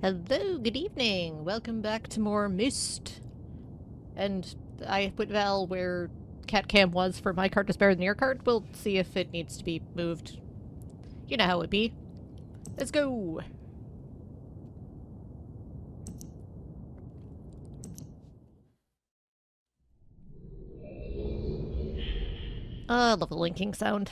Hello, good evening. Welcome back to more Myst. And I put Val where cat cam was for my card is better than your card. We'll see if it needs to be moved. You know how it be. Let's go. I love the linking sound.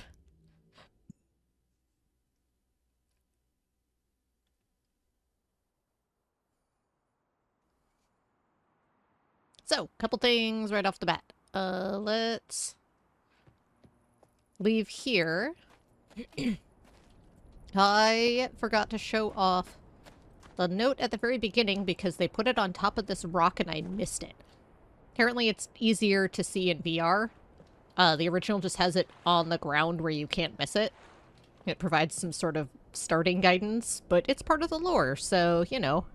So, couple things right off the bat. Let's leave here. I forgot to show off the note at the very beginning because they put it on top of this rock and I missed it. Apparently it's easier to see in VR. The original just has it on the ground where you can't miss it. It provides some sort of starting guidance, but it's part of the lore, so, you know.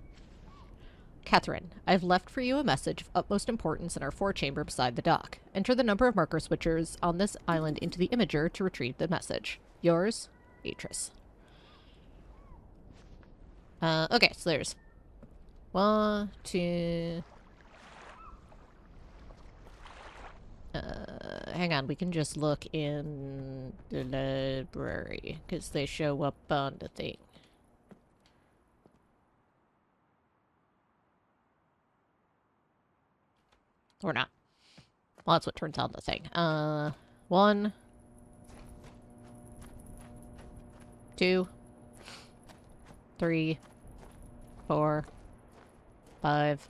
Catherine, I've left for you a message of utmost importance in our forechamber beside the dock. Enter the number of marker switchers on this island into the imager to retrieve the message. Yours, Beatrice. Okay, so there's 1, 2... hang on, we can just look in the library, because they show up on the thing. Or not. Well, that's what turns on the thing. 1, 2, 3, 4, 5...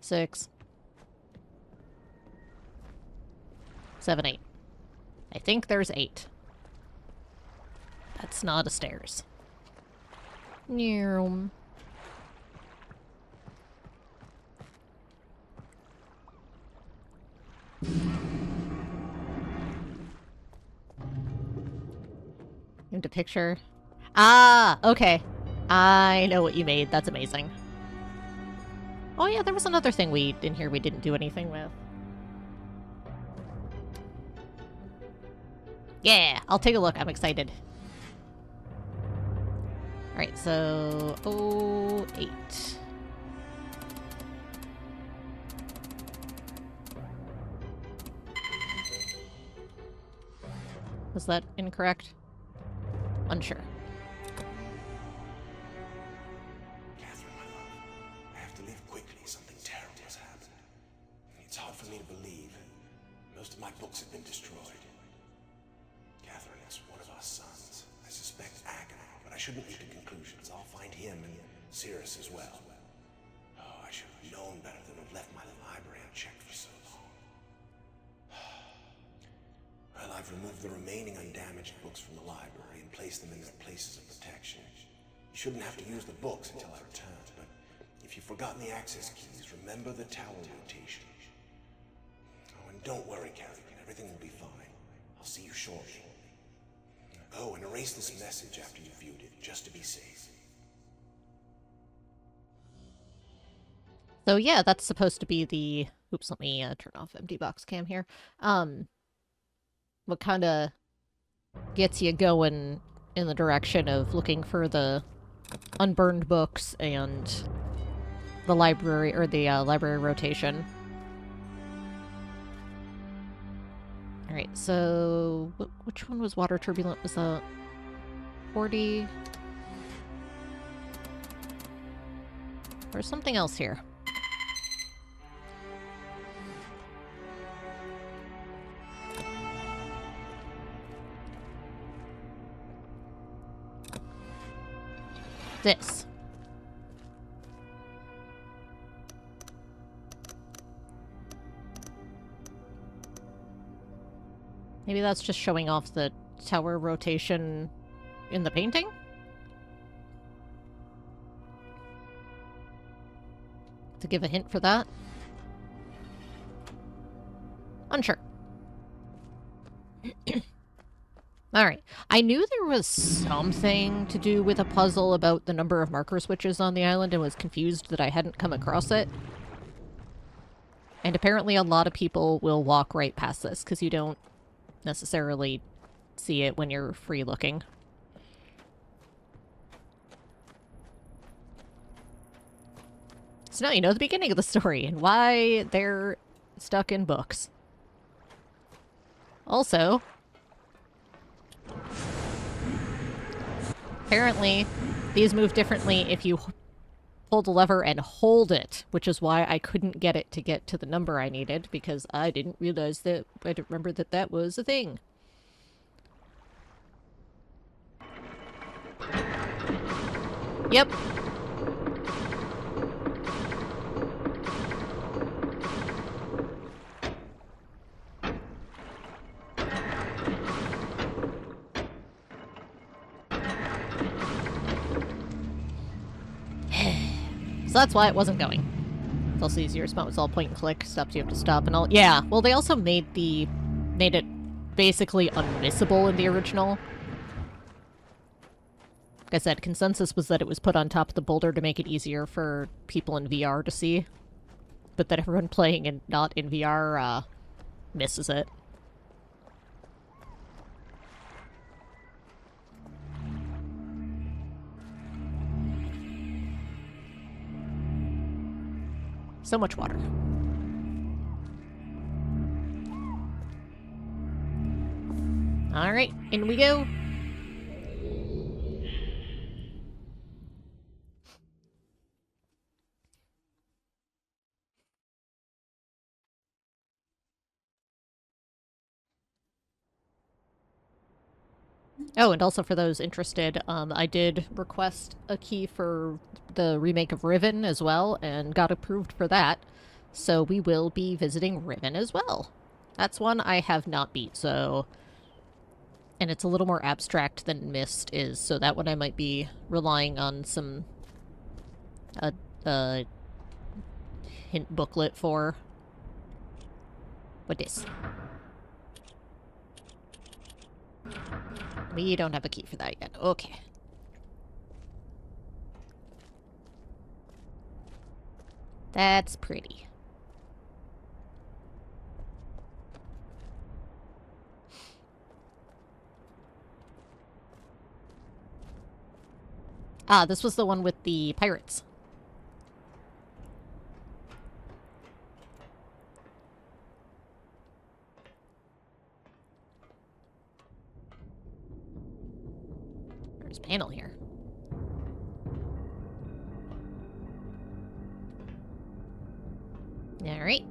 6, 7, 8. I think there's 8. That's not a stairs. New. Into picture. Ah, okay. I know what you made. That's amazing. Oh yeah, there was another thing in here we didn't do anything with. Yeah, I'll take a look. I'm excited. Alright, so... 08. Was that incorrect? Unsure. Catherine, my love, I have to leave quickly. Something terrible has happened. It's hard for me to believe. Most of my books have been destroyed. Catherine is one of our sons. I suspect agony, but I shouldn't leap to conclusions. I'll find him and Cirrus as well. Oh, I should have known better than to have left my library unchecked for so long. Well, I've removed the remaining undamaged books from the library and placed them in their places of protection. You shouldn't have to use the books until I return, but if you've forgotten the access keys, remember the tower rotation. Oh, and don't worry, Catherine. Everything will be fine. I'll see you shortly. Oh, and erase this message after you've viewed it, just to be safe. So yeah, that's supposed to be the... Oops, let me turn off empty box cam here. What kind of gets you going in the direction of looking for the unburned books and the library, or the library rotation. Alright, so... which one was water turbulent? Was that 40? There's something else here. This. Maybe that's just showing off the tower rotation in the painting? To give a hint for that? Unsure. Alright. I knew there was something to do with a puzzle about the number of marker switches on the island and was confused that I hadn't come across it. And apparently a lot of people will walk right past this because you don't necessarily see it when you're free looking. So now you know the beginning of the story and why they're stuck in books. Also, apparently, these move differently if you pull the lever and hold it, which is why I couldn't get it to get to the number I needed, because I didn't realize that, I didn't remember that that was a thing. Yep. So that's why it wasn't going. It's also easier. Spot was all point and click. Stops you have to stop and all. Yeah, well, they also made it basically unmissable in the original. Like I said, consensus was that it was put on top of the boulder to make it easier for people in VR to see. But that everyone playing and not in VR misses it. So much water. Alright, in we go. Oh, and also for those interested, I did request a key for the remake of Riven as well, and got approved for that. So we will be visiting Riven as well. That's one I have not beat, so... And it's a little more abstract than Myst is, so that one I might be relying on some... hint booklet for. What is? We don't have a key for that yet. Okay. That's pretty. Ah, this was the one with the pirates. There's a panel here. Alright.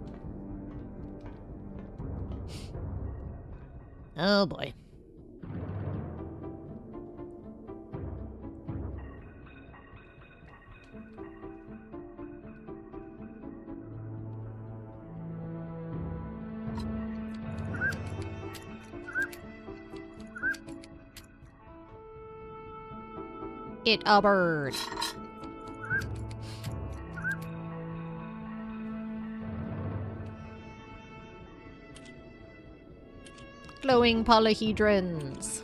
Oh boy. It a bird. Glowing polyhedrons.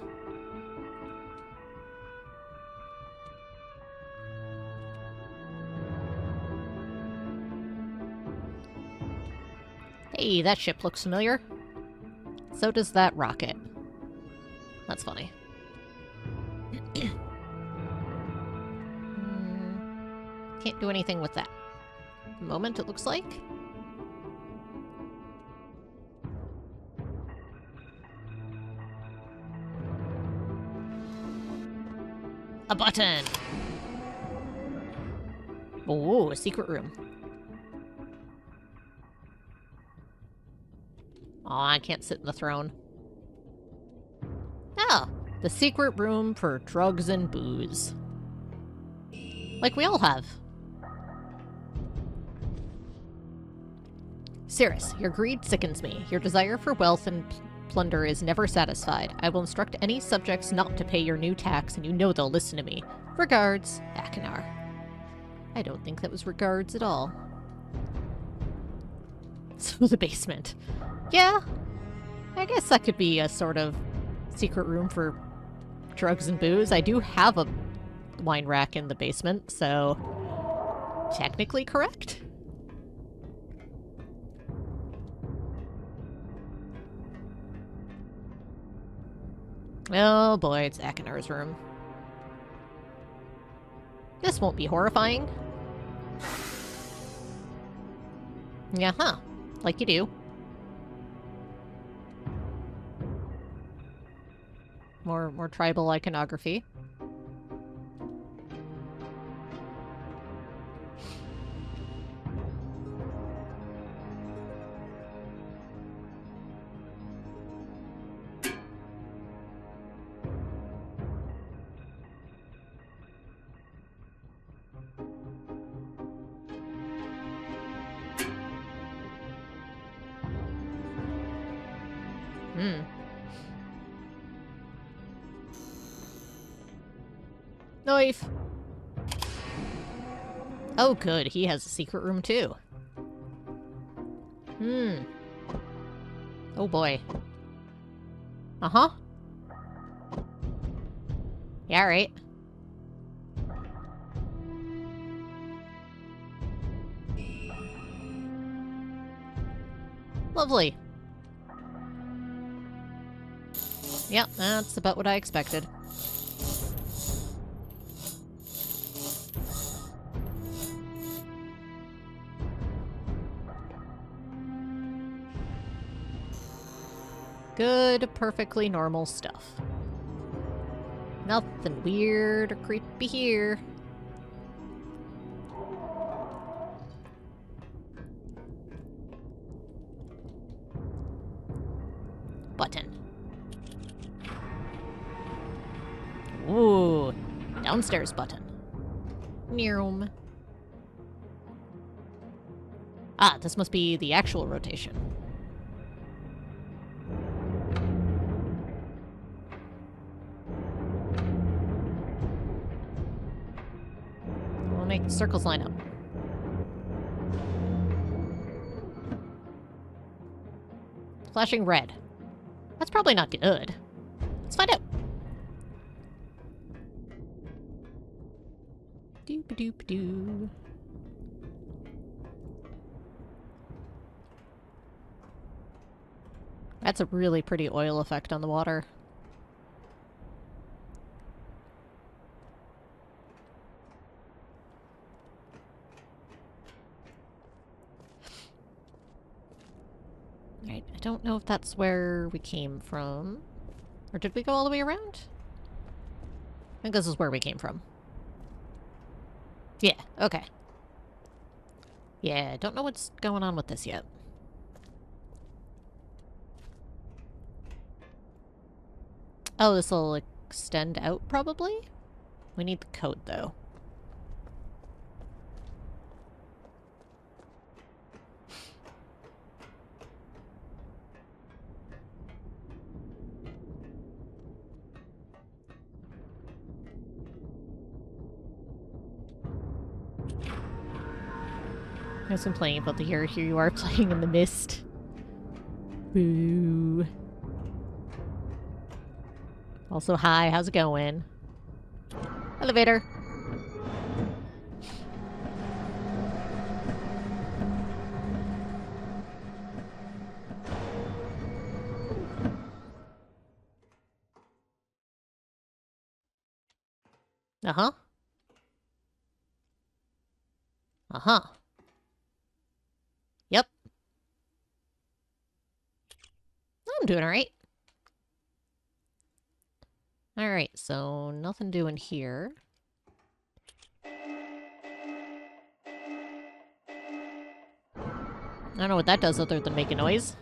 Hey, that ship looks familiar. So does that rocket. That's funny. Can't do anything with that. At the moment, it looks like. A button! Oh, a secret room. Oh, I can't sit in the throne. Oh, the secret room for drugs and booze. Like we all have. Cirrus, your greed sickens me. Your desire for wealth and plunder is never satisfied. I will instruct any subjects not to pay your new tax, and you know they'll listen to me. Regards, Akinar. I don't think that was regards at all. So the basement. Yeah, I guess that could be a sort of secret room for drugs and booze. I do have a wine rack in the basement, so technically correct. Oh boy, it's Akinar's room. This won't be horrifying. Yeah, huh. Like you do. More tribal iconography. Hmm. Knife! Oh good, he has a secret room too. Hmm. Oh boy. Uh-huh. Yeah, right. Lovely. Yep, that's about what I expected. Good, perfectly normal stuff. Nothing weird or creepy here. Button. Ooh, downstairs button. Neum. Ah, this must be the actual rotation. We'll make the circles line up. Flashing red. That's probably not good. Let's find out. Doop-a-doop-a-doo. That's a really pretty oil effect on the water. Alright, I don't know if that's where we came from. Or did we go all the way around? I think this is where we came from. Yeah, okay. Yeah, don't know what's going on with this yet. Oh, this will extend out, probably? We need the code, though. I was complaining about the here you are playing in the Myst. Boo. Also, hi, how's it going? Elevator. Uh-huh. Uh-huh. Yep. I'm doing alright. Alright, so nothing doing here. I don't know what that does other than make a noise.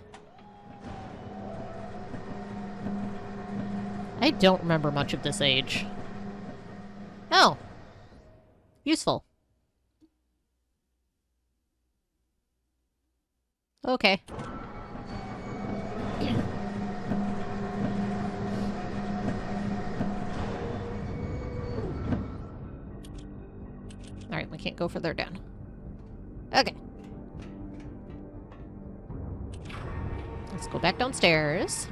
I don't remember much of this age. Oh. Useful. Okay. Alright, we can't go further down. Okay. Let's go back downstairs.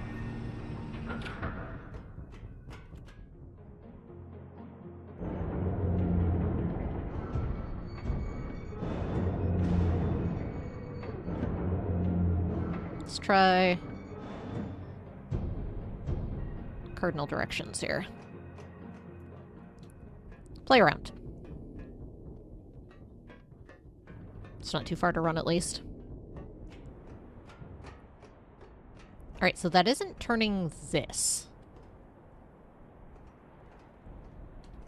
Let's try cardinal directions here. Play around. It's not too far to run, at least. Alright, so that isn't turning this.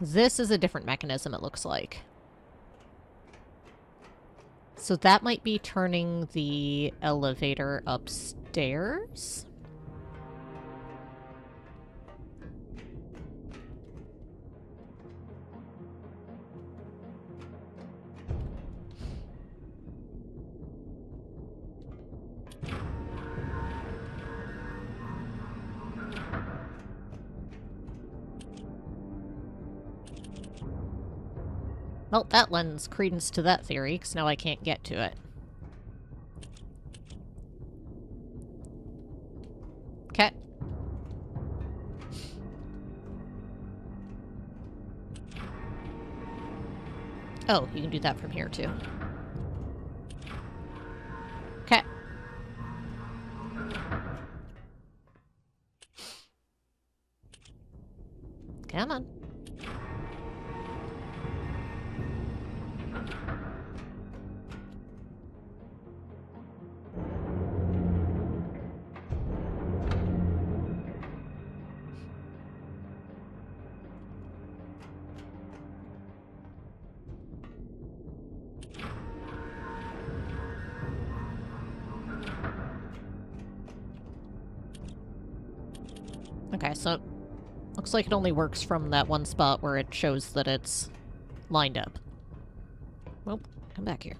This is a different mechanism, it looks like. So that might be turning the elevator upstairs? Well, that lends credence to that theory, because now I can't get to it. Okay. Oh, you can do that from here, too. Okay. Come on. Okay, so looks like it only works from that one spot where it shows that it's lined up. Well, come back here.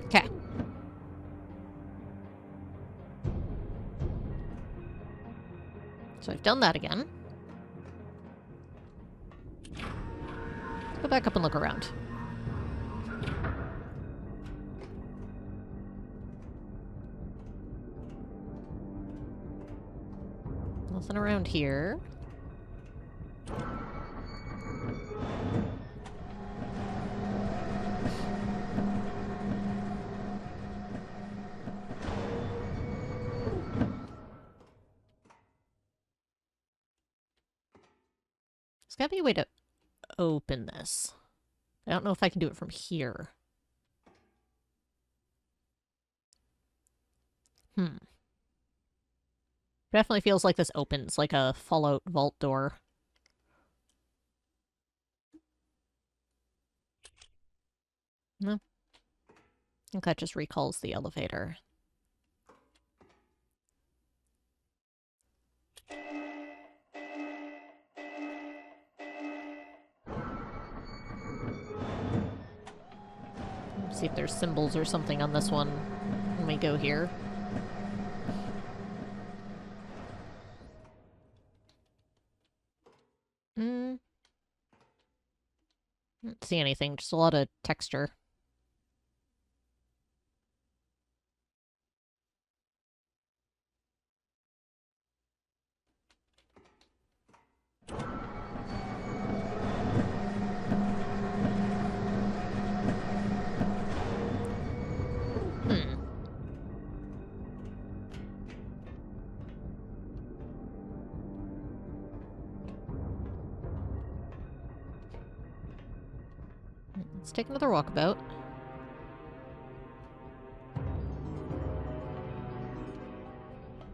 Okay. So I've done that again. Let's go back up and look around. Nothing around here. There's gotta be a way to open this. I don't know if I can do it from here. Definitely feels like this opens, like a Fallout vault door. No. I think that just recalls the elevator. Let's see if there's symbols or something on this one when we go here. Don't see anything, just a lot of texture. Let's take another walkabout.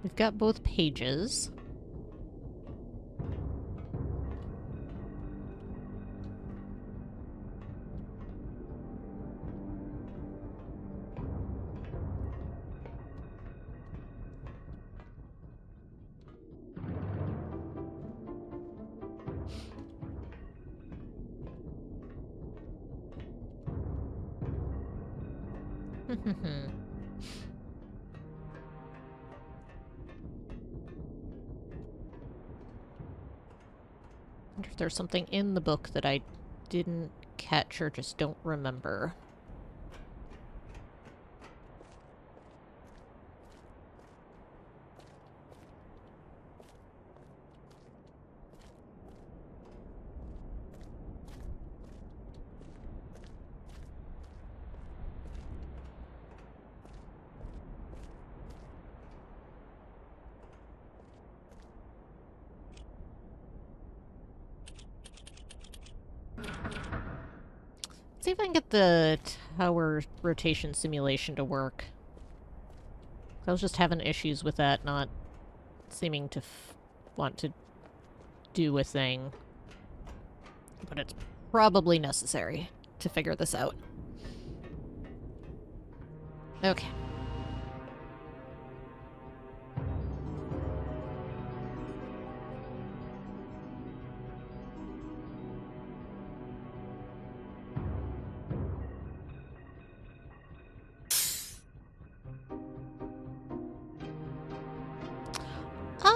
We've got both pages. Wonder if there's something in the book that I didn't catch or just don't remember. see if I can get the tower rotation simulation to work. I was just having issues with that, not seeming to want to do a thing. But it's probably necessary to figure this out. Okay.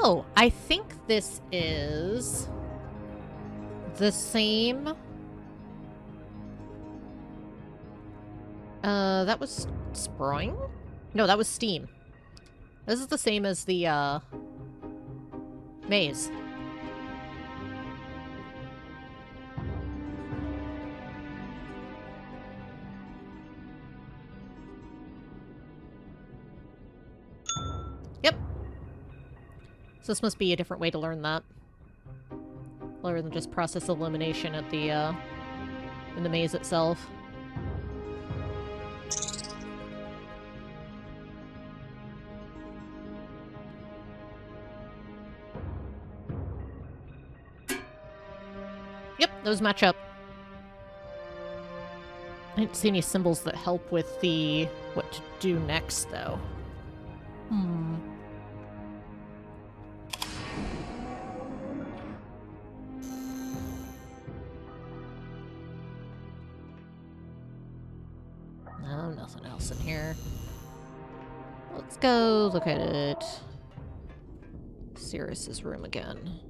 Oh, I think this is the same. That was Spring? No, that was Steam. This is the same as the, maze. Yep. So this must be a different way to learn that. Rather than just process elimination at the, in the maze itself. Yep, those match up. I didn't see any symbols that help with the what to do next, though. No, nothing else in here. Let's go look at it. Sirius's room again.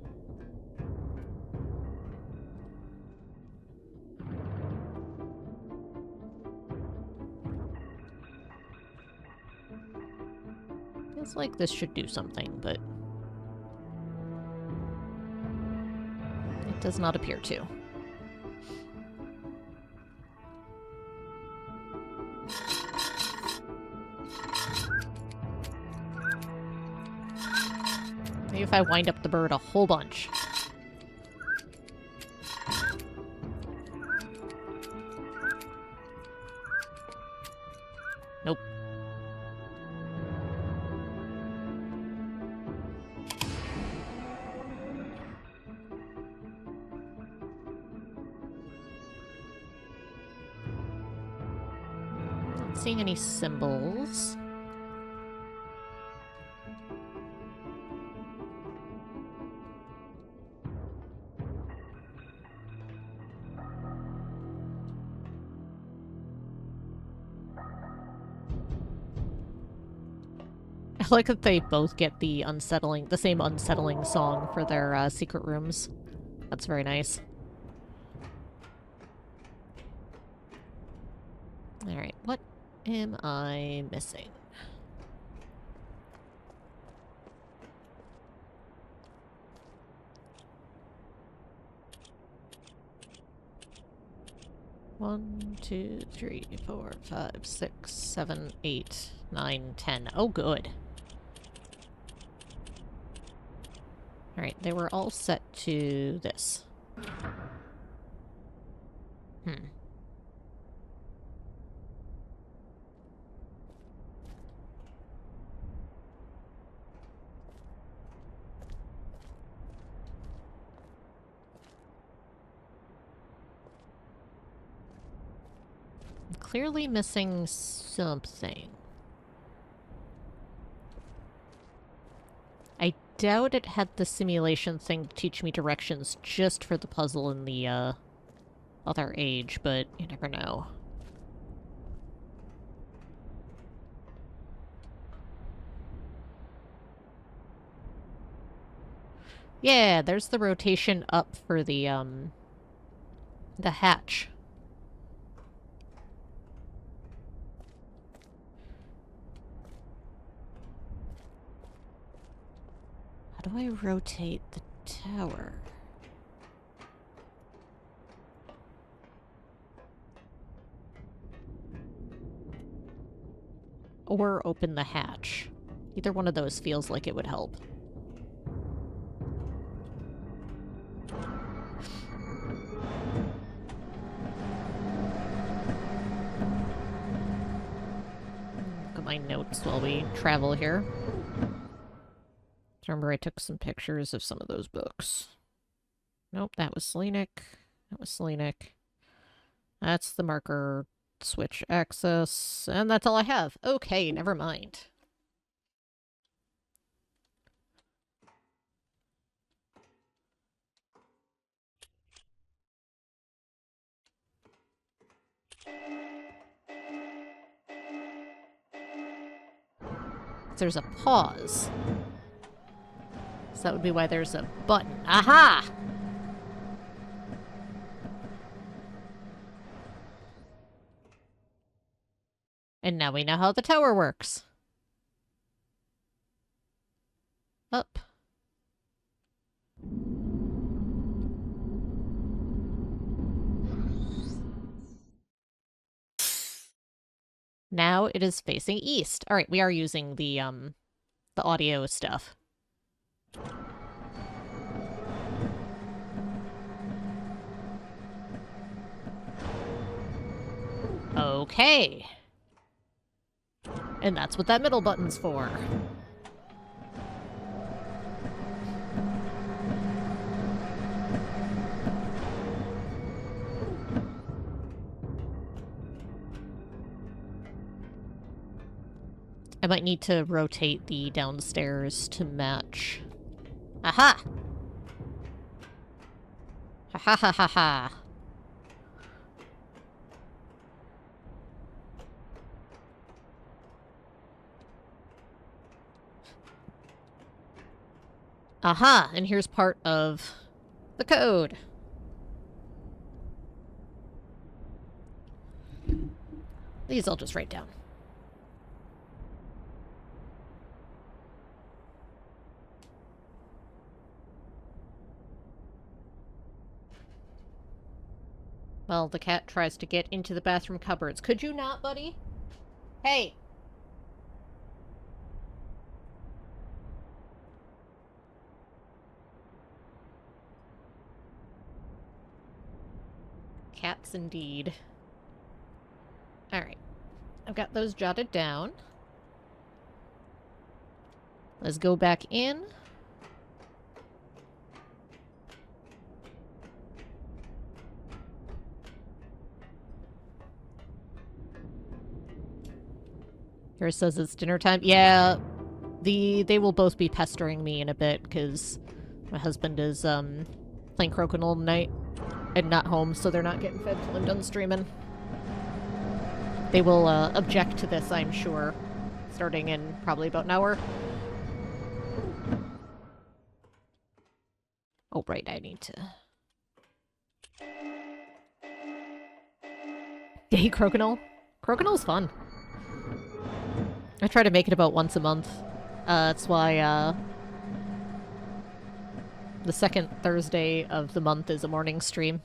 Feels like this should do something, but it does not appear to. Maybe if I wind up the bird a whole bunch. Nope. Not seeing any symbols. I like that they both get the same unsettling song for their secret rooms. That's very nice. Alright, what am I missing? One, 2, 3, 4, 5, 6, 7, 8, 9, 10. Oh, good. Alright, they were all set to this. I'm clearly missing something. I doubt it had the simulation thing to teach me directions just for the puzzle in the, other age, but you never know. Yeah, there's the rotation up for the hatch. How do I rotate the tower? Or open the hatch. Either one of those feels like it would help. my notes while we travel here. Remember I took some pictures of some of those books. Nope, that was Selenic. That was Selenic. That's the marker switch access. And that's all I have. Okay, never mind. There's a pause. So that would be why there's a button. Aha! And now we know how the tower works. Up. Now it is facing east. All right, we are using the audio stuff. Okay. And that's what that middle button's for. I might need to rotate the downstairs to match. Aha! Ha ha ha ha ha. Aha! And here's part of the code. These I'll just write down. Well, the cat tries to get into the bathroom cupboards. Could you not, buddy? Hey! Cats indeed. Alright. I've got those jotted down. Let's go back in. Here it says it's dinner time. Yeah, they will both be pestering me in a bit because my husband is playing Crokinole tonight and not home, so they're not getting fed till I'm done streaming. They will object to this, I'm sure, starting in probably about an hour. Oh, right, I need to... Yay, Crokinole. Crokinole's fun. I try to make it about once a month. That's why, the second Thursday of the month is a morning stream.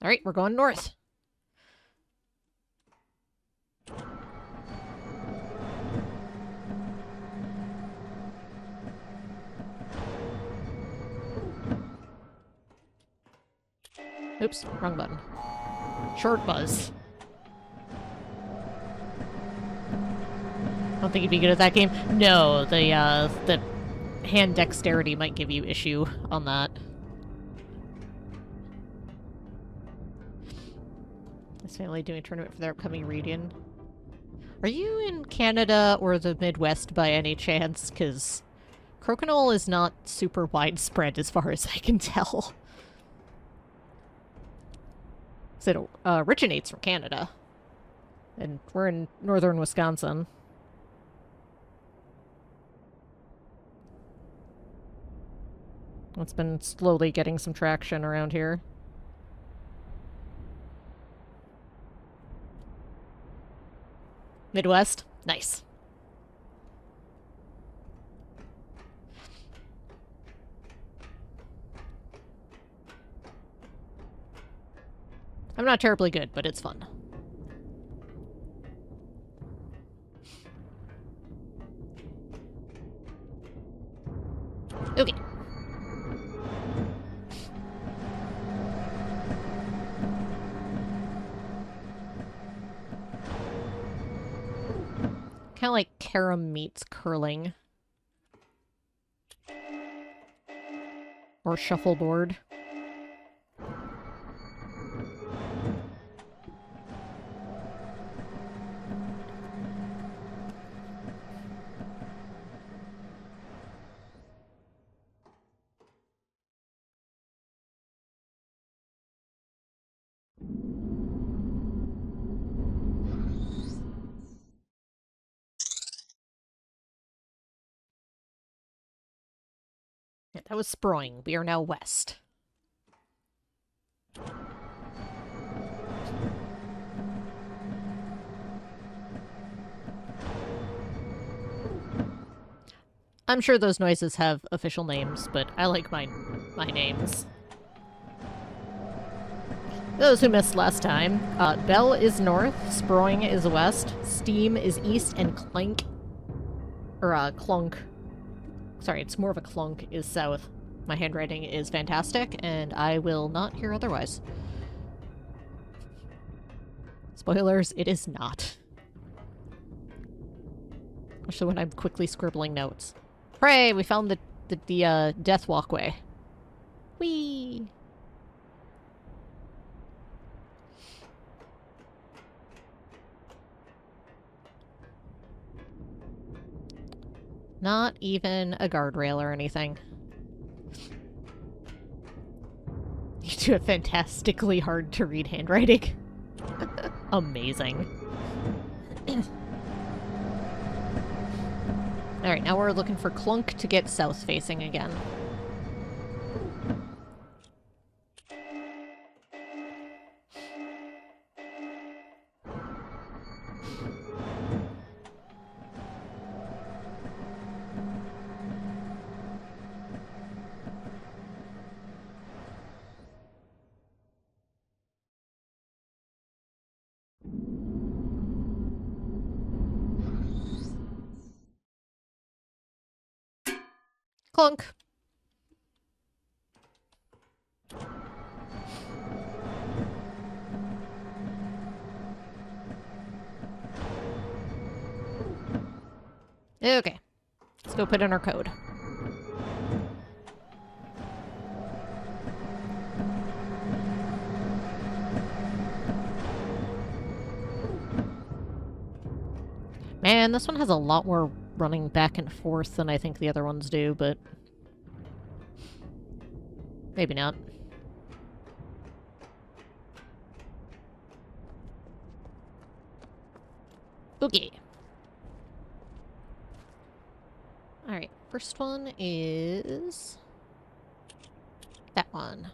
Alright, we're going north. Oops, wrong button. Short buzz. I don't think you'd be good at that game. No, the hand dexterity might give you issue on that. This family doing a tournament for their upcoming reunion. Are you in Canada or the Midwest by any chance? Because Crokinole is not super widespread as far as I can tell. It originates from Canada. And we're in northern Wisconsin. It's been slowly getting some traction around here. Midwest? Nice. I'm not terribly good, but it's fun. kind of like carom meets curling. Or shuffleboard. Yeah, that was Sproing. We are now west. I'm sure those noises have official names, but I like my names. Those who missed last time, Bell is north, Sproing is west, Steam is east, and Clunk, sorry, it's more of a clunk, is south. My handwriting is fantastic, and I will not hear otherwise. Spoilers, it is not. Especially when I'm quickly scribbling notes. Hooray, we found the death walkway. Whee! Not even a guardrail or anything. You do have fantastically hard to read handwriting. Amazing. Alright, now we're looking for Clunk to get south facing again. Clunk. Okay. Let's go put in our code. Man, this one has a lot more running back and forth than I think the other ones do, but maybe not. Okay. Alright, first one is that one.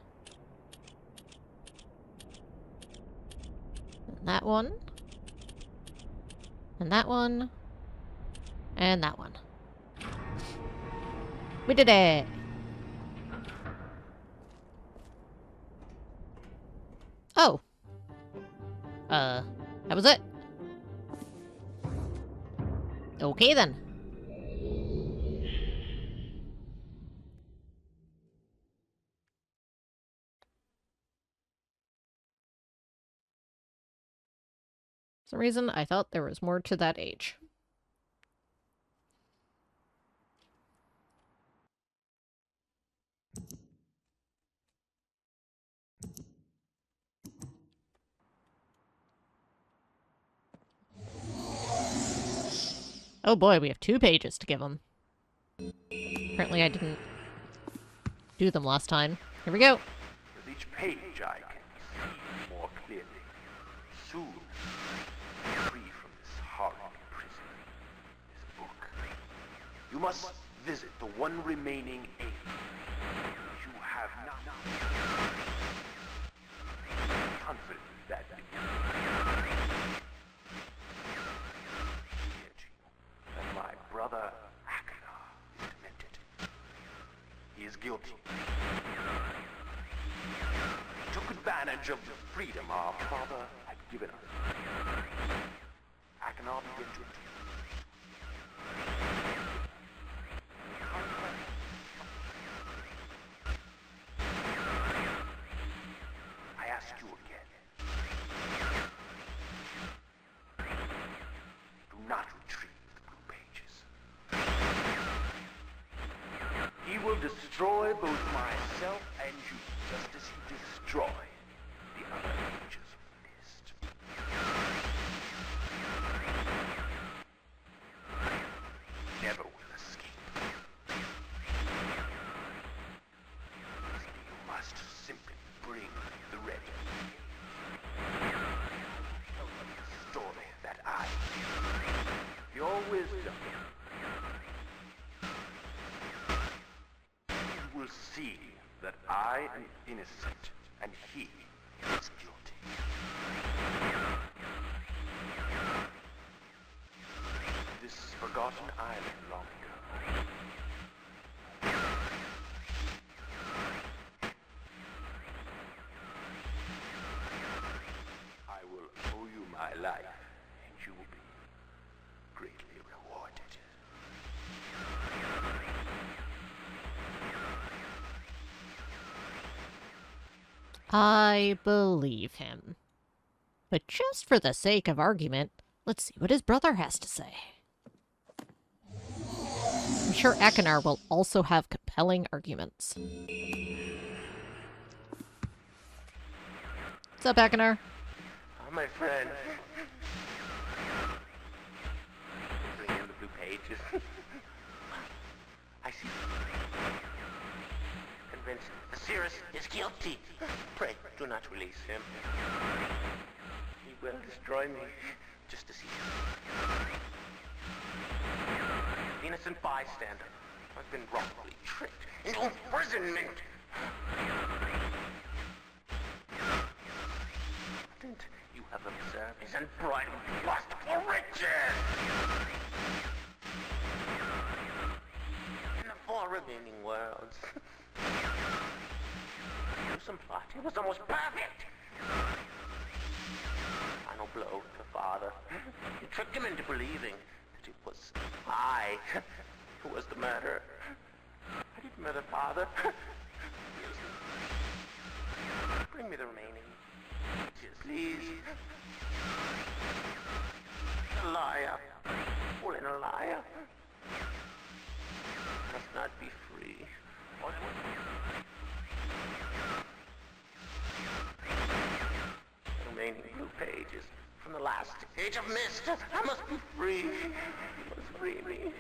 And that one. And that one. And that one. We did it! Oh. That was it. Okay then. For some reason, I thought there was more to that age. Oh boy, we have 2 pages to give them. Apparently I didn't do them last time. Here we go. With each page I can see more clearly. Soon, be free from this horrid prison, this book. You must visit the one remaining age. You have not. Confident that my brother Akhenaten is demented. He is guilty. He took advantage of the freedom our father had given us. Akhenaten began to I ask you again. Do not retreat. bring the red. Tell them the story that I, your wisdom, you will see that I am innocent and he is guilty. This forgotten island long ago. I will owe you my life, and you will be greatly rewarded. I believe him. But just for the sake of argument, let's see what his brother has to say. I'm sure Akinar will also have compelling arguments. What's up, Akinar? Oh, my friend. Bring in the blue pages. I see. Convinced Cyrus is guilty. Pray, do not release him. He will destroy me, just as he did. The innocent bystander has been wrongfully tricked into imprisonment. Didn't you have observed his unbridled lust for riches? In the 4 remaining worlds, the gruesome plot, it was almost perfect. Final blow to father. You tricked him into believing that it was I who was the murderer. I didn't murder father. Bring me the remaining. Please. A liar. All in a liar. Must not be free. What? The remaining blue pages from the last age of Myst. I must be free. You must free me.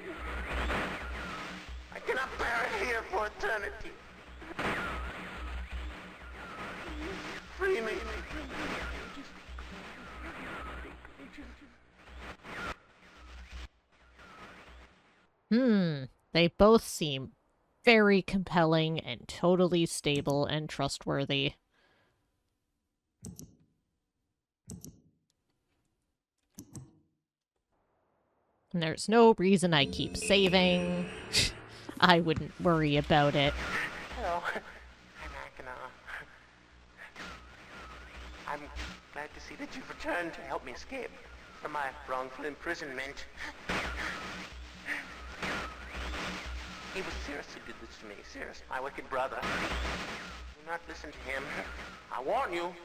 I cannot bear it here for eternity. Free me. They both seem very compelling and totally stable and trustworthy. And there's no reason I keep saving. I wouldn't worry about it. Hello, I'm Akinar. I'm glad to see that you've returned to help me escape from my wrongful imprisonment. It was Cyrus who did this to me. Cyrus, my wicked brother. Do not listen to him. I warn you.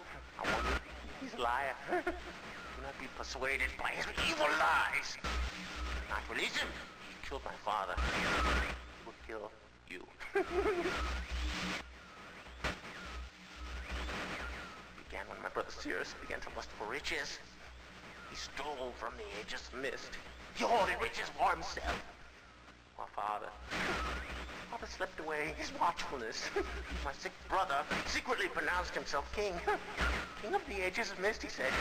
He's a liar. Do not be persuaded by his evil lies. Do not release him. He killed my father. He will kill you. Began when my brother Cyrus began to lust for riches. He stole from the ages of Myst. He hoarded riches for himself. While father slipped away his watchfulness. My sick brother secretly pronounced himself king. King of the ages of Myst, he said.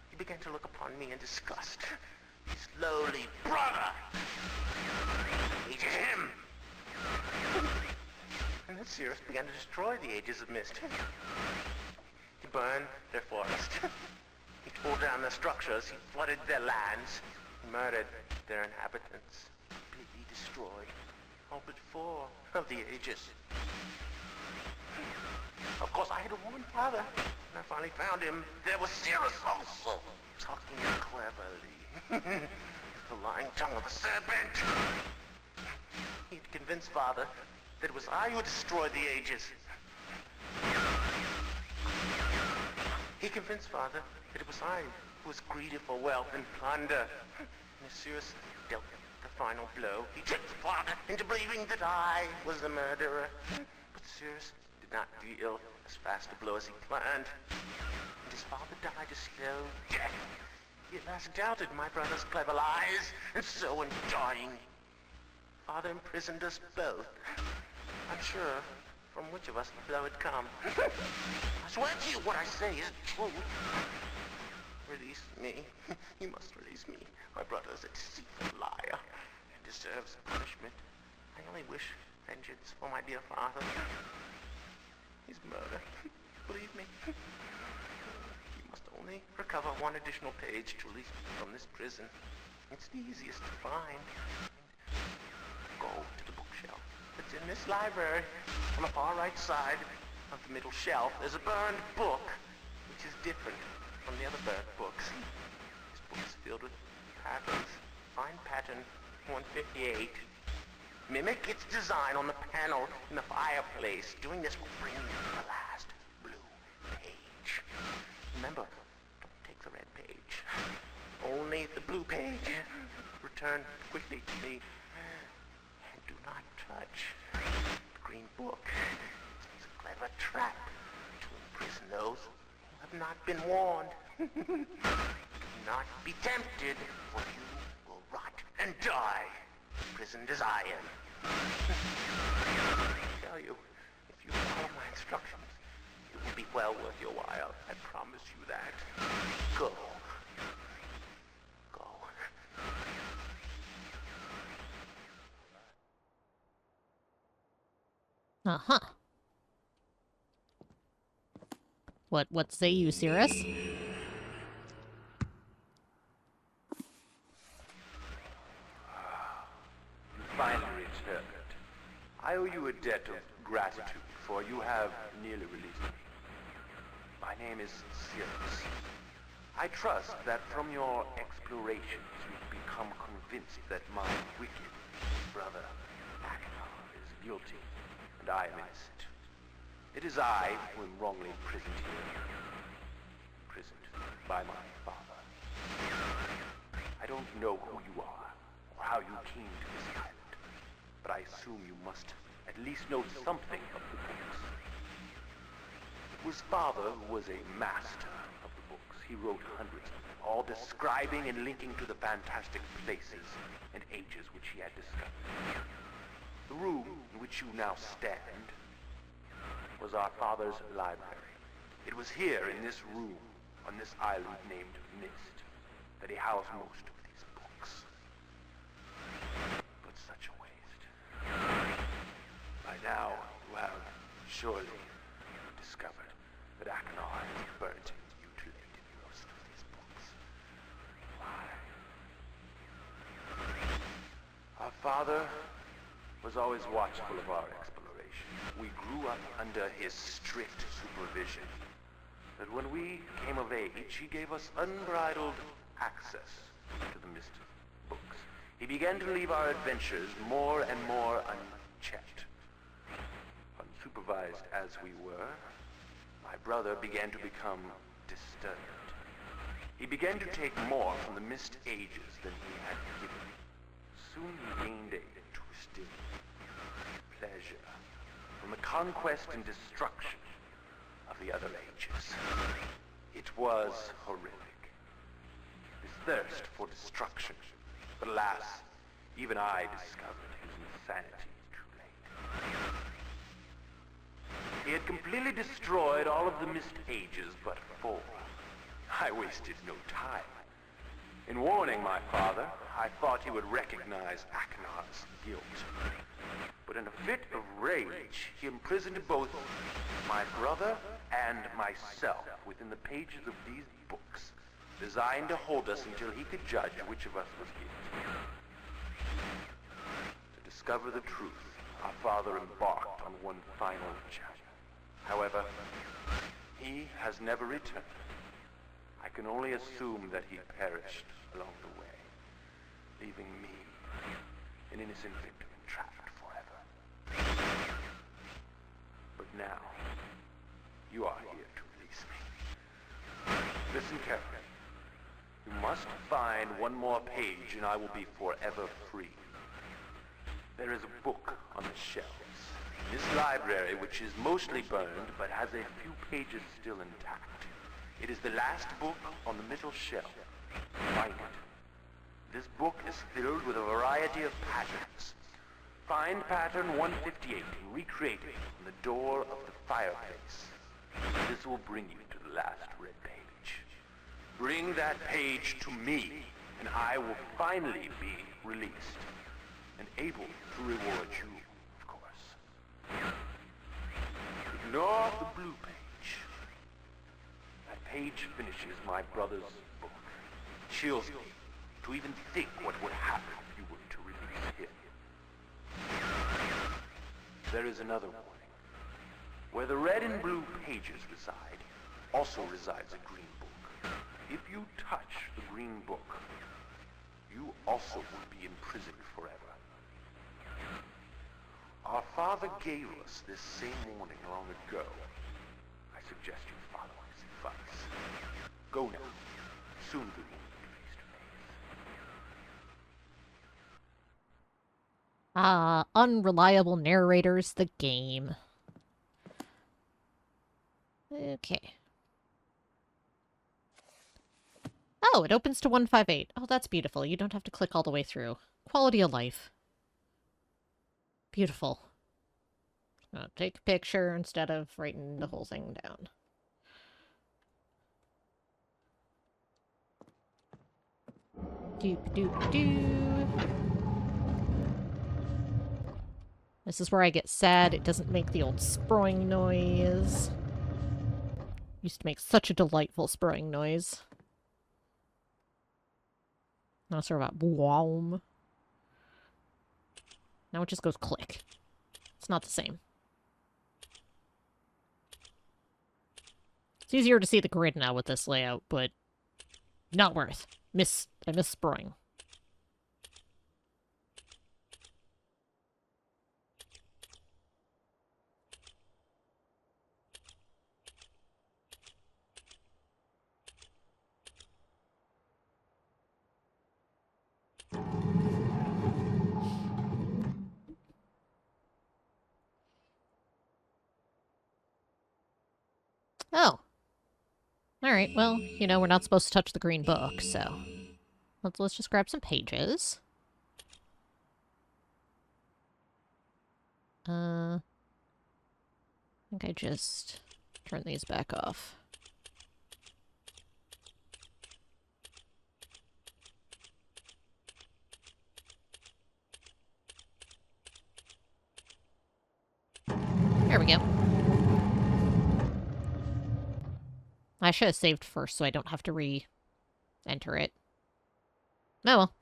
He began to look upon me in disgust. His lowly brother hated him. And then Cyrus began to destroy the ages of Myst. He burned their forest. He tore down their structures. He flooded their lands. He murdered their inhabitants. Completely destroyed all but 4 of the ages. Of course, I had to warn father. When I finally found him, there was Cyrus also, talking cleverly. The lying tongue of a serpent. He had convinced father that it was I who destroyed the ages. He convinced father that it was I who was greedy for wealth and plunder. And as Cyrus dealt the final blow, he tricked father into believing that I was the murderer. But Cyrus did not deal as fast a blow as he planned. And his father died a slow death. He at last doubted my brother's clever lies, and so in dying, father imprisoned us both. I'm sure from which of us the blow had come. I swear to you what I say is true. Release me. You must release me. My brother is a deceitful liar and deserves punishment. I only wish vengeance for my dear father. His murder. Believe me. You must only recover one additional page to release me from this prison. It's the easiest to find. Go to the bookshelf. It's in this library. On the far right side of the middle shelf, there's a burned book, which is different from the other burnt books. This book is filled with patterns. Find pattern 158. Mimic its design on the panel in the fireplace. Doing this will bring you to the last blue page. Remember, don't take the red page. Only the blue page. Return quickly to me. And do not touch the green book. It's a clever trap to imprison those who have not been warned. Do not be tempted, for you will rot and die, imprisoned as I am. I tell you, if you follow my instructions, it will be well worth your while. I promise you that. Go. Go. Uh-huh. What say you, Cirrus? You finally returned. I owe you a debt of gratitude, for you have nearly released me. My name is Cirrus. I trust that from your explorations you've become convinced that my wicked brother Akbar is guilty, and I am innocent. It is I who am wrongly imprisoned here. Imprisoned by my father. I don't know who you are, or how you came to this island, but I assume you must at least know something of the books. It was father who was a master of the books. He wrote hundreds of them, all describing and linking to the fantastic places and ages which he had discovered. The room in which you now stand was our father's library. It was here in this room, on this island named Myst, that he housed most of these books. But such a waste. By now, you have surely discovered that Akbar has burnt and mutilated most of these books. Why? Our father was always watchful of our exploration. We grew up under his strict supervision. But when we came of age, he gave us unbridled access to the Myst books. He began to leave our adventures more and more unchecked. Unsupervised as we were, my brother began to become disturbed. He began to take more from the Myst ages than he had given. Soon he gained a twisted pleasure from the conquest and destruction of the other ages. It was horrific. This thirst for destruction. But alas, even I discovered his insanity too late. He had completely destroyed all of the Myst ages but 4. I wasted no time. In warning my father, I thought he would recognize Aknar's guilt. But in a fit of rage, he imprisoned both my brother and myself within the pages of these books, designed to hold us until he could judge which of us was guilty. To discover the truth, our father embarked on one final journey. However, he has never returned. I can only assume that he perished along the way, leaving me, an innocent victim, entrapped forever. But now, you are here to release me. Listen carefully. You must find one more page and I will be forever free. There is a book on the shelves in this library which is mostly burned but has a few pages still intact. It is the last book on the middle shelf. Find it. This book is filled with a variety of patterns. Find pattern 158 and recreate it on the door of the fireplace. This will bring you to the last red page. Bring that page to me, and I will finally be released, and able to reward you, of course. Ignore the blue page. That page finishes my brother's book. Chills me to even think what would happen if you were to release him. There is another warning. Where the red and blue pages reside, also resides a green book. If you touch the green book, you also will be imprisoned forever. Our father gave us this same warning long ago. I suggest you follow his advice. Go now. Soon we will meet face to face. Unreliable narrators, the game. Okay. Oh, it opens to 158. Oh, that's beautiful. You don't have to click all the way through. Quality of life. Beautiful. I'll take a picture instead of writing the whole thing down. Doop doop doo. This is where I get sad. It doesn't make the old sproing noise. Used to make such a delightful sproing noise. Now it's sort of about boom. Now it just goes click. It's not the same. It's easier to see the grid now with this layout, but not worth. I miss sproing. Oh. Alright, well, you know, we're not supposed to touch the green book, so... Let's just grab some pages. I think I just turn these back off. There we go. I should have saved first so I don't have to re-enter it. Oh well.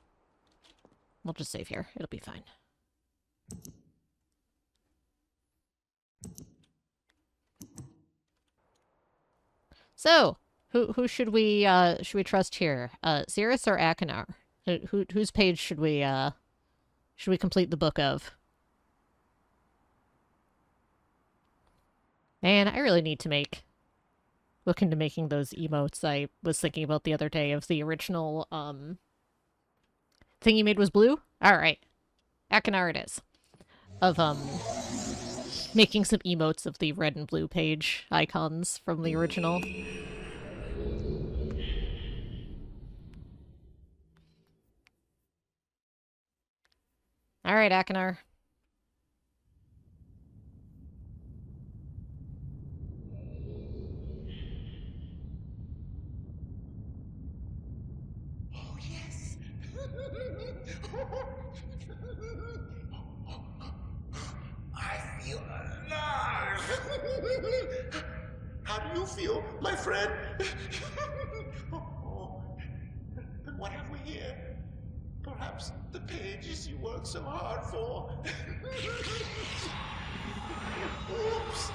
We'll just save here. It'll be fine. So, who should we trust here? Cirrus or Akinar? Whose page should we complete the book of? Man, I really need to look into making those emotes I was thinking about the other day of the original, thing you made was blue? Alright. Akinar it is. Of, making some emotes of the red and blue page icons from the original. Alright, Akinar. I feel alive. How do you feel, my friend? Then what have we here? Perhaps the pages you worked so hard for. Oops.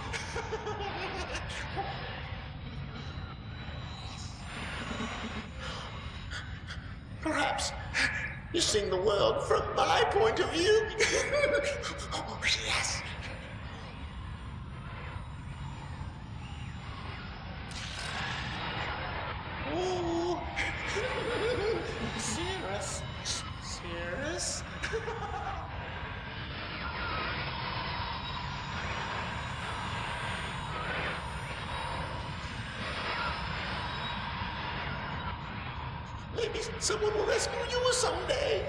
Perhaps you're seeing the world from my point of view. Oh, yes. Ooh. Cirrus. Cirrus. Maybe someone will rescue you someday.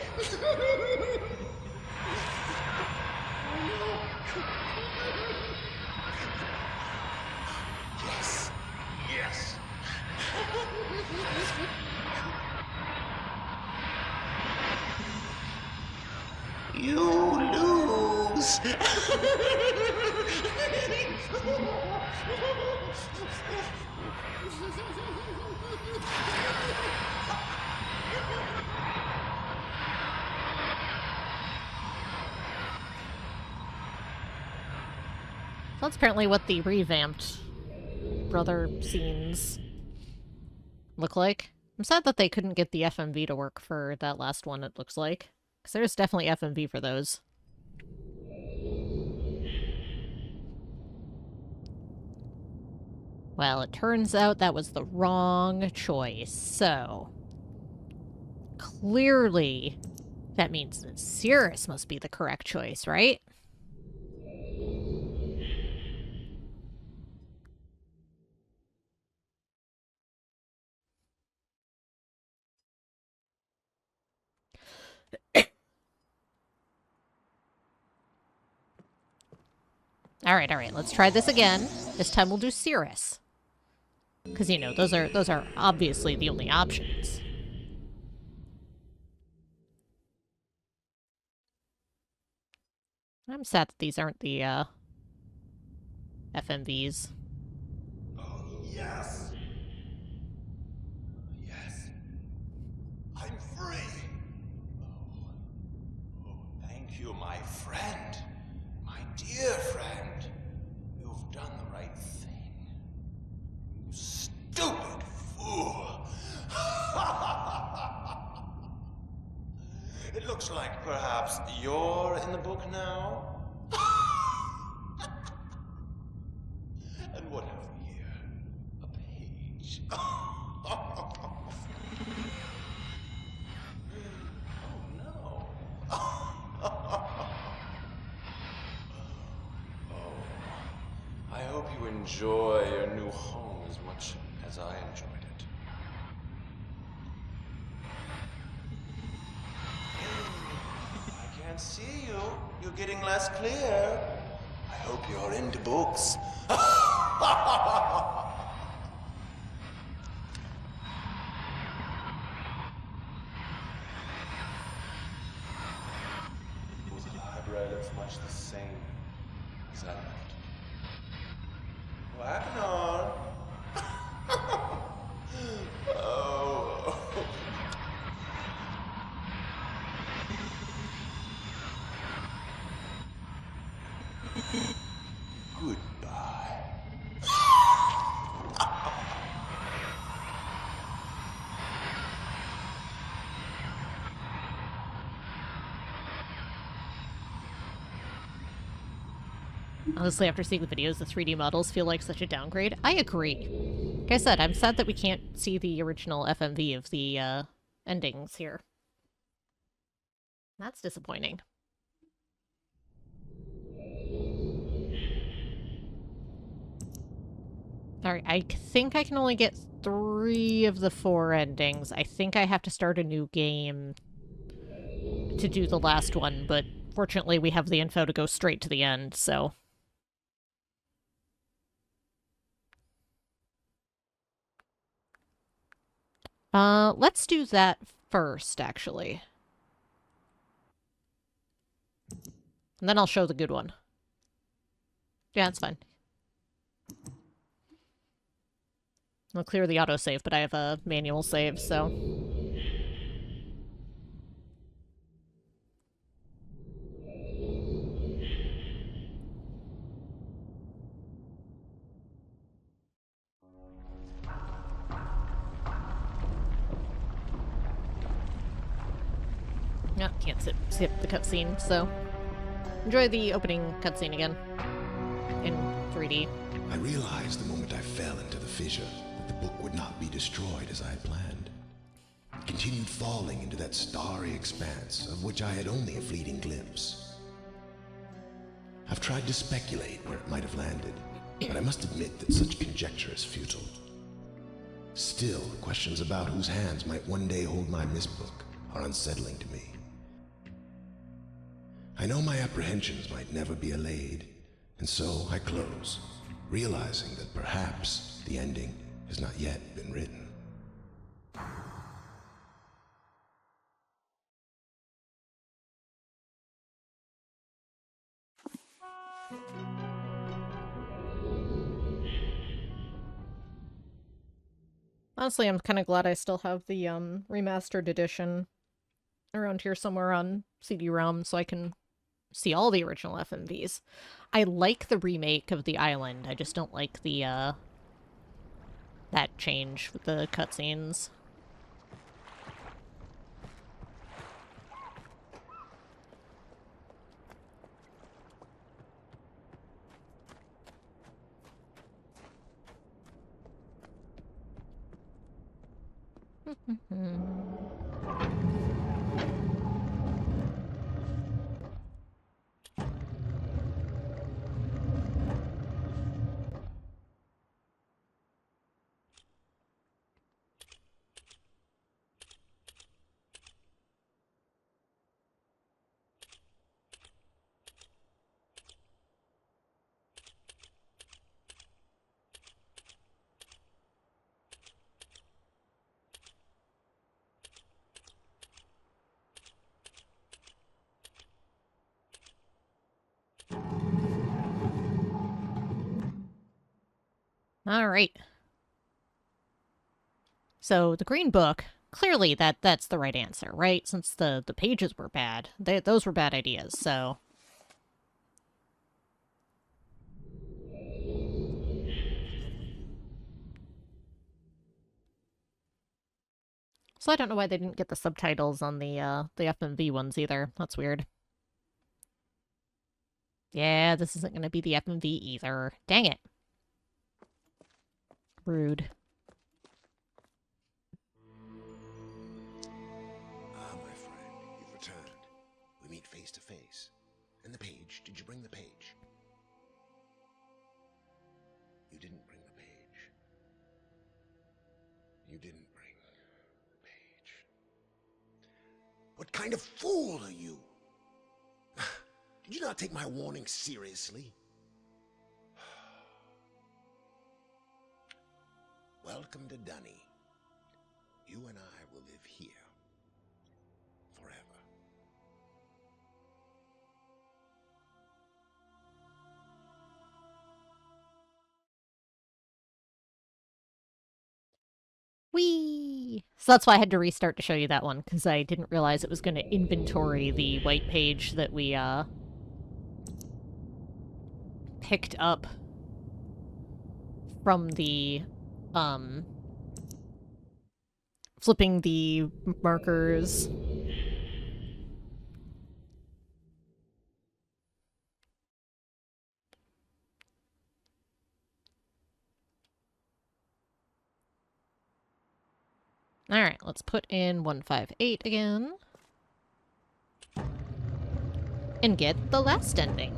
That's apparently what the revamped brother scenes look like. I'm sad that they couldn't get the FMV to work for that last one, it looks like. Because there's definitely FMV for those. Well, it turns out that was the wrong choice, so... Clearly, that means that Cirrus must be the correct choice, right? Alright, let's try this again. This time we'll do Cirrus. Because, you know, those are obviously the only options. I'm sad that these aren't the, FMVs. Oh, yes. Yes. I'm free. Oh, thank you, my friend. My dear friend. You've done the right thing. You stupid fool. It looks like perhaps you're in the book now. And what have we here? A page. Oh no. Oh, I hope you enjoy your new home as much as I enjoyed it. I can't see you. You're getting less clear. I hope you're into books. The library looks much the same as I left it. Wagner! Oh. Goodbye. Honestly, after seeing the videos, the 3D models feel like such a downgrade. I agree. Like I said, I'm sad that we can't see the original FMV of the, endings here. That's disappointing. Alright, I think I can only get 3 of the 4 endings. I think I have to start a new game to do the last one, but fortunately we have the info to go straight to the end, so... let's do that first, actually. And then I'll show the good one. Yeah, that's fine. I'll clear the autosave, but I have a manual save, so... Yeah, can't skip the cutscene, so... Enjoy the opening cutscene again. In 3D. I realized the moment I fell into the fissure that the book would not be destroyed as I had planned. It continued falling into that starry expanse of which I had only a fleeting glimpse. I've tried to speculate where it might have landed, but I must admit that such conjecture is futile. Still, questions about whose hands might one day hold my Myst book are unsettling to me. I know my apprehensions might never be allayed, and so I close, realizing that perhaps the ending has not yet been written. Honestly, I'm kind of glad I still have the remastered edition around here somewhere on CD-ROM so I can see all the original FMVs. I like the remake of the island. I just don't like the that change with the cutscenes. All right. So the green book, clearly that's the right answer, right? Since the pages were bad. Those were bad ideas, so... So I don't know why they didn't get the subtitles on the FMV ones either. That's weird. Yeah, this isn't going to be the FMV either. Dang it. Rude. Ah, my friend, you've returned. We meet face to face. And the page, did you bring the page? You didn't bring the page. You didn't bring the page. What kind of fool are you? Did you not take my warning seriously? Welcome to Dunny. You and I will live here forever. Whee! So that's why I had to restart to show you that one, because I didn't realize it was going to inventory the white page that we, picked up from the, flipping the markers. Alright, let's put in 158 again. And get the last ending.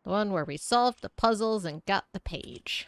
The one where we solved the puzzles and got the page.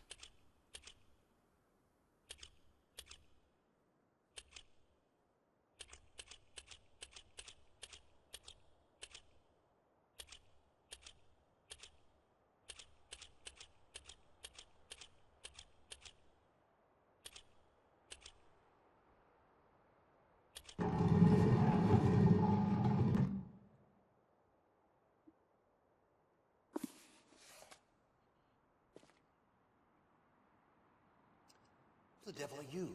Who the devil are you?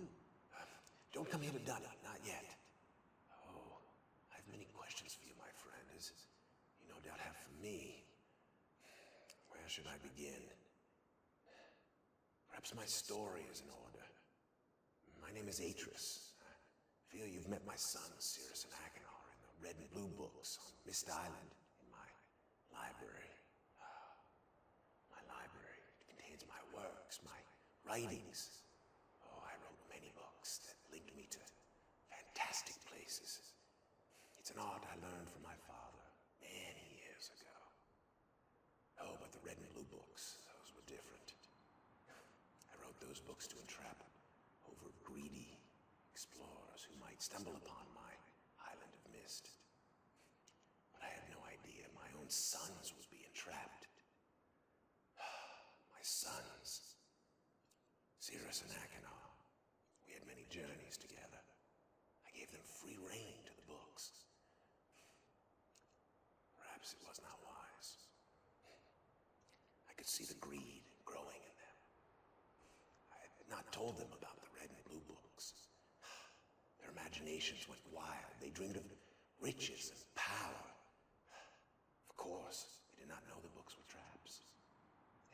Don't come here to Dunny, not yet. Oh, I have many questions for you, my friend, as you no doubt have for me. Where should I begin? Perhaps my story is in order. My name is Atris. I feel you've met my son, Cirrus and Achenar, in the red and blue books on Myst Island in my library. My library contains my works, my writings. Oh, I wrote many books that linked me to fantastic places. It's an art I learned from my father many years ago. Oh, but the red and blue books, those were different. I wrote those books to entrap over greedy explorers who might stumble upon my island of Myst. But I had no idea my own sons would be entrapped. My sons. Cirrus and Achenar. We had many journeys together. I gave them free rein to the books. Perhaps it was not wise. I could see the greed growing in them. I had not told them about the red and blue books. Their imaginations went wild. They dreamed of riches and power. Of course, they did not know the books were traps.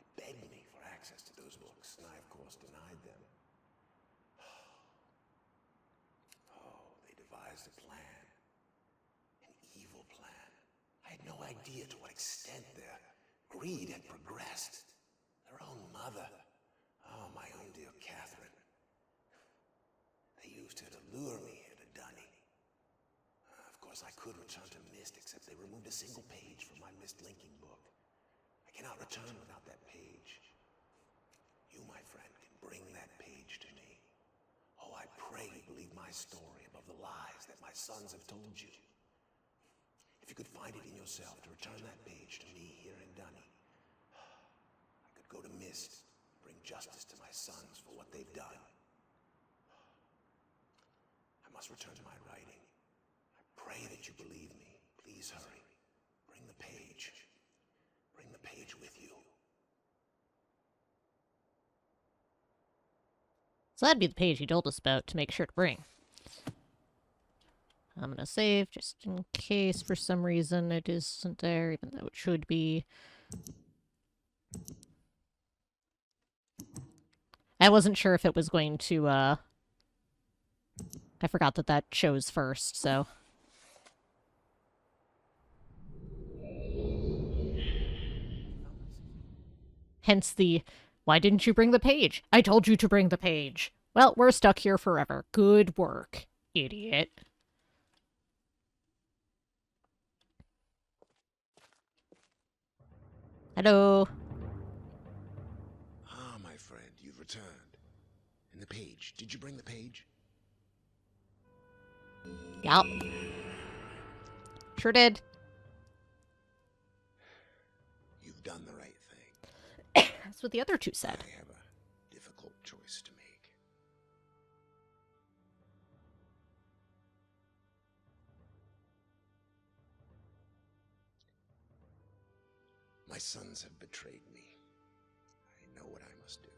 They begged me for access to those books, and I, of course, denied them. Oh, they devised a plan. An evil plan. I had no idea to what extent their greed had progressed. Their own mother. Oh, my own dear Catherine. They used her to lure me here to Dunny. Of course, I could return to Myst, except they removed a single page from my Myst linking book. I cannot return without that page. You, my friend, can bring that page to me. Oh, I pray you believe my story above the lies that my sons have told you. If you could find it in yourself to return that page to me here in Dunny, I could go to Myst and bring justice to my sons for what they've done. I must return to my writing. I pray that you believe me. Please hurry. Bring the page. Bring the page with you. So that'd be the page he told us about to make sure to bring. I'm gonna save just in case for some reason it isn't there, even though it should be. I wasn't sure if it was going to, I forgot that that shows first, so. Hence the, why didn't you bring the page? I told you to bring the page. Well, we're stuck here forever. Good work, idiot. Hello. Ah, my friend, you've returned. And the page. Did you bring the page? Yup. Sure did. You've done the right thing. That's what the other two said. I have a difficult choice to make. My sons have betrayed me. I know what I must do.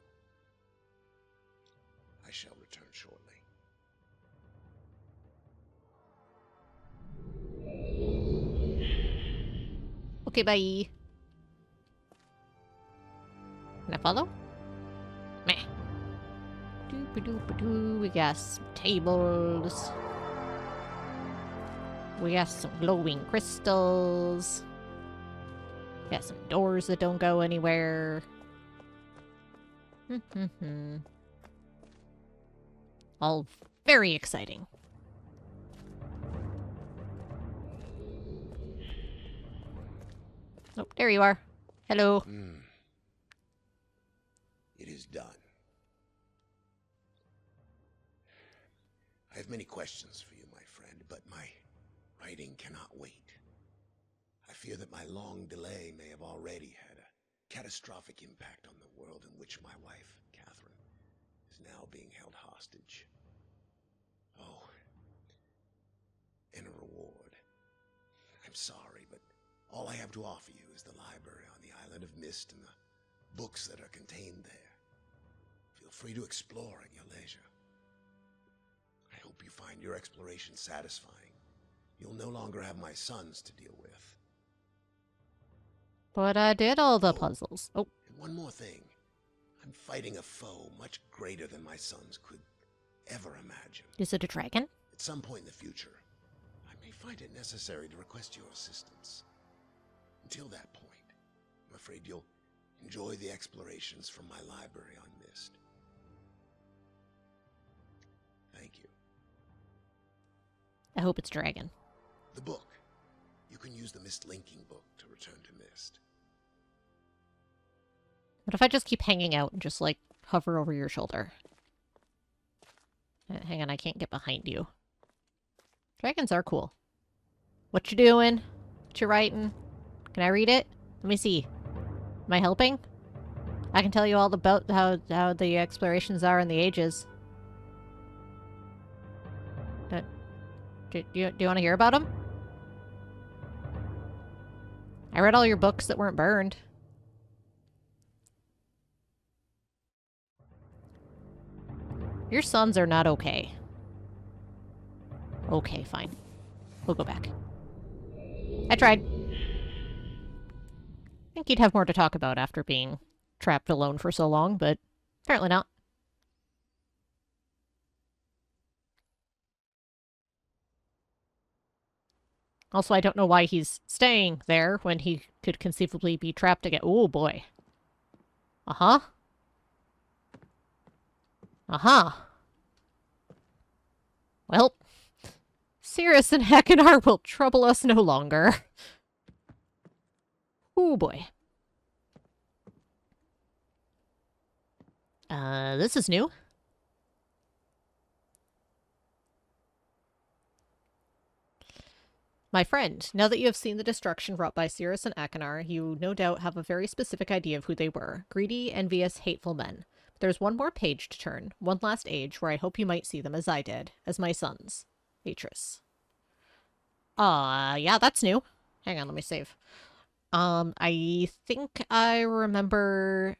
I shall return shortly. Okay, bye. Can I follow? Meh. Doop-a-doop-a-doo. We got some tables. We got some glowing crystals. We got some doors that don't go anywhere. All very exciting. Oh, there you are. Hello. It is done. I have many questions for you, my friend, but my writing cannot wait. I fear that my long delay may have already had a catastrophic impact on the world in which my wife, Catherine, is now being held hostage. Oh, and a reward. I'm sorry, but all I have to offer you is the library on the island of Myst and the books that are contained there. Feel free to explore at your leisure. I hope you find your exploration satisfying. You'll no longer have my sons to deal with. But I did all the puzzles. Oh. And one more thing. I'm fighting a foe much greater than my sons could ever imagine. Is it a dragon? At some point in the future, I may find it necessary to request your assistance. Until that point, I'm afraid you'll enjoy the explorations from my library on Myst. Thank you. I hope it's dragon. The book. You can use the Myst linking book to return to Myst. What if I just keep hanging out and just, like, hover over your shoulder? Hang on, I can't get behind you. Dragons are cool. What you doing? What you writing? Can I read it? Let me see. Am I helping? I can tell you all about how the explorations are in the ages. Do you want to hear about them? I read all your books that weren't burned. Your sons are not okay. Okay, fine. We'll go back. I tried. I think you'd have more to talk about after being trapped alone for so long, but apparently not. Also, I don't know why he's staying there when he could conceivably be trapped again. Oh, boy. Uh-huh. Uh-huh. Well, Sirius and Hakinar will trouble us no longer. Oh, boy. This is new. My friend, now that you have seen the destruction wrought by Sirius and Hakinar, you no doubt have a very specific idea of who they were. Greedy, envious, hateful men. But there's one more page to turn, one last age, where I hope you might see them as I did, as my sons. Atris. Yeah, that's new. Hang on, let me save. I think I remember...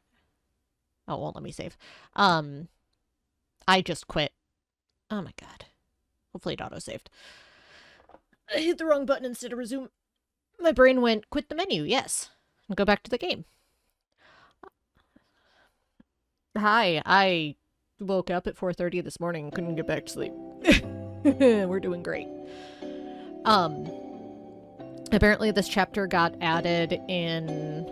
Oh, it won't let me save. I just quit. Oh my god. Hopefully it auto-saved. I hit the wrong button instead of resume. My brain went, quit the menu, yes. And go back to the game. Hi, I woke up at 4:30 this morning and couldn't get back to sleep. We're doing great. Apparently this chapter got added in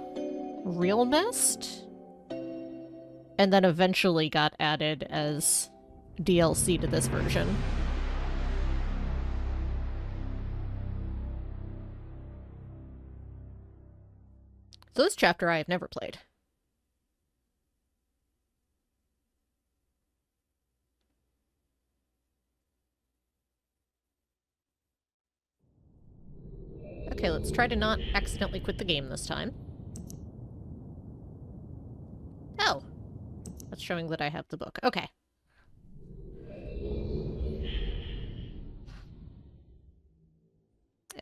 Real Myst, and then eventually got added as DLC to this version. So this chapter I have never played. Okay, let's try to not accidentally quit the game this time. Oh! That's showing that I have the book. Okay.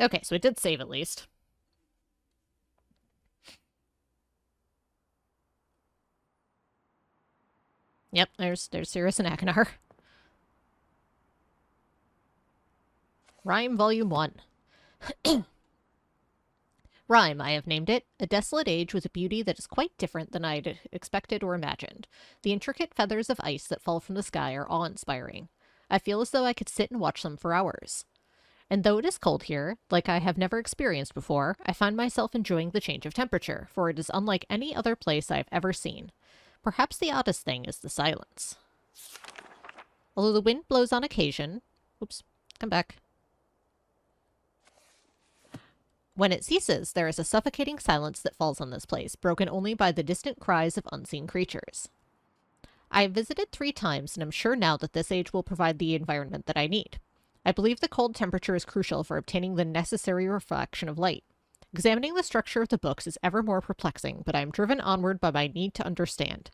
Okay, so it did save at least. Yep, there's Sirius and Hakinar. Rime Volume 1. Rime, I have named it, a desolate age with a beauty that is quite different than I'd expected or imagined. The intricate feathers of ice that fall from the sky are awe-inspiring. I feel as though I could sit and watch them for hours. And though it is cold here, like I have never experienced before, I find myself enjoying the change of temperature, for it is unlike any other place I have ever seen. Perhaps the oddest thing is the silence. Although the wind blows on occasion... Oops, come back. When it ceases, there is a suffocating silence that falls on this place, broken only by the distant cries of unseen creatures. I have visited 3 times, and am sure now that this age will provide the environment that I need. I believe the cold temperature is crucial for obtaining the necessary reflection of light. Examining the structure of the books is ever more perplexing, but I am driven onward by my need to understand.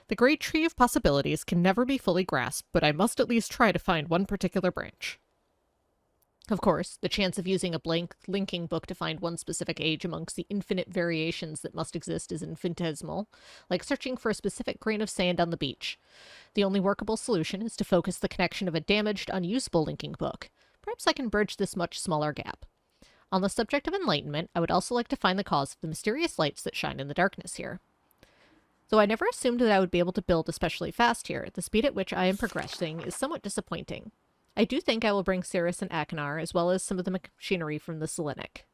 The great tree of possibilities can never be fully grasped, but I must at least try to find one particular branch. Of course, the chance of using a blank linking book to find one specific age amongst the infinite variations that must exist is infinitesimal, like searching for a specific grain of sand on the beach. The only workable solution is to focus the connection of a damaged, unusable linking book. Perhaps I can bridge this much smaller gap. On the subject of enlightenment, I would also like to find the cause of the mysterious lights that shine in the darkness here. Though I never assumed that I would be able to build especially fast here, the speed at which I am progressing is somewhat disappointing. I do think I will bring Sirius and Hakinar, as well as some of the machinery from the Selenic.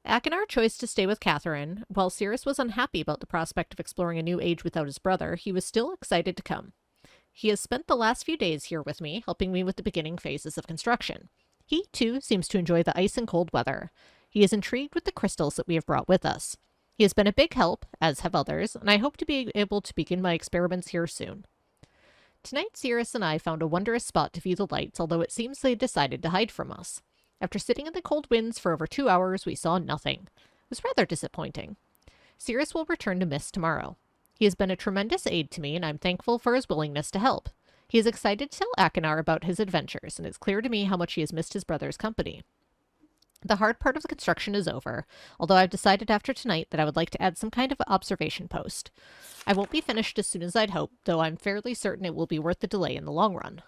Hakinar chose to stay with Catherine. While Sirius was unhappy about the prospect of exploring a new age without his brother, he was still excited to come. He has spent the last few days here with me, helping me with the beginning phases of construction. He, too, seems to enjoy the ice and cold weather. He is intrigued with the crystals that we have brought with us. He has been a big help, as have others, and I hope to be able to begin my experiments here soon. Tonight, Sirius and I found a wondrous spot to view the lights, although it seems they decided to hide from us. After sitting in the cold winds for over 2 hours, we saw nothing. It was rather disappointing. Sirius will return to Myst tomorrow. He has been a tremendous aid to me, and I'm thankful for his willingness to help. He is excited to tell Hakinar about his adventures, and it's clear to me how much he has missed his brother's company. The hard part of the construction is over, although I've decided after tonight that I would like to add some kind of observation post. I won't be finished as soon as I'd hoped, though I'm fairly certain it will be worth the delay in the long run.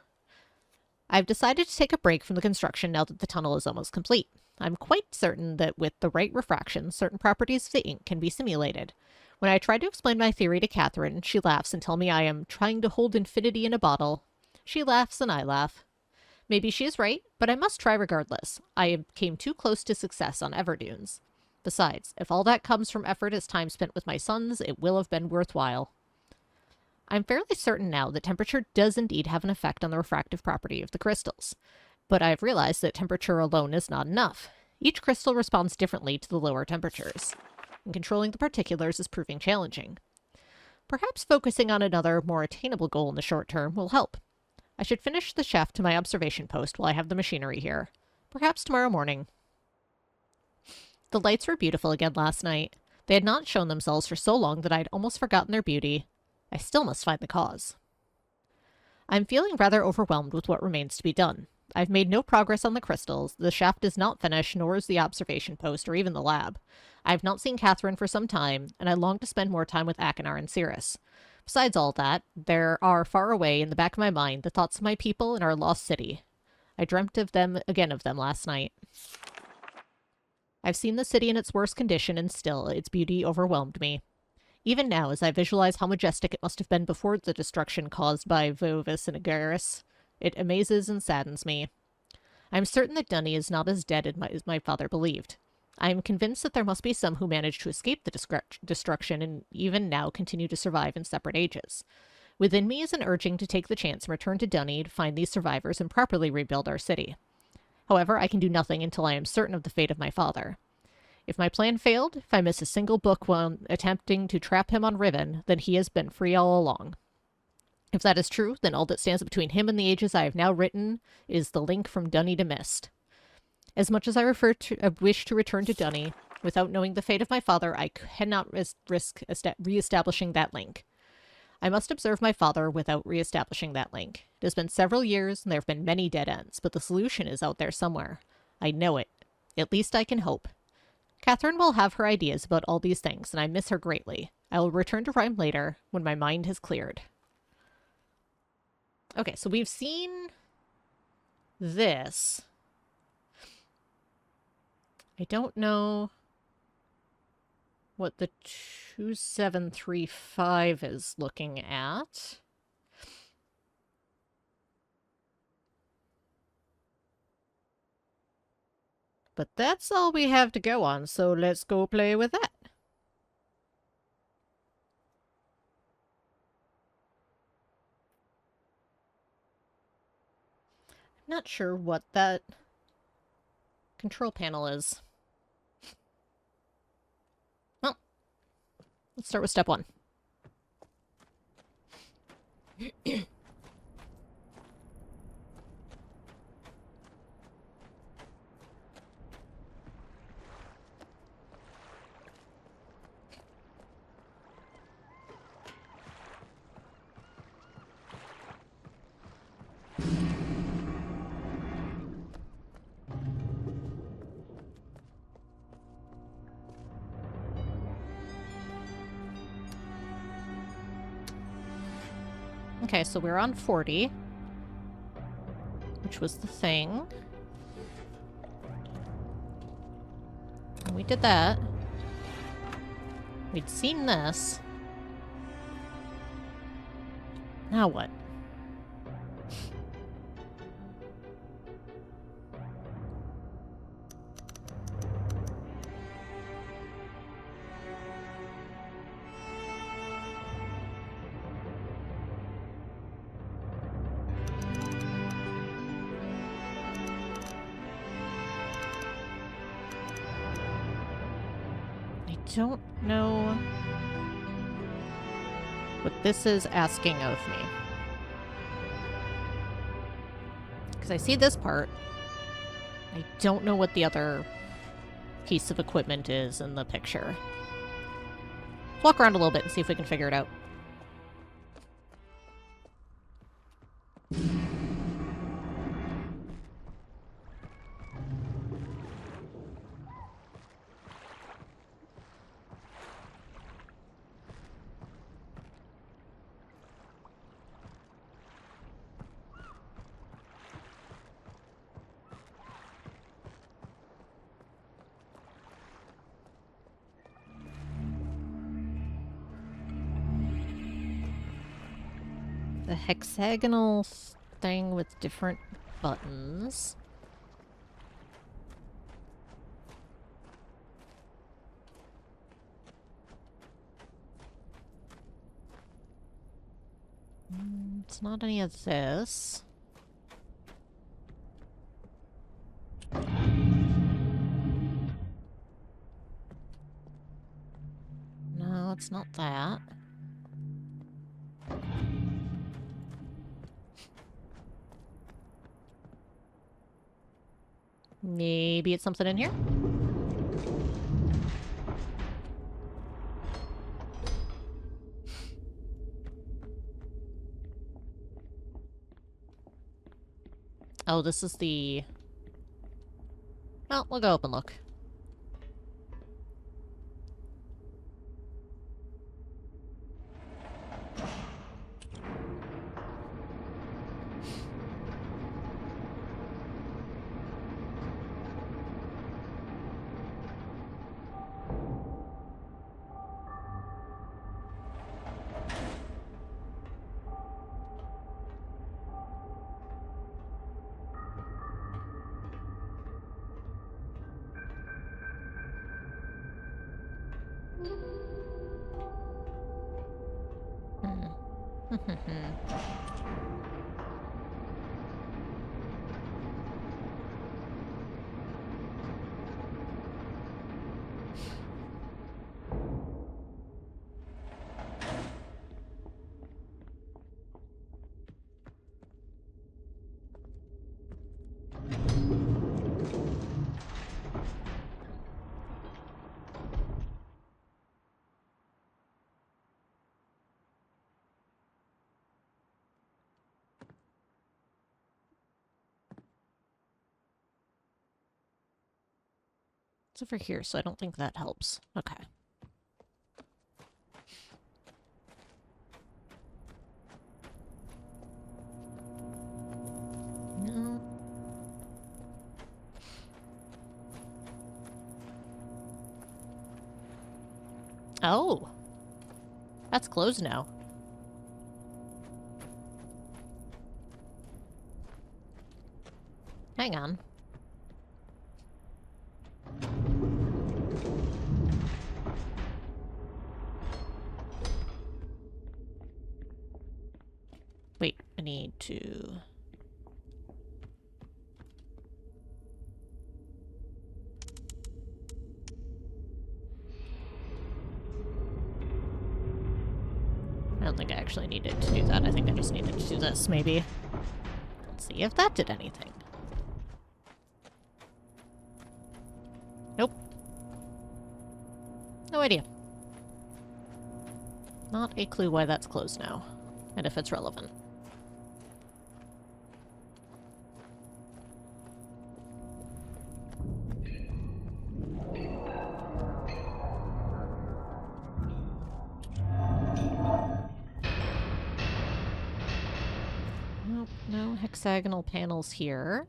I've decided to take a break from the construction now that the tunnel is almost complete. I'm quite certain that with the right refraction, certain properties of the ink can be simulated. When I try to explain my theory to Catherine, she laughs and tells me I am trying to hold infinity in a bottle. She laughs and I laugh. Maybe she is right, but I must try regardless. I came too close to success on Everdunes. Besides, if all that comes from effort as time spent with my sons, it will have been worthwhile. I'm fairly certain now that temperature does indeed have an effect on the refractive property of the crystals. But I've realized that temperature alone is not enough. Each crystal responds differently to the lower temperatures, and controlling the particulars is proving challenging. Perhaps focusing on another, more attainable goal in the short term will help. I should finish the shaft to my observation post while I have the machinery here. Perhaps tomorrow morning. The lights were beautiful again last night. They had not shown themselves for so long that I had almost forgotten their beauty. I still must find the cause. I'm feeling rather overwhelmed with what remains to be done. I've made no progress on the crystals, the shaft is not finished, nor is the observation post, or even the lab. I have not seen Catherine for some time, and I long to spend more time with Akinar and Cirrus. Besides all that, there are far away in the back of my mind the thoughts of my people and our lost city. I dreamt of them last night. I've seen the city in its worst condition, and still, its beauty overwhelmed me. Even now, as I visualize how majestic it must have been before the destruction caused by Vovis and Agaris, it amazes and saddens me. I am certain that Dunny is not as dead as my father believed. I am convinced that there must be some who managed to escape the destruction and even now continue to survive in separate ages. Within me is an urging to take the chance and return to Dunny to find these survivors and properly rebuild our city. However, I can do nothing until I am certain of the fate of my father. If my plan failed, if I miss a single book while attempting to trap him on Riven, then he has been free all along. If that is true, then all that stands between him and the ages I have now written is the link from Dunny to Myst. As much as I wish to return to Dunny, without knowing the fate of my father, I cannot risk re-establishing that link. I must observe my father without re-establishing that link. It has been several years, and there have been many dead ends, but the solution is out there somewhere. I know it. At least I can hope. Catherine will have her ideas about all these things, and I miss her greatly. I will return to Rime later, when my mind has cleared. Okay, so we've seen this. I don't know what the 2735 is looking at. But that's all we have to go on, so let's go play with that. I'm not sure what that control panel is. Well, let's start with step 1. Okay, so we're on 40, which was the thing. And we did that. We'd seen this. Now what? Don't know what this is asking of me. Because I see this part. I don't know what the other piece of equipment is in the picture. Let's walk around a little bit and see if we can figure it out. a hexagonal thing with different buttons. It's not any of this. No, it's not that. Maybe it's something in here? Oh, this is the... Well, we'll go up and look. It's over here, so I don't think that helps. Okay. No. Oh! That's closed now. Hang on. Wait, I need to... I don't think I actually needed to do that. I think I just needed to do this, maybe. Let's see if that did anything. Nope. No idea. Not a clue why that's closed now, and if it's relevant. Nope, no hexagonal panels here.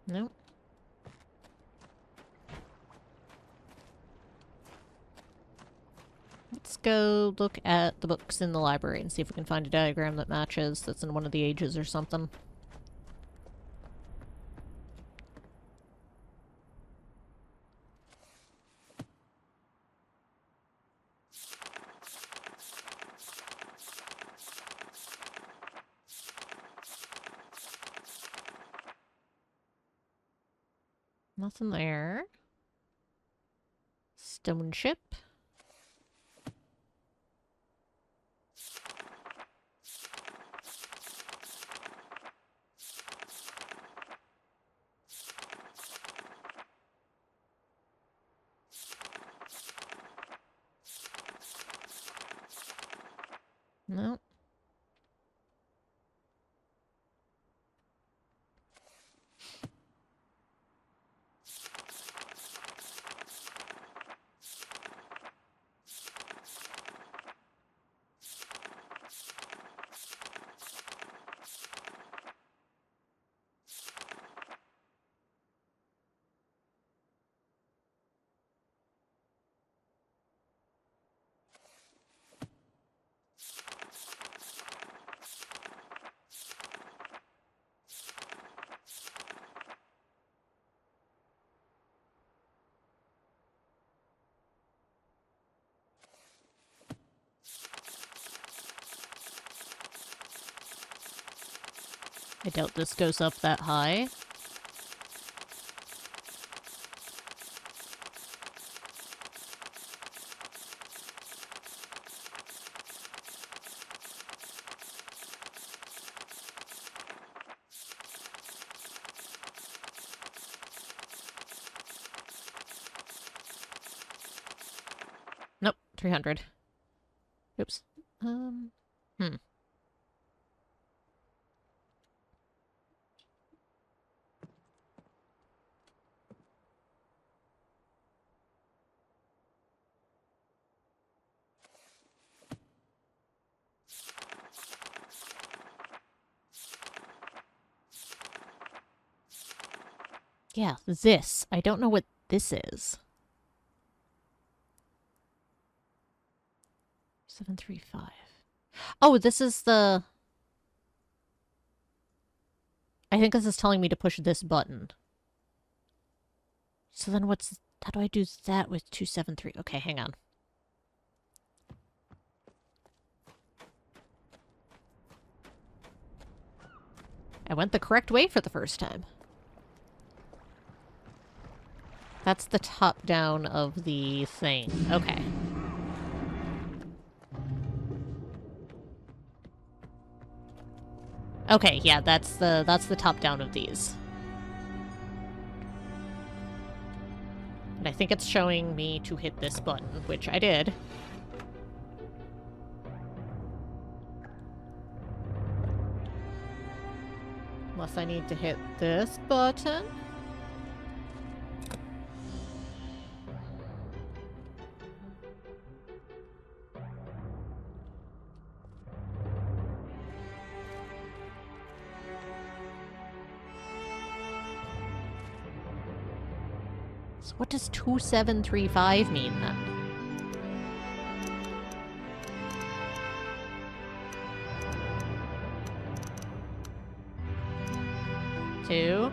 Nope. Let's go look at the books in the library and see if we can find a diagram that matches, that's in one of the ages or something. Nothing there. Stone ship. No. I doubt this goes up that high. Nope, 300. Oops. Hmm. Yeah, this. I don't know what this is. 735. Oh, this is the... I think this is telling me to push this button. So then what's... How do I do that with 273? Okay, hang on. I went the correct way for the first time. That's the top down of the thing. Okay. Okay, yeah, that's the top down of these. And I think it's showing me to hit this button, which I did. Unless I need to hit this button. So what does 2735 mean then? Two.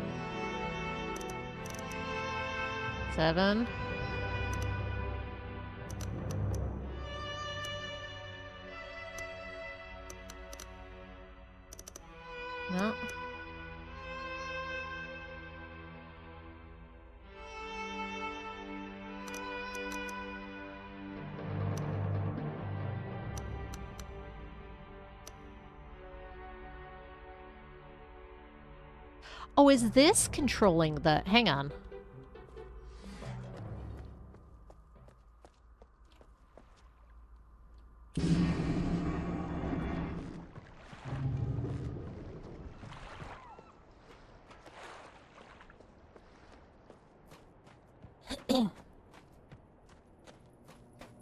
7. No. Oh, is this controlling the... Hang on.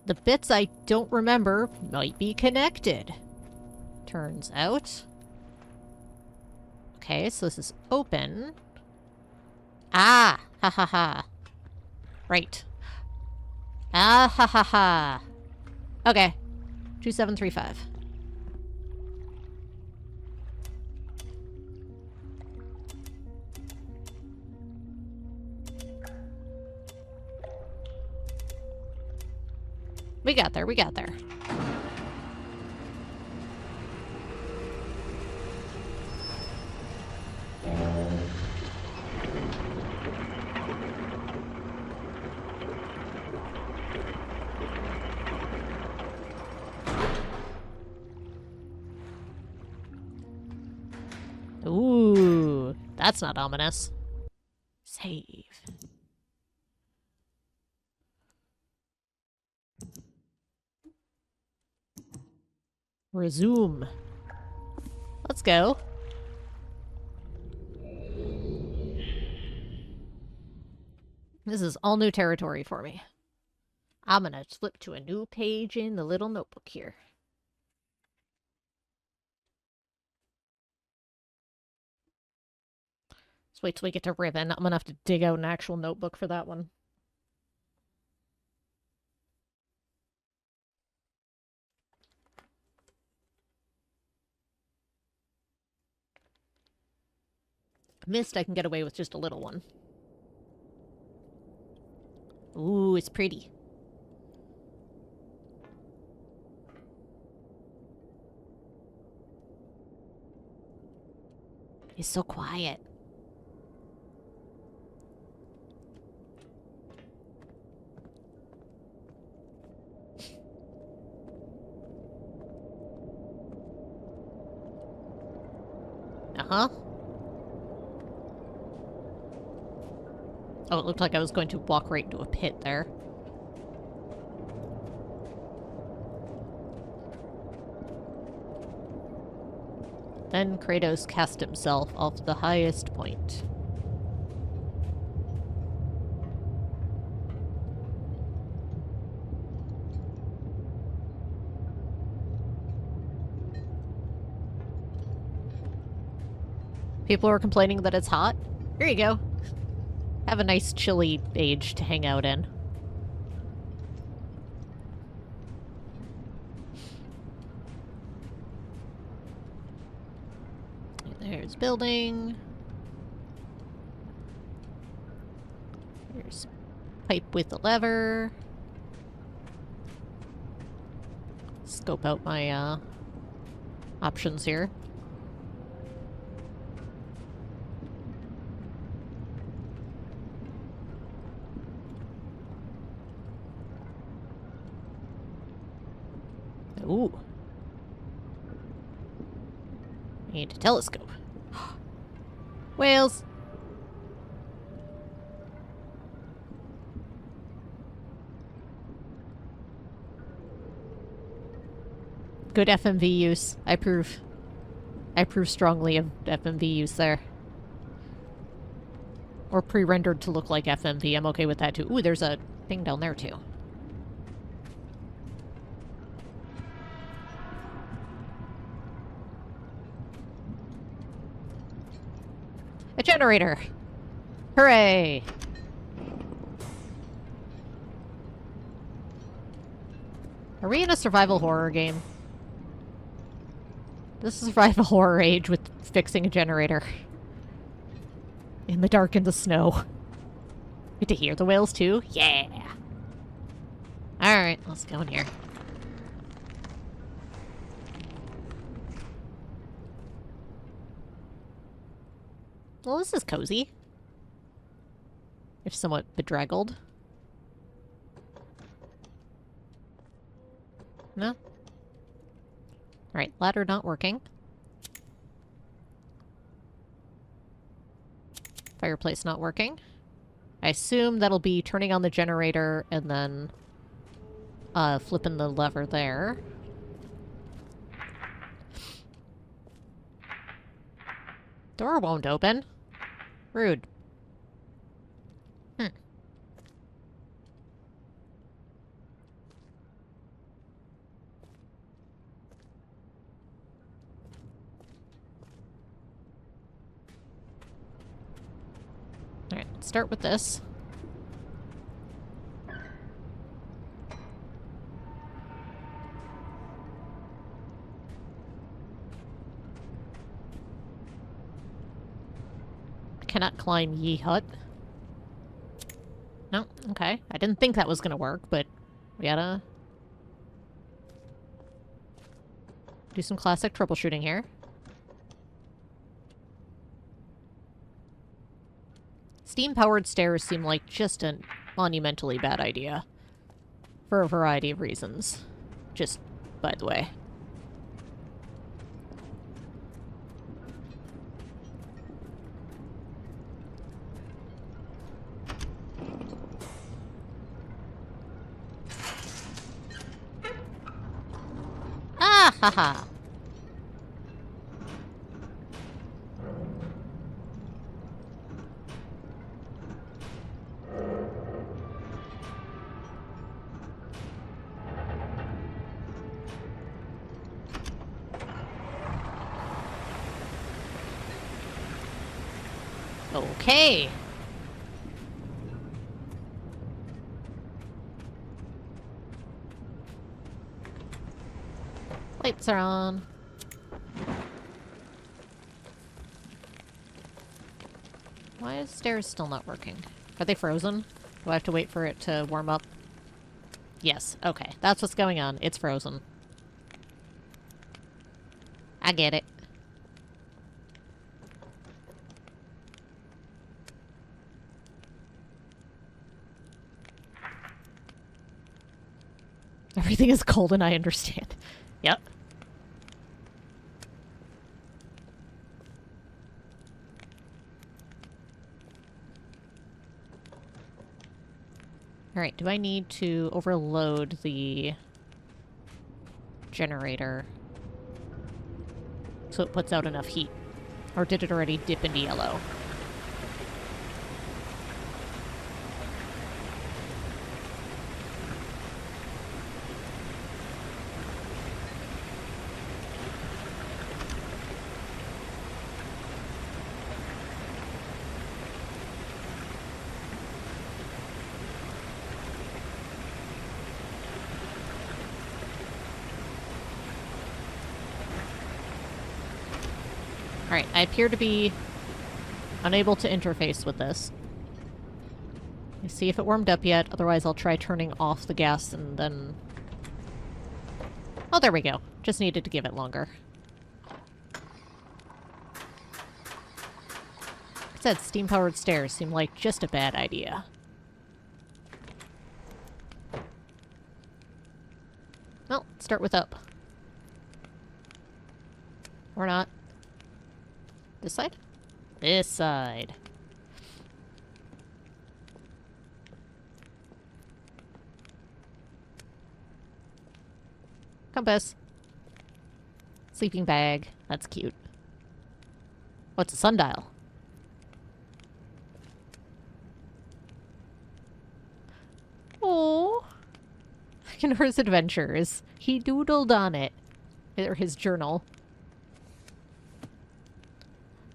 The bits I don't remember might be connected. Turns out. Okay, so this is open. Ah! Ha ha ha. Right. Ah ha ha ha. Okay. 2735. We got there, we got there. Ooh, that's not ominous. Save. Resume. Let's go. This is all new territory for me. I'm gonna flip to a new page in the little notebook here. Let's wait till we get to Ribbon. I'm gonna have to dig out an actual notebook for that one. Myst, I can get away with just a little one. Ooh, it's pretty. He's so quiet. Uh-huh. Oh, it looked like I was going to walk right into a pit there. Then Kratos cast himself off the highest point. People are complaining that it's hot. Here you go. Have a nice chilly age to hang out in. There's building. There's pipe with a lever. Scope out my options here. Ooh. Need a telescope. Whales. Good FMV use. I approve. I approve strongly of FMV use there. Or pre-rendered to look like FMV. I'm okay with that too. Ooh, there's a thing down there too. A generator! Hooray! Are we in a survival horror game? This is survival horror age with fixing a generator. In the dark and the snow. Get to hear the whales too? Yeah! Alright, let's go in here. Well, this is cozy. If somewhat bedraggled. No? Alright, ladder not working. Fireplace not working. I assume that'll be turning on the generator and then flipping the lever there. Door won't open. Rude. Alright, let's start with this. Cannot climb ye hut. No, okay. I didn't think that was gonna work, but we gotta do some classic troubleshooting here. Steam-powered stairs seem like just a monumentally bad idea. For a variety of reasons. Just by the way. Ah ha ha. Okay. Lights are on. Why is stairs still not working? Are they frozen? Do I have to wait for it to warm up? Yes. Okay. That's what's going on. It's frozen. I get it. Everything is cold and I understand. Yep. Alright, do I need to overload the generator so it puts out enough heat? Or did it already dip into yellow? Alright, I appear to be unable to interface with this. Let me see if it warmed up yet, otherwise I'll try turning off the gas and then... Oh, there we go. Just needed to give it longer. Like I said, steam-powered stairs seem like just a bad idea. Well, start with up. Or not. This side? This side. Compass. Sleeping bag. That's cute. What's a sundial? Oh, in his adventures, he doodled on it. Or his journal.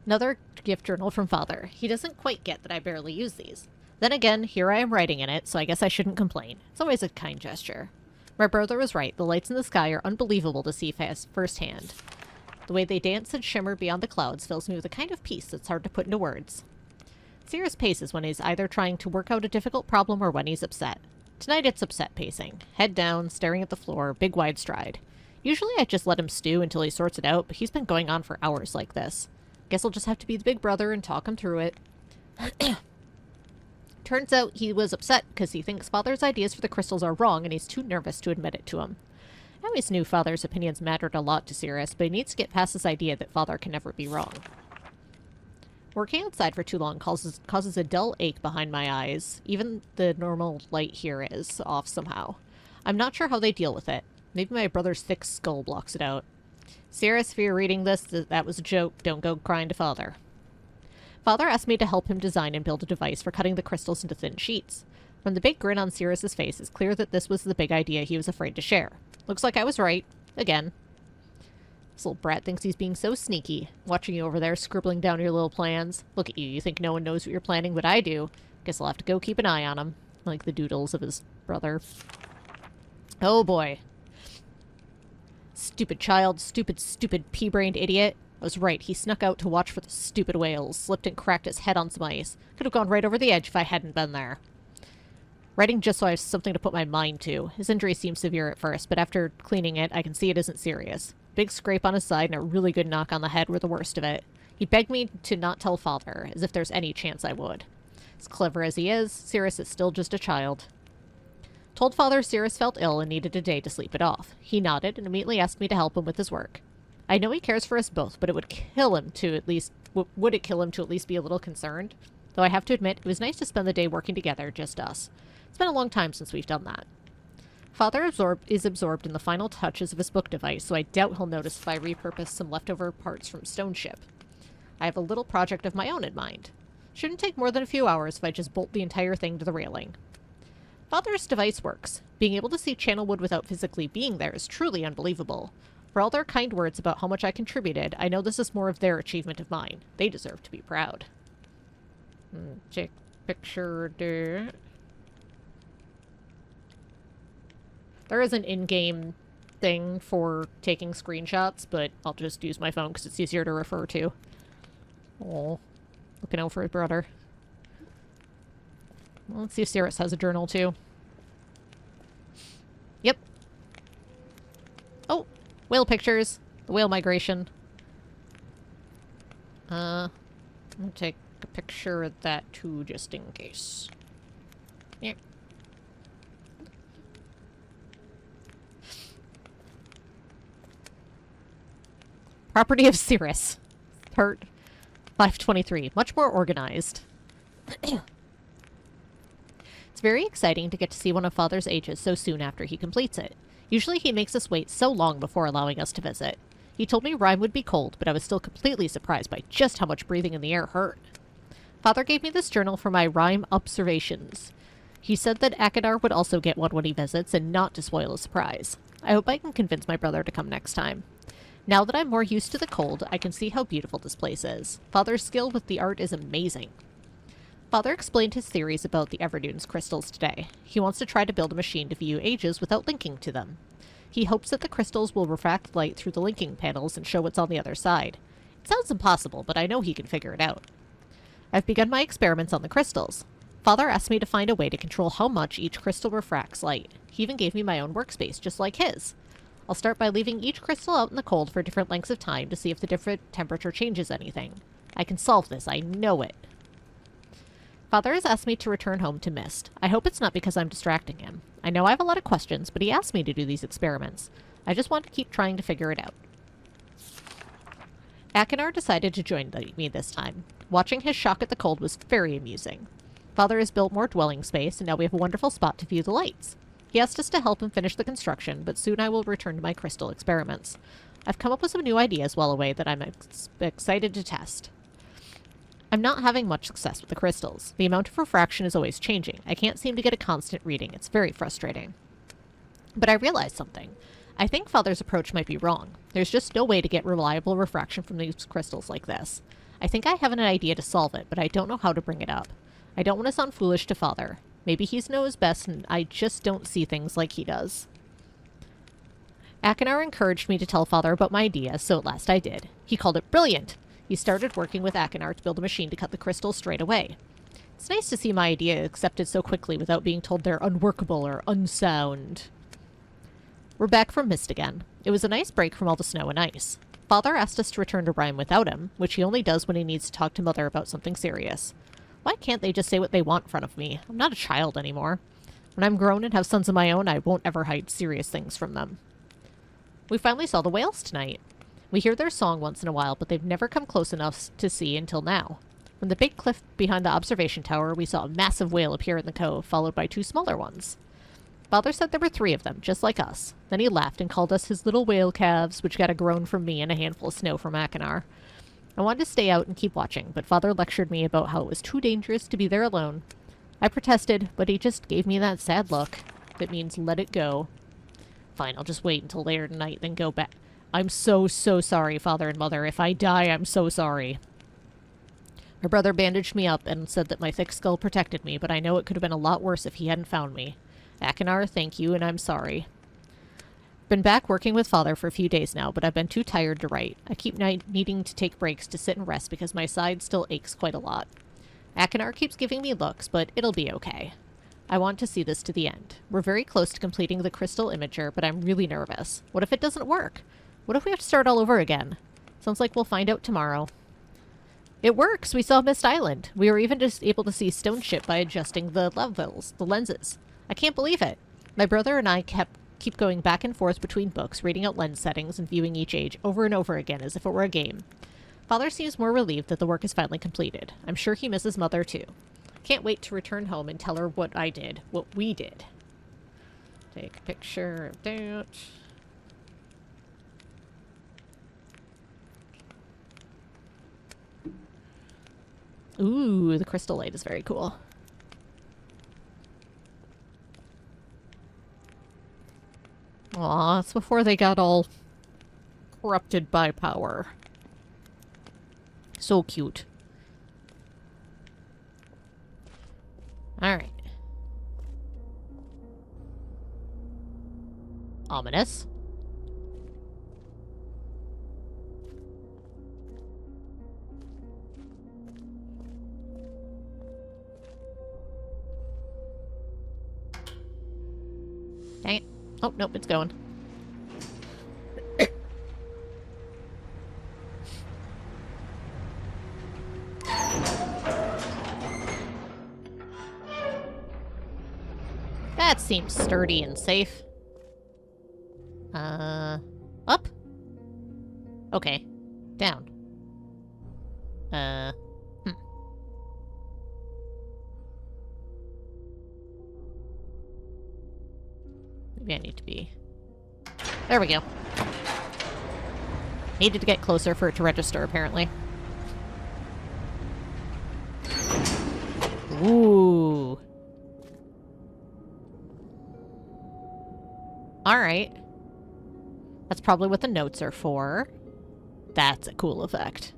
Another gift journal from Father. He doesn't quite get that I barely use these. Then again, here I am writing in it, so I guess I shouldn't complain. It's always a kind gesture. My brother was right. The lights in the sky are unbelievable to see firsthand. The way they dance and shimmer beyond the clouds fills me with a kind of peace that's hard to put into words. Sirius paces when he's either trying to work out a difficult problem or when he's upset. Tonight it's upset pacing. Head down, staring at the floor, big wide stride. Usually I just let him stew until he sorts it out, but he's been going on for hours like this. Guess I'll just have to be the big brother and talk him through it. Turns out he was upset because he thinks Father's ideas for the crystals are wrong and he's too nervous to admit it to him. I always knew Father's opinions mattered a lot to Sirius, but he needs to get past this idea that Father can never be wrong. Working outside for too long causes a dull ache behind my eyes. Even the normal light here is off somehow. I'm not sure how they deal with it. Maybe my brother's thick skull blocks it out. Sirius, if you're reading this, that was a joke. Don't go crying to Father. Father asked me to help him design and build a device for cutting the crystals into thin sheets. From the big grin on Sirius's face, it's clear that this was the big idea he was afraid to share. Looks like I was right. Again. This little brat thinks he's being so sneaky. Watching you over there, scribbling down your little plans. Look at you. You think no one knows what you're planning, but I do. Guess I'll have to go keep an eye on him. Like the doodles of his brother. Oh boy. Stupid child. Stupid pea-brained idiot. I was right. He snuck out to watch for the stupid whales. Slipped and cracked his head on some ice. Could have gone right over the edge if I hadn't been there. Writing just so I have something to put my mind to. His injury seems severe at first, but after cleaning it, I can see it isn't serious. Big scrape on his side and a really good knock on the head were the worst of it. He begged me to not tell Father, as if there's any chance I would. As clever as he is, Sirius is still just a child. Told Father Sirius felt ill and needed a day to sleep it off. He nodded and immediately asked me to help him with his work. I know he cares for us both, but it would kill him to at least be a little concerned? Though I have to admit, it was nice to spend the day working together, just us. It's been a long time since we've done that. Father is absorbed in the final touches of his book device, so I doubt he'll notice if I repurpose some leftover parts from Stone Ship. I have a little project of my own in mind. Shouldn't take more than a few hours if I just bolt the entire thing to the railing. Father's device works. Being able to see Channelwood without physically being there is truly unbelievable. For all their kind words about how much I contributed, I know this is more of their achievement of mine. They deserve to be proud. Check picture there. There is an in-game thing for taking screenshots, but I'll just use my phone because it's easier to refer to. Oh, looking out for his brother. Well, let's see if Sirius has a journal too. Yep. Oh, whale pictures. The whale migration. I'm gonna take a picture of that too, just in case. Yeah. Property of Cirrus. Part 523. Much more organized. It's very exciting to get to see one of Father's ages so soon after he completes it. Usually he makes us wait so long before allowing us to visit. He told me Rime would be cold, but I was still completely surprised by just how much breathing in the air hurt. Father gave me this journal for my Rime observations. He said that Akinar would also get one when he visits, and not to spoil a surprise. I hope I can convince my brother to come next time. Now that I'm more used to the cold, I can see how beautiful this place is. Father's skill with the art is amazing. Father explained his theories about the Everdune's crystals today. He wants to try to build a machine to view ages without linking to them. He hopes that the crystals will refract light through the linking panels and show what's on the other side. It sounds impossible, but I know he can figure it out. I've begun my experiments on the crystals. Father asked me to find a way to control how much each crystal refracts light. He even gave me my own workspace, just like his. I'll start by leaving each crystal out in the cold for different lengths of time to see if the different temperature changes anything. I can solve this, I know it. Father has asked me to return home to Myst. I hope it's not because I'm distracting him. I know I have a lot of questions, but he asked me to do these experiments. I just want to keep trying to figure it out. Akinar decided to join me this time. Watching his shock at the cold was very amusing. Father has built more dwelling space, and now we have a wonderful spot to view the lights. He asked us to help him finish the construction, but soon I will return to my crystal experiments. I've come up with some new ideas while away that I'm excited to test. I'm not having much success with the crystals. The amount of refraction is always changing. I can't seem to get a constant reading. It's very frustrating. But I realized something. I think Father's approach might be wrong. There's just no way to get reliable refraction from these crystals like this. I think I have an idea to solve it, but I don't know how to bring it up. I don't want to sound foolish to Father. Maybe he knows best and I just don't see things like he does. Akinar encouraged me to tell Father about my idea, so at last I did. He called it brilliant. He started working with Akinar to build a machine to cut the crystals straight away. It's nice to see my idea accepted so quickly without being told they're unworkable or unsound. We're back from Myst again. It was a nice break from all the snow and ice. Father asked us to return to Rime without him, which he only does when he needs to talk to Mother about something serious. Why can't they just say what they want in front of me? I'm not a child anymore. When I'm grown and have sons of my own, I won't ever hide serious things from them. We finally saw the whales tonight. We hear their song once in a while, but they've never come close enough to see until now. From the big cliff behind the observation tower, we saw a massive whale appear in the cove, followed by 2 smaller ones. Father said there were 3 of them, just like us. Then he laughed and called us his little whale calves, which got a groan from me and a handful of snow from Akinar. I wanted to stay out and keep watching, but Father lectured me about how it was too dangerous to be there alone. I protested, but he just gave me that sad look. That means let it go. Fine, I'll just wait until later tonight, then go back. I'm so sorry, Father and Mother. If I die, I'm so sorry. My brother bandaged me up and said that my thick skull protected me, but I know it could have been a lot worse if he hadn't found me. Akinar, thank you, and I'm sorry. Been back working with Father for a few days now, but I've been too tired to write. I keep needing to take breaks to sit and rest because my side still aches quite a lot. Akinar keeps giving me looks, but it'll be okay. I want to see this to the end. We're very close to completing the crystal imager, but I'm really nervous. What if it doesn't work? What if we have to start all over again? Sounds like we'll find out tomorrow. It works! We saw Myst Island. We were even just able to see Stone Ship by adjusting the levels, the lenses. I can't believe it. My brother and I keep going back and forth between books, reading out lens settings and viewing each age over and over again as if it were a game. Father seems more relieved that the work is finally completed. I'm sure he misses Mother too. Can't wait to return home and tell her what I did, what we did. Take a picture of that. Ooh, the crystal light is very cool. Aw, it's before they got all corrupted by power. So cute. Alright. Ominous. Dang it. Oh, nope, it's going. That seems sturdy and safe. Up? Okay. Down. Maybe I need to be... There we go. Needed to get closer for it to register, apparently. Ooh. Alright. That's probably what the notes are for. That's a cool effect.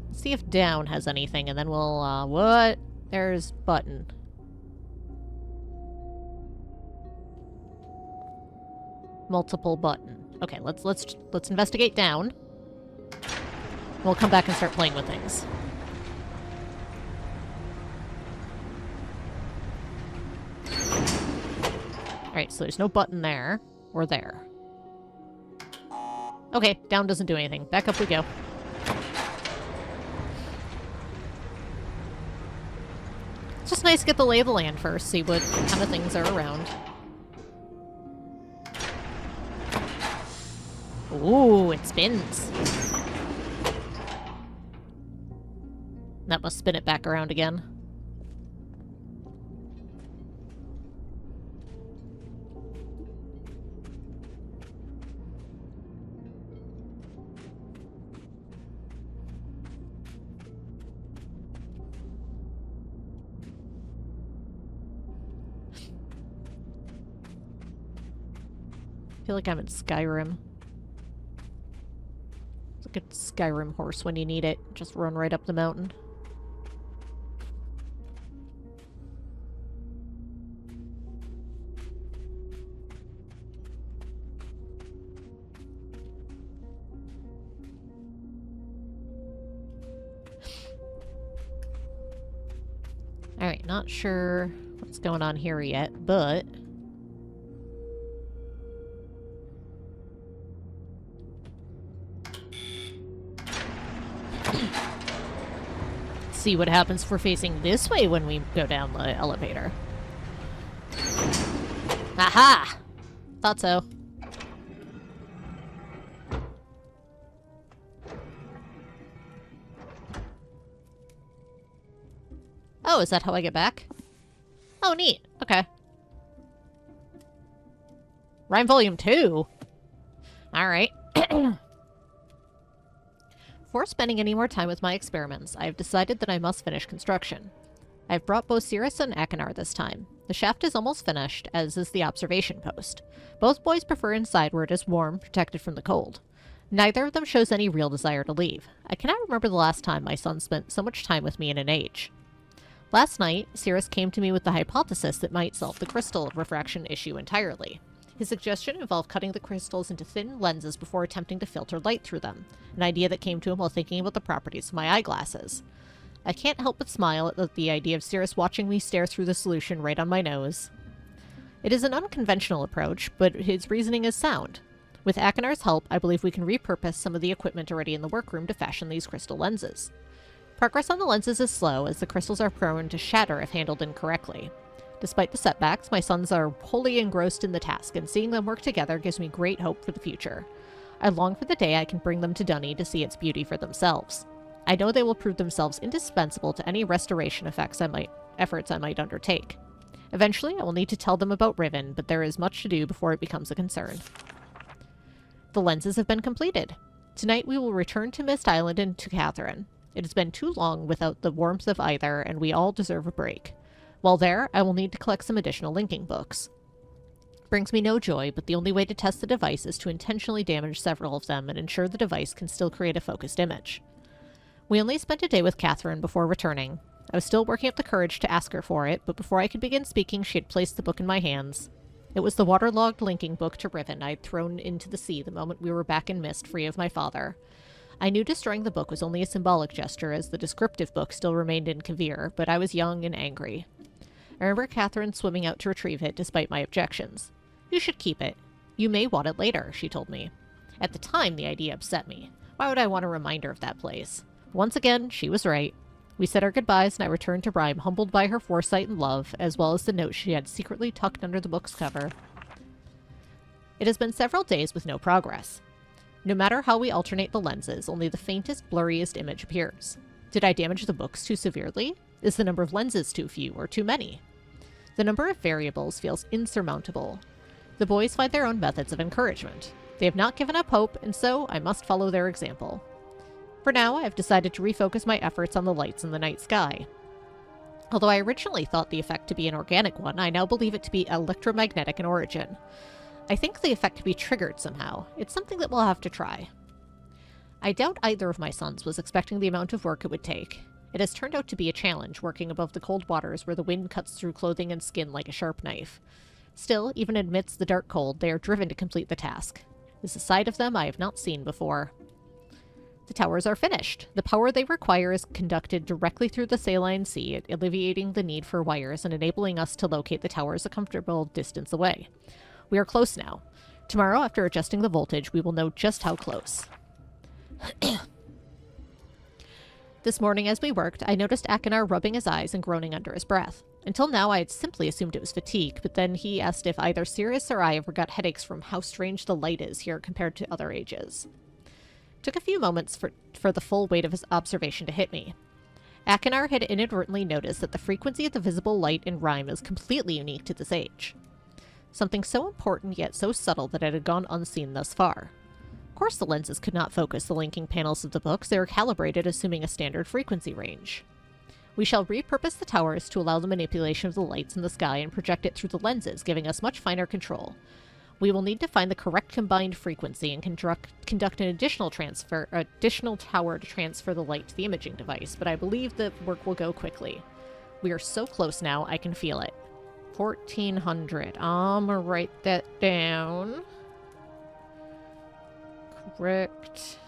Let's see if down has anything, and then we'll, what? There's button. Multiple button. Okay, let's investigate down. We'll come back and start playing with things. Alright, so there's no button there. Or there. Okay, down doesn't do anything. Back up we go. It's just nice to get the lay of the land first, see what kind of things are around. Ooh, it spins. That must spin it back around again. I feel like I'm in Skyrim. It's like a Skyrim horse when you need it. Just run right up the mountain. Alright, not sure what's going on here yet, but... see what happens if we're facing this way when we go down the elevator. Aha! Thought so. Oh, is that how I get back? Oh, neat. Okay. Rime Volume 2? Alright. Before spending any more time with my experiments, I have decided that I must finish construction. I have brought both Cirrus and Akinar this time. The shaft is almost finished, as is the observation post. Both boys prefer inside where it is warm, protected from the cold. Neither of them shows any real desire to leave. I cannot remember the last time my son spent so much time with me in an age. Last night, Cirrus came to me with the hypothesis that might solve the crystal refraction issue entirely. His suggestion involved cutting the crystals into thin lenses before attempting to filter light through them, an idea that came to him while thinking about the properties of my eyeglasses. I can't help but smile at the idea of Cirrus watching me stare through the solution right on my nose. It is an unconventional approach, but his reasoning is sound. With Akinar's help, I believe we can repurpose some of the equipment already in the workroom to fashion these crystal lenses. Progress on the lenses is slow, as the crystals are prone to shatter if handled incorrectly. Despite the setbacks, my sons are wholly engrossed in the task, and seeing them work together gives me great hope for the future. I long for the day I can bring them to Dunny to see its beauty for themselves. I know they will prove themselves indispensable to any restoration efforts I might undertake. Eventually, I will need to tell them about Riven, but there is much to do before it becomes a concern. The lenses have been completed. Tonight we will return to Myst Island and to Catherine. It has been too long without the warmth of either, and we all deserve a break. While there, I will need to collect some additional linking books. Brings me no joy, but the only way to test the device is to intentionally damage several of them and ensure the device can still create a focused image. We only spent a day with Catherine before returning. I was still working up the courage to ask her for it, but before I could begin speaking, she had placed the book in my hands. It was the waterlogged linking book to Riven I had thrown into the sea the moment we were back in Myst, free of my father. I knew destroying the book was only a symbolic gesture, as the descriptive book still remained in Kavir, but I was young and angry. I remember Catherine swimming out to retrieve it, despite my objections. You should keep it. You may want it later, she told me. At the time, the idea upset me. Why would I want a reminder of that place? Once again, she was right. We said our goodbyes, and I returned to Rime, humbled by her foresight and love, as well as the note she had secretly tucked under the book's cover. It has been several days with no progress. No matter how we alternate the lenses, only the faintest, blurriest image appears. Did I damage the books too severely? Is the number of lenses too few or too many? The number of variables feels insurmountable. The boys find their own methods of encouragement. They have not given up hope, and so I must follow their example. For now, I have decided to refocus my efforts on the lights in the night sky. Although I originally thought the effect to be an organic one, I now believe it to be electromagnetic in origin. I think the effect can be triggered somehow. It's something that we'll have to try. I doubt either of my sons was expecting the amount of work it would take. It has turned out to be a challenge working above the cold waters where the wind cuts through clothing and skin like a sharp knife. Still, even amidst the dark cold, they are driven to complete the task. This is a side of them I have not seen before. The towers are finished. The power they require is conducted directly through the saline sea, alleviating the need for wires and enabling us to locate the towers a comfortable distance away. We are close now. Tomorrow, after adjusting the voltage, we will know just how close. This morning as we worked, I noticed Akinar rubbing his eyes and groaning under his breath. Until now, I had simply assumed it was fatigue, but then he asked if either Sirius or I ever got headaches from how strange the light is here compared to other ages. It took a few moments for the full weight of his observation to hit me. Akinar had inadvertently noticed that the frequency of the visible light in Rime is completely unique to this age. Something so important yet so subtle that it had gone unseen thus far. Of course the lenses could not focus the linking panels of the books, they were calibrated assuming a standard frequency range. We shall repurpose the towers to allow the manipulation of the lights in the sky and project it through the lenses, giving us much finer control. We will need to find the correct combined frequency and conduct an additional tower to transfer the light to the imaging device, but I believe the work will go quickly. We are so close now, I can feel it. 1400. I'm gonna write that down. Correct.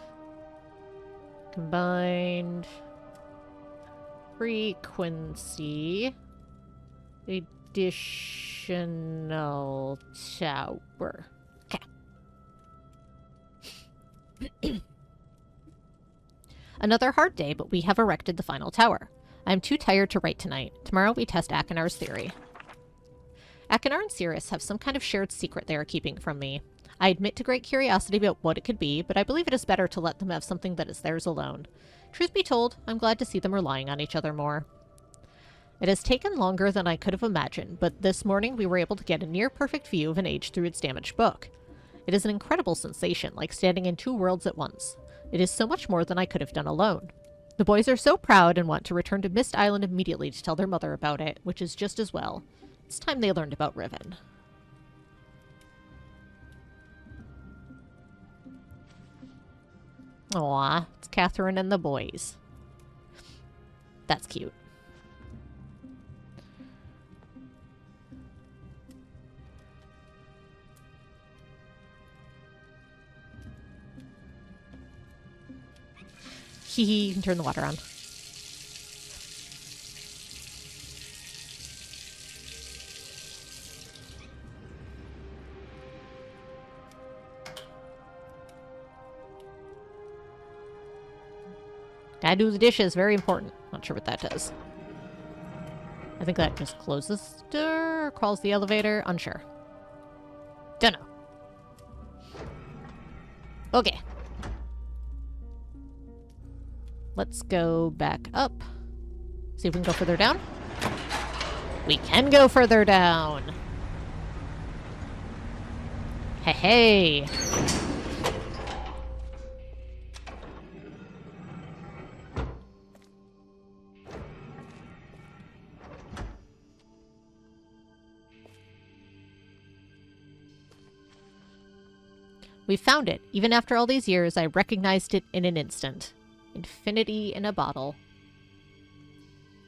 Combined frequency. Additional tower. Okay. Another hard day, but we have erected the final tower. I am too tired to write tonight. Tomorrow we test Akinar's theory. Akinar and Sirius have some kind of shared secret they are keeping from me. I admit to great curiosity about what it could be, but I believe it is better to let them have something that is theirs alone. Truth be told, I'm glad to see them relying on each other more. It has taken longer than I could have imagined, but this morning we were able to get a near-perfect view of an age through its damaged book. It is an incredible sensation, like standing in two worlds at once. It is so much more than I could have done alone. The boys are so proud and want to return to Myst Island immediately to tell their mother about it, which is just as well. It's time they learned about Riven. Aw, it's Catherine and the boys. That's cute. Hee, you can turn the water on. Gotta do the dishes, very important. Not sure what that does. I think that just closes the door or calls the elevator. Unsure. Dunno. Okay. Let's go back up. See if we can go further down. We can go further down. Hey, hey. We found it. Even after all these years, I recognized it in an instant. Infinity in a bottle.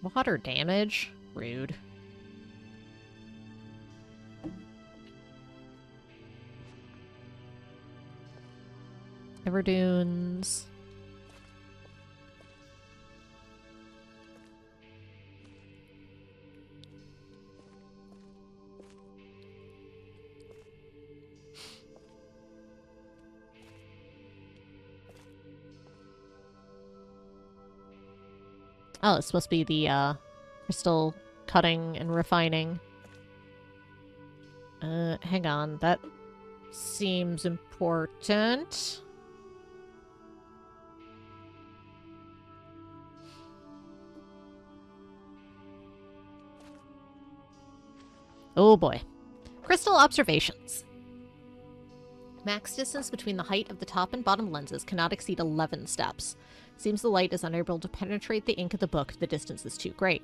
Water damage? Rude. Everdunes. Oh, it's supposed to be the, crystal cutting and refining. Hang on. That seems important. Oh boy. Crystal observations. Max distance between the height of the top and bottom lenses cannot exceed 11 steps. Seems the light is unable to penetrate the ink of the book if the distance is too great.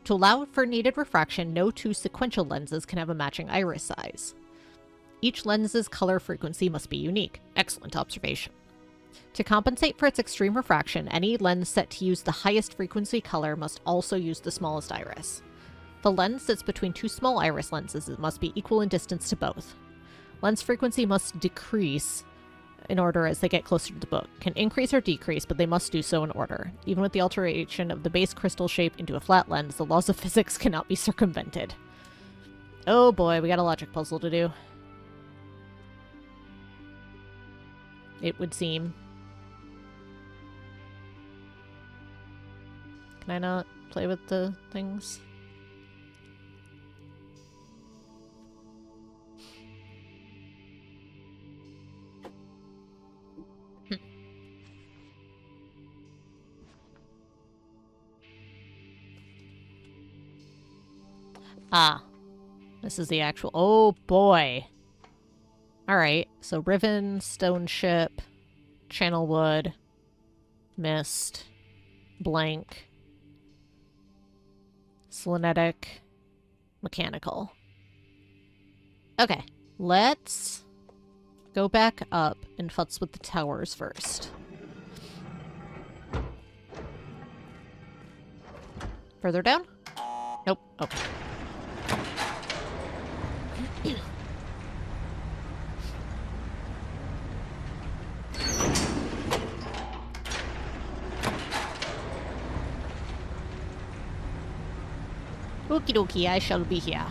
To allow for needed refraction, no two sequential lenses can have a matching iris size. Each lens's color frequency must be unique. Excellent observation. To compensate for its extreme refraction, any lens set to use the highest frequency color must also use the smallest iris. If a lens sits between two small iris lenses, it must be equal in distance to both. Lens frequency must decrease in order as they get closer to the book. Can increase or decrease, but they must do so in order. Even with the alteration of the base crystal shape into a flat lens, the laws of physics cannot be circumvented. Oh boy, we got a logic puzzle to do. It would seem. Can I not play with the things? Ah. This is the actual... Oh, boy. Alright, so Riven, Stone Ship, Channel Wood, Myst, Blank, Selenetic, Mechanical. Okay, let's go back up and futz with the towers first. Further down? Nope. Okay. Okie dokie, I shall be here.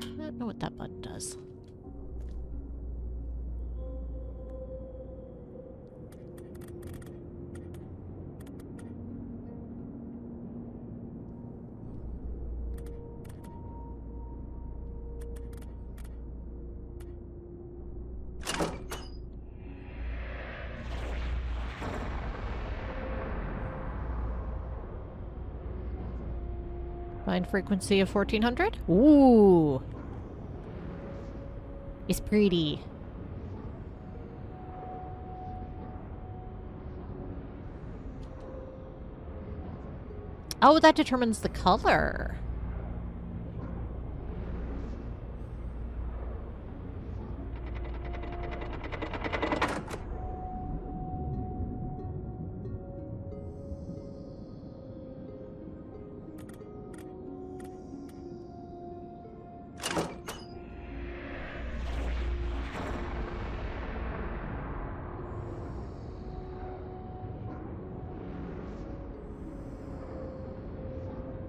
I don't know what that button does. Find frequency of 1400? Ooh! It's pretty. Oh, that determines the color.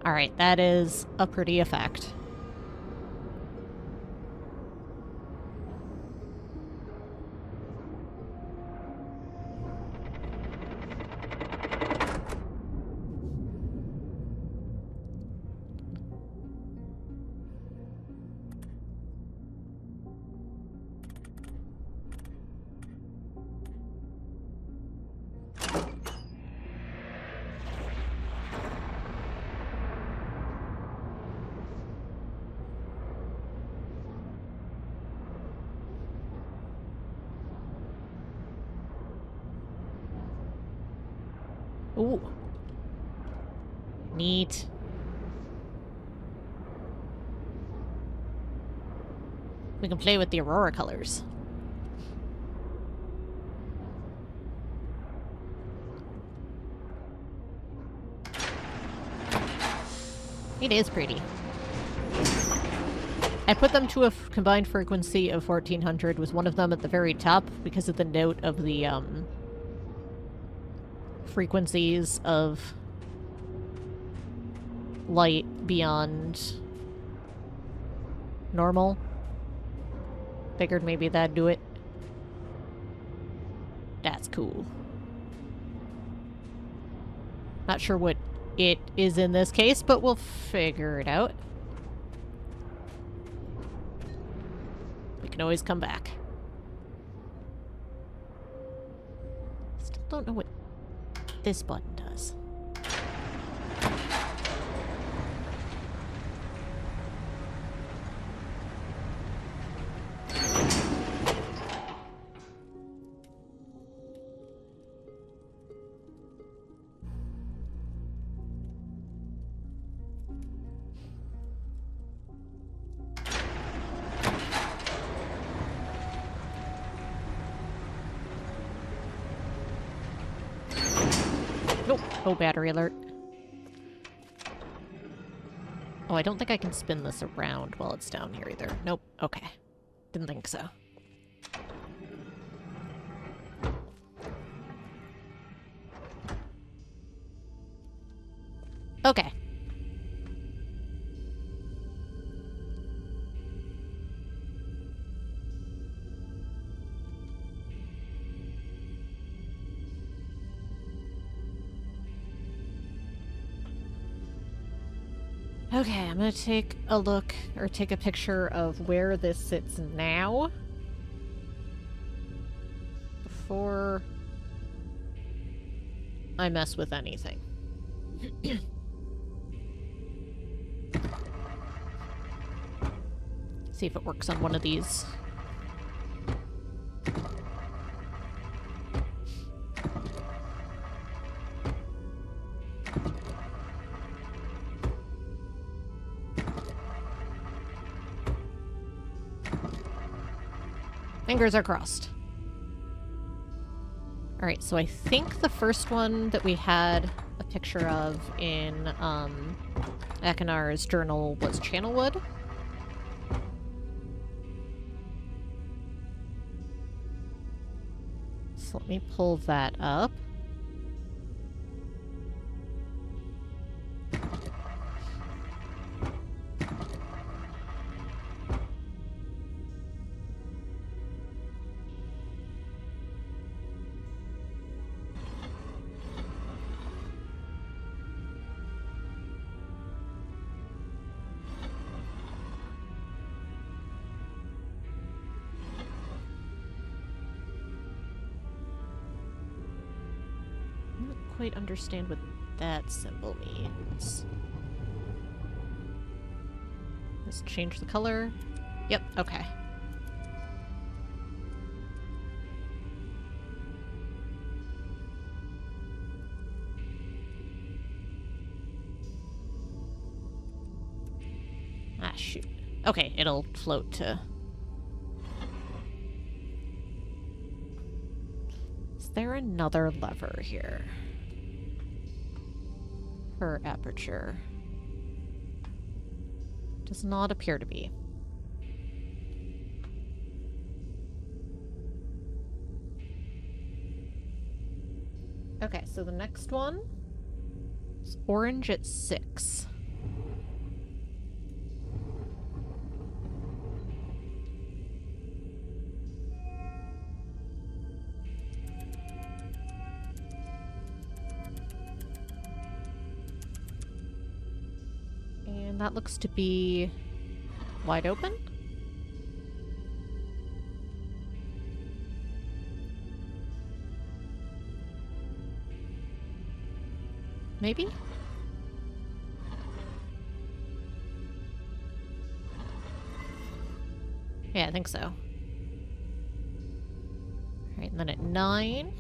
Alright, that is a pretty effect. Ooh. Neat. We can play with the Aurora colors. It is pretty. I put them to a combined frequency of 1400 with one of them at the very top because of the note of the, frequencies of light beyond normal. Figured maybe that'd do it. That's cool. Not sure what it is in this case, but we'll figure it out. can always come back. Still don't know what this button does. Nope. Oh, battery alert. Oh, I don't think I can spin this around while it's down here either. Nope. Okay. Didn't think so. Okay. Okay, I'm gonna take a look, or take a picture of where this sits now. Before I mess with anything. See if it works on one of these. Fingers are crossed. Alright, so I think the first one that we had a picture of in Akinar's journal was Channelwood. So let me pull that up. Quite understand what that symbol means. Let's change the color. Yep, okay. Ah, shoot. Okay, it'll float to... Is there another lever here? For aperture. Does not appear to be. Okay, so the next one is orange at 6. And that looks to be wide open. Maybe? Yeah, I think so. Alright, and then at 9.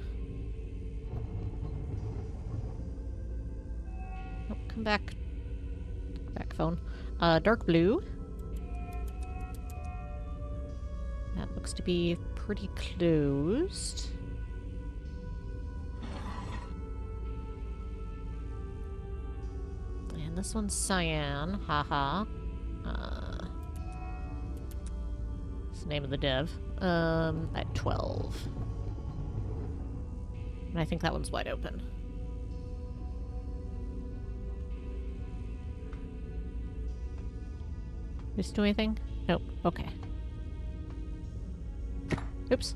Oh, come back. Back phone. Dark blue. That looks to be pretty closed. And this one's cyan. Haha. What's the name of the dev? At 12. And I think that one's wide open. Just do anything? Nope. Okay. Oops.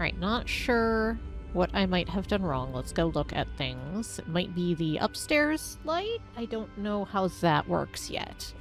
Alright, not sure what I might have done wrong. Let's go look at things. It might be the upstairs light? I don't know how that works yet.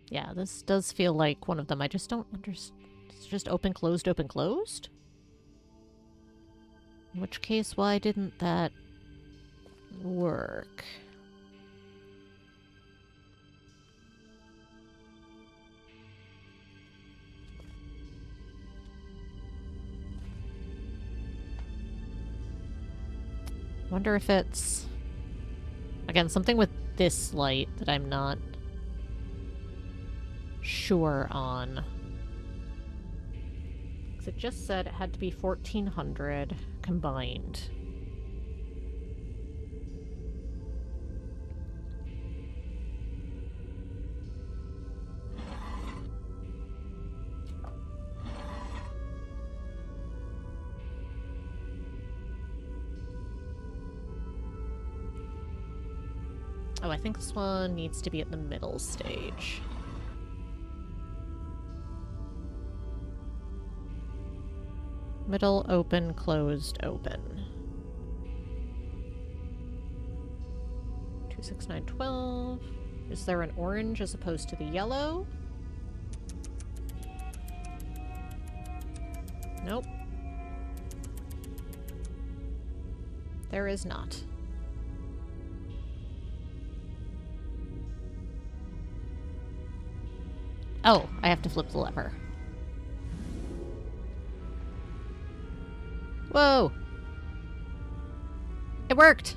Yeah, this does feel like one of them. I just don't understand. It's just open, closed, open, closed? In which case, why didn't that work? Wonder if it's... Again, something with this light that I'm not sure on. Because it just said it had to be 1400 combined. Oh, I think this one needs to be at the middle stage. Middle, open, closed, open. 2, 6, 9, 12. Is there an orange as opposed to the yellow? Nope. There is not. Oh, I have to flip the lever. Whoa! It worked!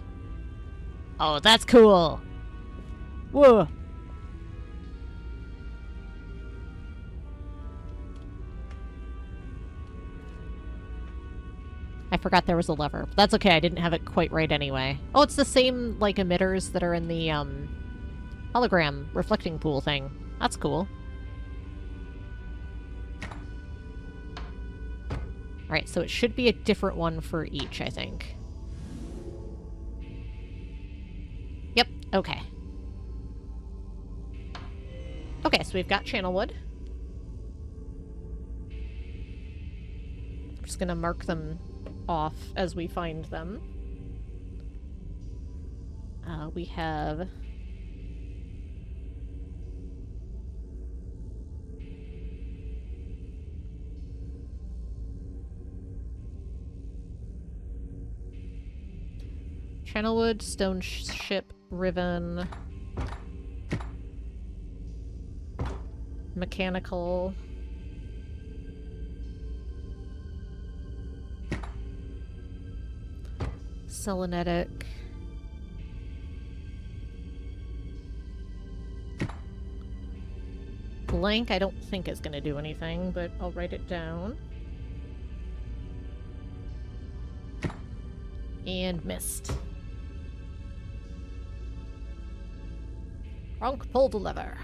Oh, that's cool! Whoa! I forgot there was a lever, but that's okay, I didn't have it quite right anyway. Oh, it's the same, like, emitters that are in the, hologram reflecting pool thing. That's cool. Alright, so it should be a different one for each, I think. Yep, okay. Okay, so we've got channel wood. I'm just gonna mark them off as we find them. We have... Channelwood, stone ship, riven, mechanical, selenetic, blank I don't think is going to do anything, but I'll write it down. And Myst. Ronk pulled the lever.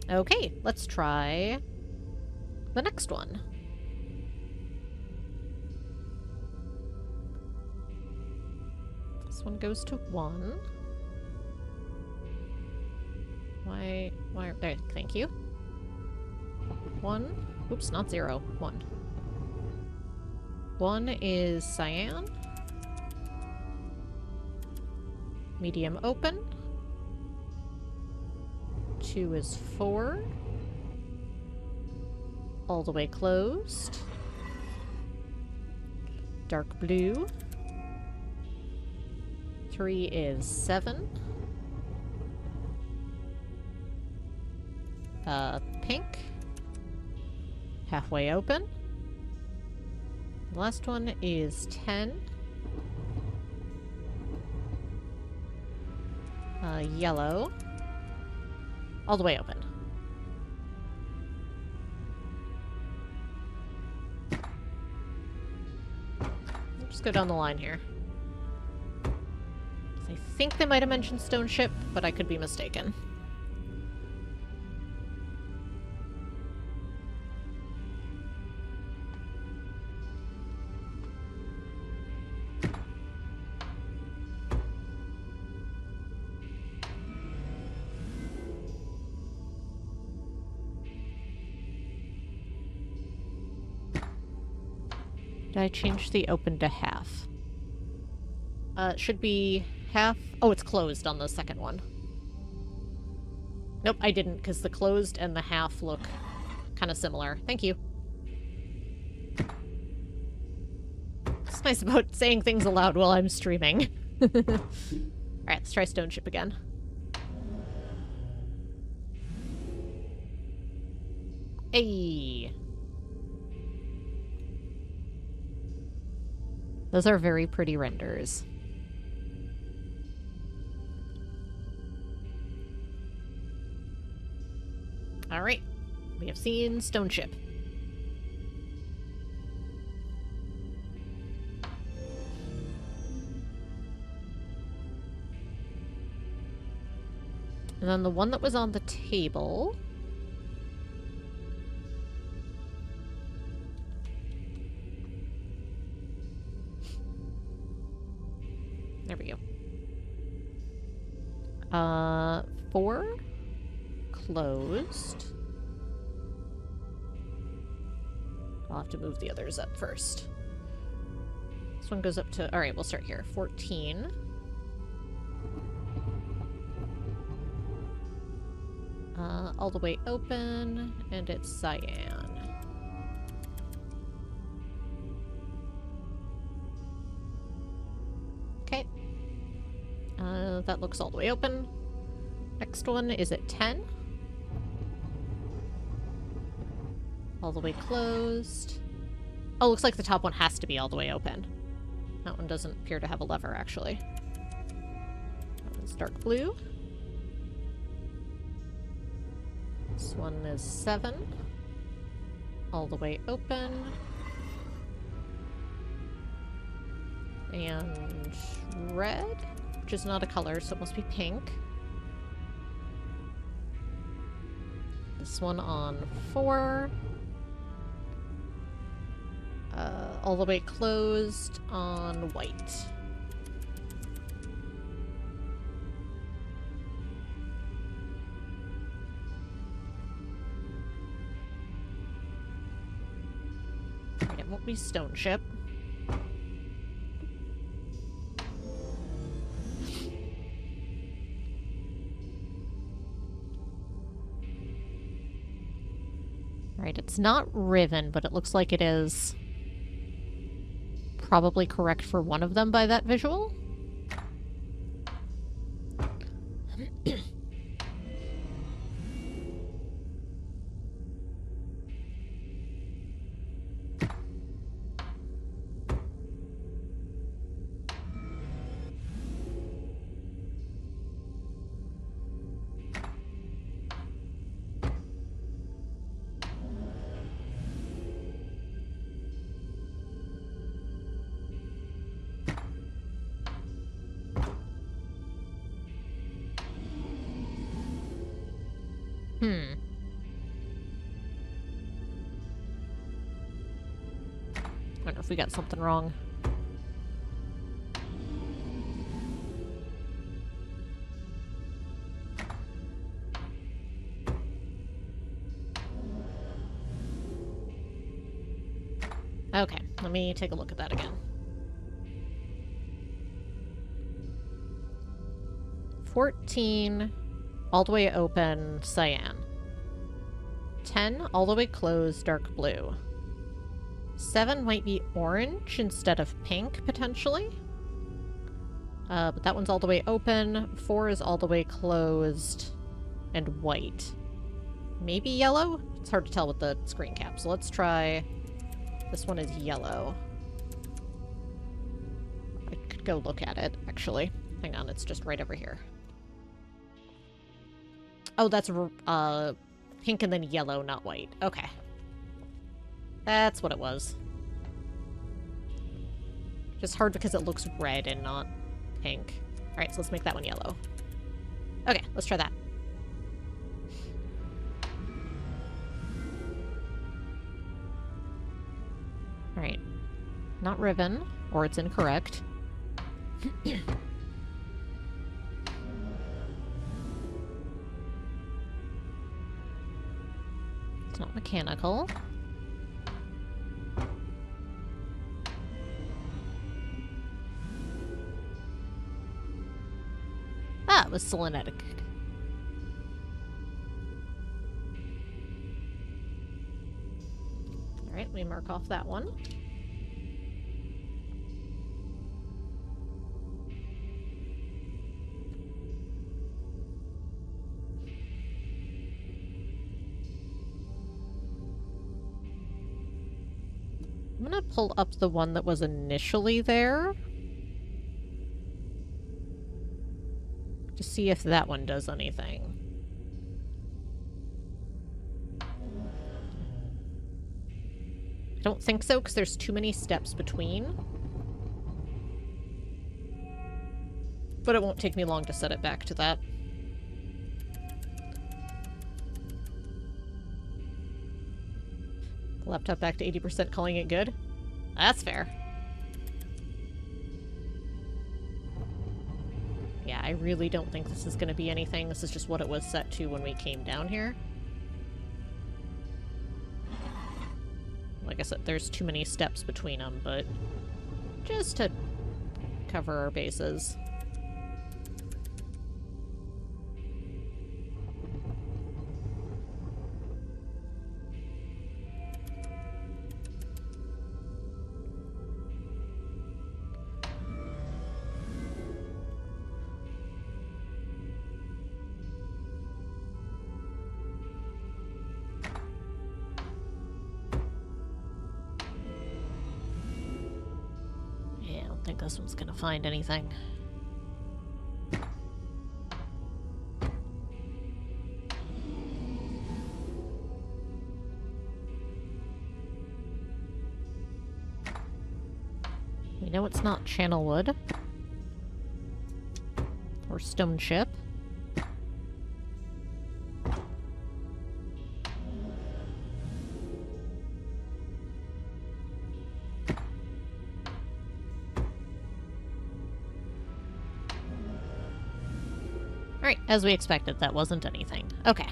Okay, let's try the next one. This one goes to 1. Why, there, thank you. 1, oops, not 0, 1. 1 is cyan. Medium open. 2 is 4. All the way closed. Dark blue. 3 is 7. Pink. Halfway open. The last one is 10. Yellow. All the way open. Just go down the line here. I think they might have mentioned stone ship, but I could be mistaken. Did I change the open to half? It should be half. Oh, it's closed on the second one. Nope, I didn't, because the closed and the half look kind of similar. Thank you. It's nice about saying things aloud while I'm streaming. Alright, let's try stone ship again. Hey! Those are very pretty renders. Alright, we have seen stone ship. And then the one that was on the table... There we go. 4 closed. I'll have to move the others up first. This one goes up to... Alright, we'll start here. 14. All the way open, and it's cyan. Okay. That looks all the way open. Next one is at 10. All the way closed. Oh, looks like the top one has to be all the way open. That one doesn't appear to have a lever, actually. That one's dark blue. This one is 7. All the way open. And red, which is not a color, so it must be pink. This one on 4. All the way closed on white. Alright, it won't be stone ship. Alright, it's not Riven, but it looks like it is probably correct for one of them by that visual. I don't know if we got something wrong. Okay, let me take a look at that again. 14, all the way open, cyan. 10, all the way closed, dark blue. 7 might be orange instead of pink, potentially. But that one's all the way open. 4 is all the way closed and white. Maybe yellow? It's hard to tell with the screen cap, so let's try... This one is yellow. I could go look at it, actually. Hang on, it's just right over here. Oh, that's pink and then yellow, not white. Okay. That's what it was. Just hard because it looks red and not pink. Alright, so let's make that one yellow. Okay, let's try that. Alright. Not ribbon, or it's incorrect. It's not mechanical. Ah, it was selenetic. Alright, let me mark off that one. I'm gonna pull up the one that was initially there. To see if that one does anything. I don't think so, because there's too many steps between. But it won't take me long to set it back to that. Laptop back to 80%, calling it good. That's fair. Yeah, I really don't think this is going to be anything. This is just what it was set to when we came down here. Like I said, there's too many steps between them, but just to cover our bases. I think this one's gonna find anything. We know it's not channel wood. Or stone chip. Alright, as we expected, that wasn't anything. Okay.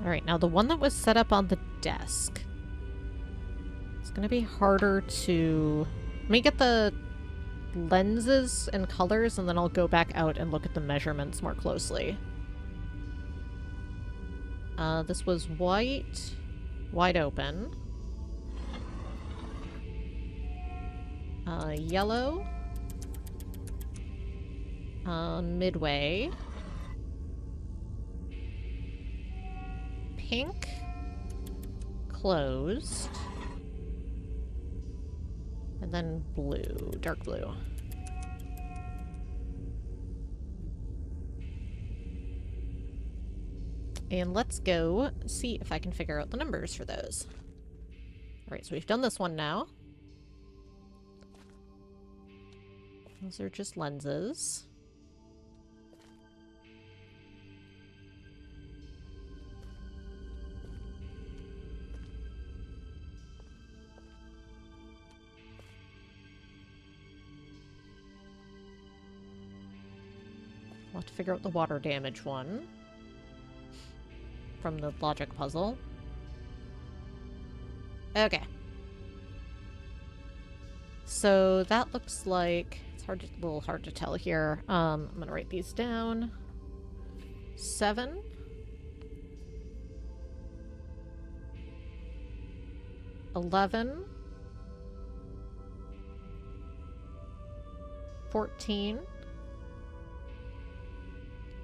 Alright, now the one that was set up on the desk. It's gonna be harder to... Let me get the lenses and colors, and then I'll go back out and look at the measurements more closely. This was white... wide open. Yellow. Midway. Pink. Closed. And then blue. Dark blue. And let's go see if I can figure out the numbers for those. Alright, so we've done this one now. Those are just lenses. I'll have to figure out the water damage one from the logic puzzle. Okay. So that looks like it's a little hard to tell here. I'm gonna write these down. 7. 11. 14.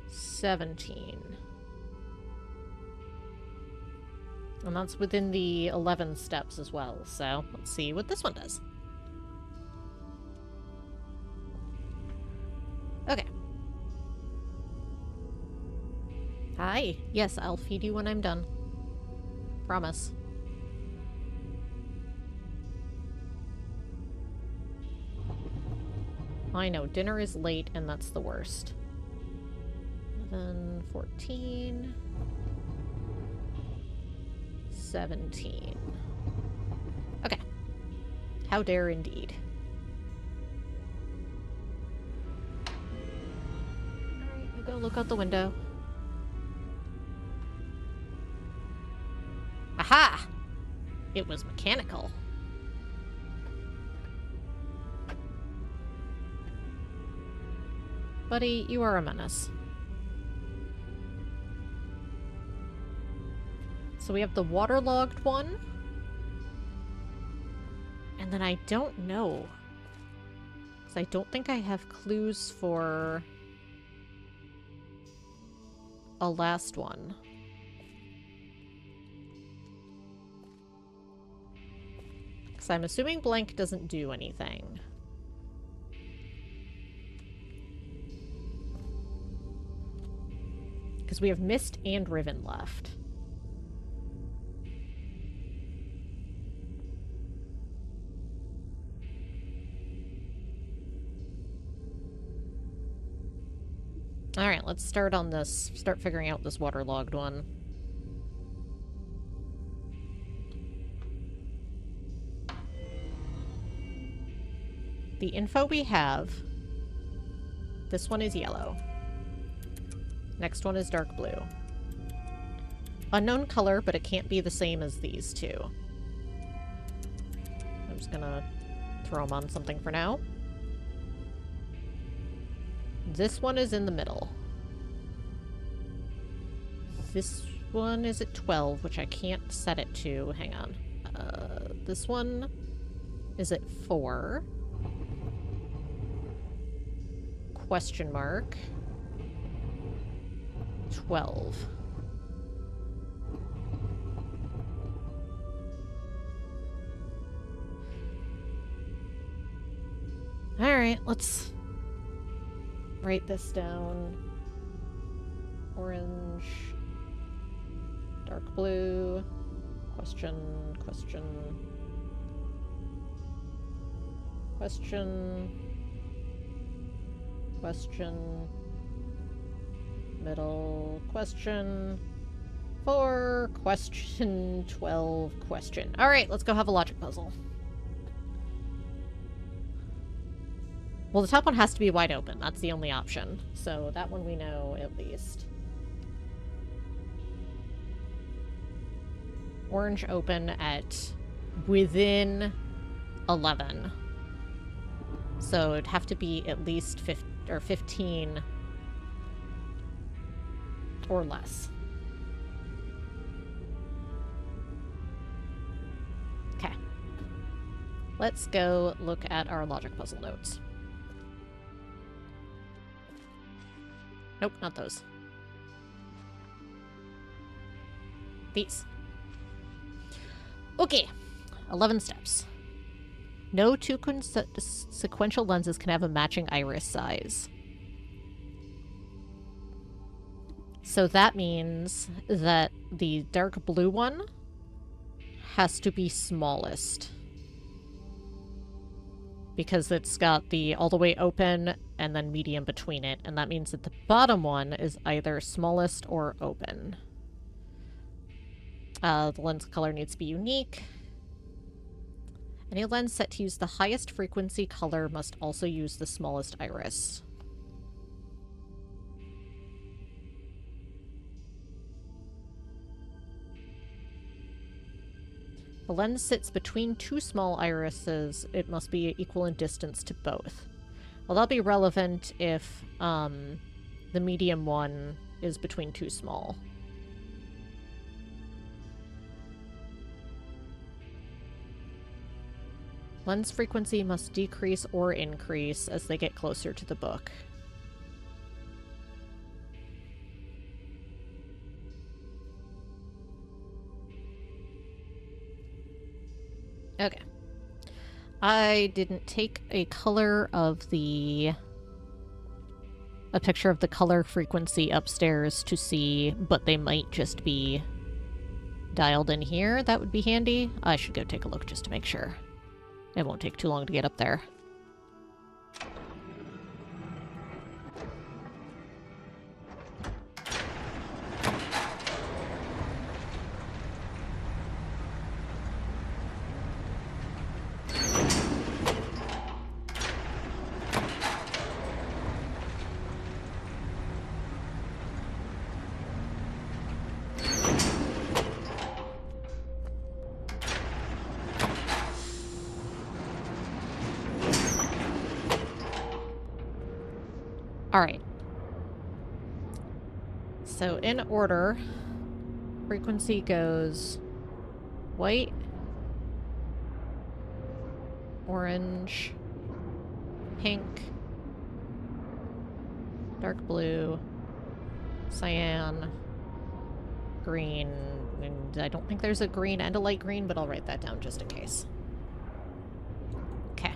17. And that's within the 11 steps as well, so let's see what this one does. Okay. Hi. Yes, I'll feed you when I'm done. Promise. I know, dinner is late and that's the worst. 11, 14... 17. Okay. How dare indeed. Alright, we go look out the window. Aha! It was mechanical. Buddy, you are a menace. So we have the waterlogged one. And then I don't know. Because I don't think I have clues for a last one. Because I'm assuming blank doesn't do anything. Because we have Myst and Riven left. Alright, let's start on this. Start figuring out this waterlogged one. The info we have. This one is yellow. Next one is dark blue. Unknown color, but it can't be the same as these two. I'm just gonna throw them on something for now. This one is in the middle. This one is at 12, which I can't set it to. Hang on. This one is at 4. Question mark. 12. Alright, let's write this down. Orange, dark blue, question, question, question, question, middle, question, 4, question, 12, question. Alright, let's go have a logic puzzle. Well, the top one has to be wide open. That's the only option. So that one we know at least. Orange open at within 11. So it'd have to be at least 15 or less. Okay. Let's go look at our logic puzzle notes. Nope, not those. These. Okay. 11 steps. No two sequential lenses can have a matching iris size. So that means that the dark blue one has to be smallest. Because it's got the all the way open and then medium between it. And that means that the bottom one is either smallest or open. The lens color needs to be unique. Any lens set to use the highest frequency color must also use the smallest iris. The lens sits between two small irises. It must be equal in distance to both. Well, that'll be relevant if the medium one is between two small. Lens frequency must decrease or increase as they get closer to the book. Okay. I didn't take a color of the... a picture of the color frequency upstairs to see, but they might just be dialed in here. That would be handy. I should go take a look just to make sure. It won't take too long to get up there. Alright. So in order, frequency goes white, orange, pink, dark blue, cyan, green, and I don't think there's a green and a light green, but I'll write that down just in case. Okay.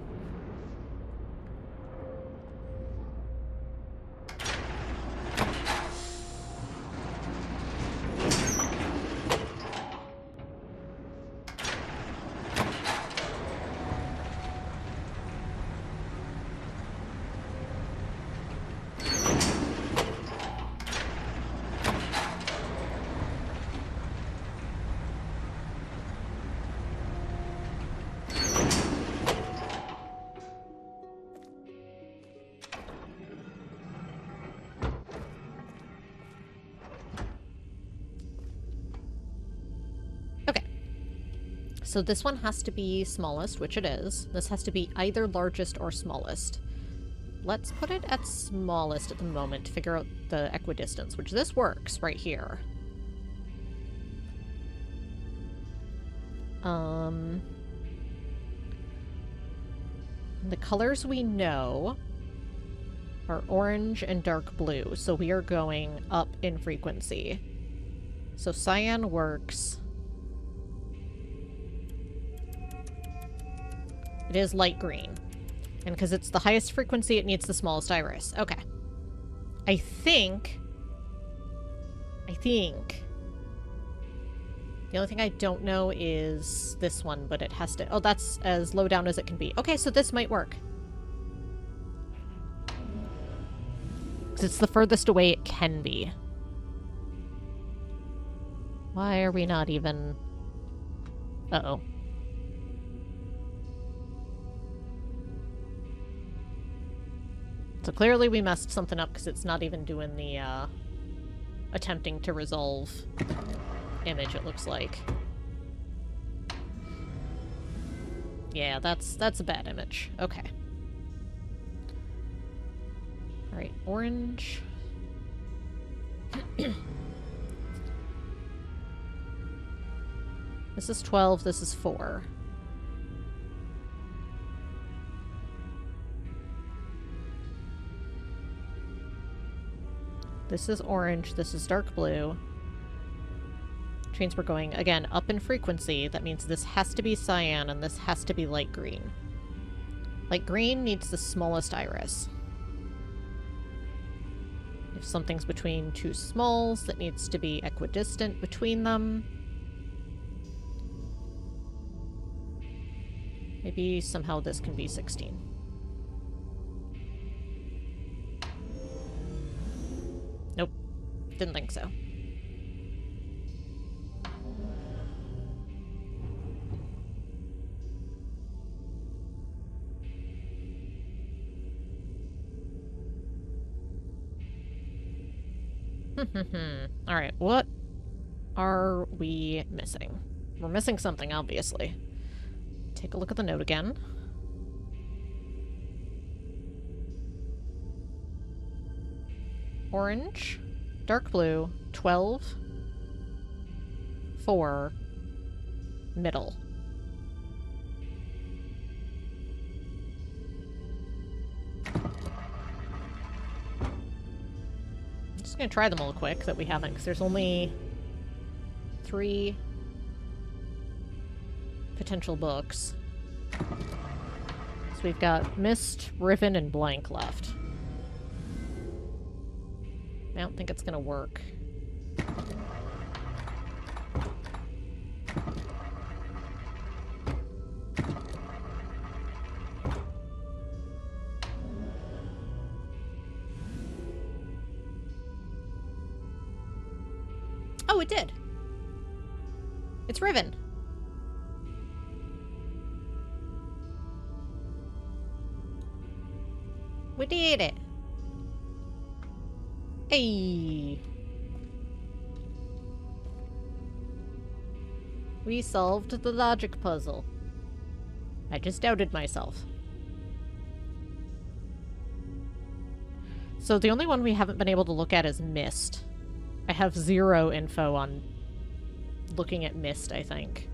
So this one has to be smallest, which it is. This has to be either largest or smallest. Let's put it at smallest at the moment to figure out the equidistance, which this works right here. The colors we know are orange and dark blue, so we are going up in frequency. So cyan works. It is light green. And because it's the highest frequency, it needs the smallest iris. Okay. I think... The only thing I don't know is this one, but it has to... Oh, that's as low down as it can be. Okay, so this might work. Because it's the furthest away it can be. Why are we not even... Uh-oh. So clearly we messed something up because it's not even doing the, attempting to resolve image, it looks like. Yeah, that's a bad image. Okay. Alright, orange. This is 12, this is 4. This is orange, this is dark blue. Which means we're going, again, up in frequency. That means this has to be cyan and this has to be light green. Light green needs the smallest iris. If something's between two smalls, that needs to be equidistant between them. Maybe somehow this can be 16. Nope. Didn't think so. Alright, what are we missing? We're missing something, obviously. Take a look at the note again. Orange, dark blue, 12, 4, middle. I'm just gonna try them all quick that we haven't, because there's only 3, potential books. So we've got Myst, Riven, and Blank left. I don't think it's gonna work. Oh, it did. It's Riven. We did it. Hey. We solved the logic puzzle. I just doubted myself. So the only one we haven't been able to look at is Myst. I have 0 info on looking at Myst, I think.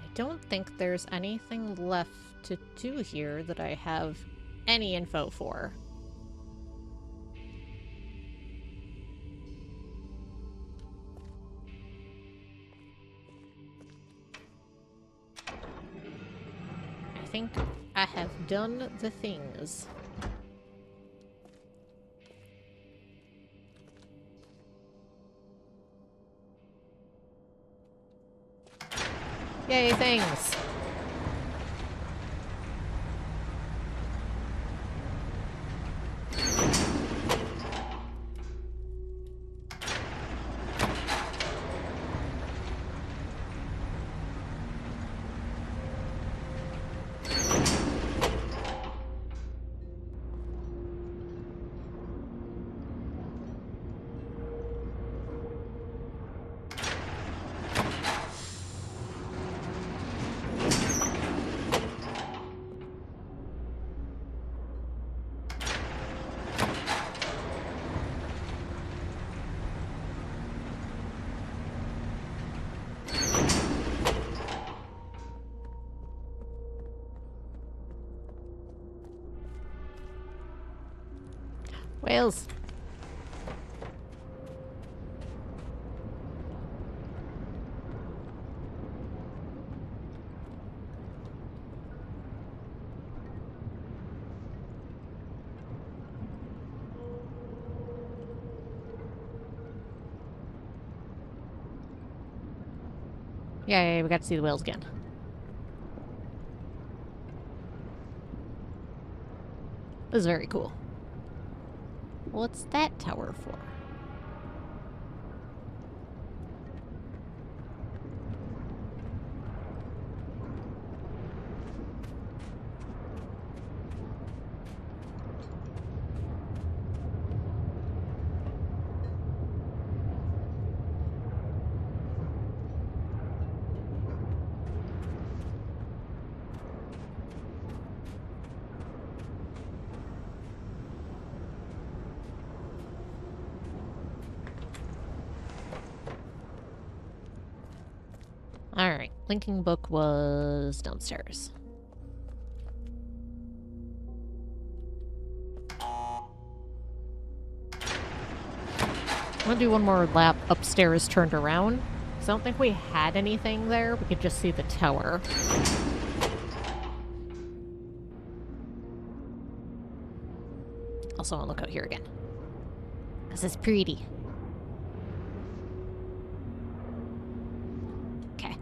I don't think there's anything left to do here that I have any info for. I think I have done the things. Yay, things! Whales! Yay, we got to see the whales again. This is very cool. What's that tower for? Alright, linking book was downstairs. I'm gonna do one more lap upstairs turned around. Because I don't think we had anything there. We could just see the tower. Also, I'll look out here again. Because it's pretty. Okay.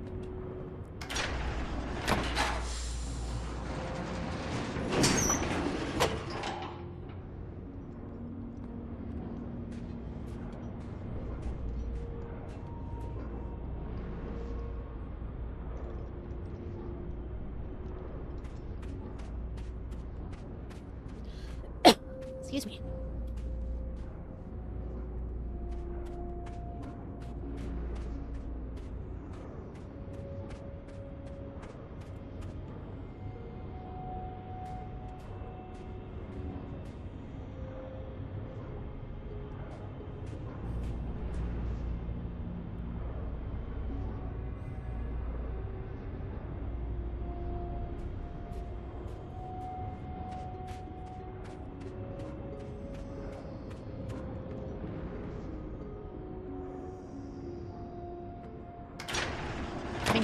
Excuse me.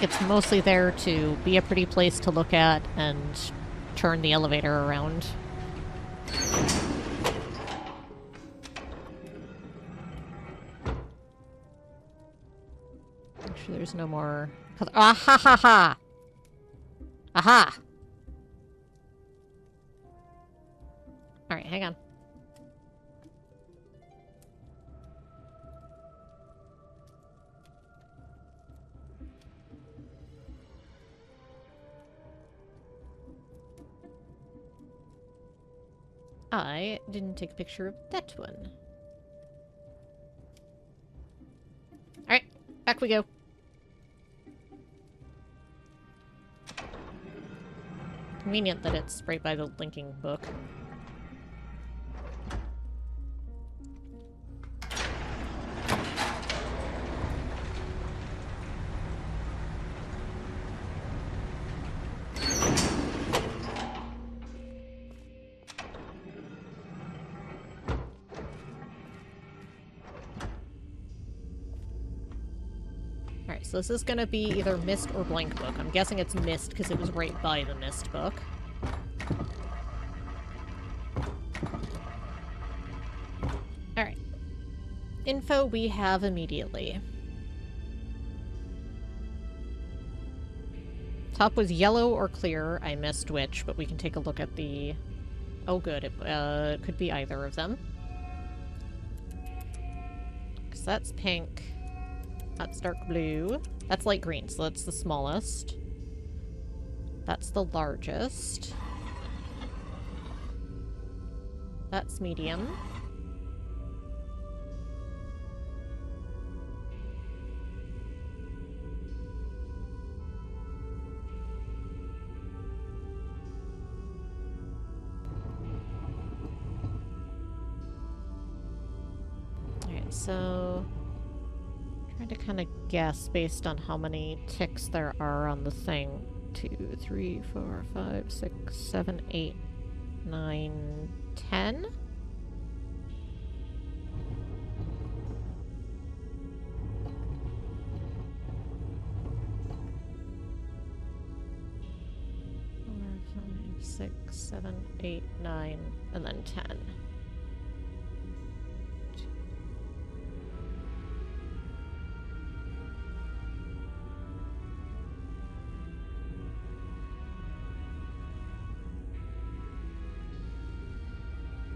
think it's mostly there to be a pretty place to look at and turn the elevator around. Make sure there's no more... Ah ha ha ha! Aha! Alright, hang on. I didn't take a picture of that one. Alright, back we go. Convenient that it's right by the linking book. Alright, so this is gonna be either Myst or blank book. I'm guessing it's Myst because it was right by the Myst book. Alright. Info we have immediately. Top was yellow or clear. I missed which, but we can take a look at the... Oh good, it could be either of them. Because that's pink. That's dark blue. That's light green, so that's the smallest. That's the largest. That's medium. Alright, so... trying to kind of guess based on how many ticks there are on the thing. 2, 3, 4, 5, 6, 7, 8, 9, 10? Six, 7, 8, 9, and then 10.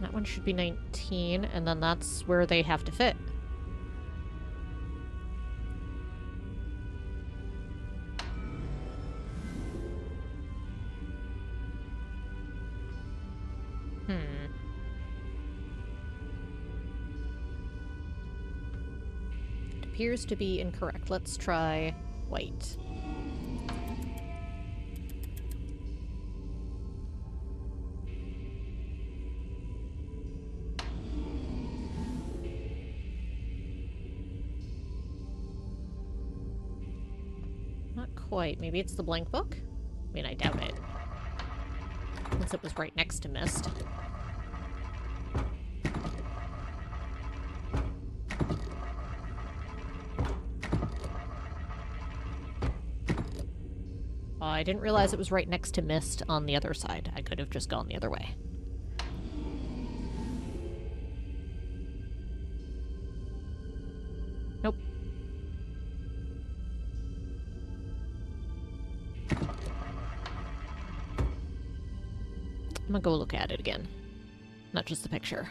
That one should be 19, and then that's where they have to fit. It appears to be incorrect. Let's try white. Not quite. Maybe it's the blank book? I mean, I doubt it. Since it was right next to Myst. I didn't realize it was right next to Myst on the other side. I could have just gone the other way. Nope. I'm gonna go look at it again. Not just the picture.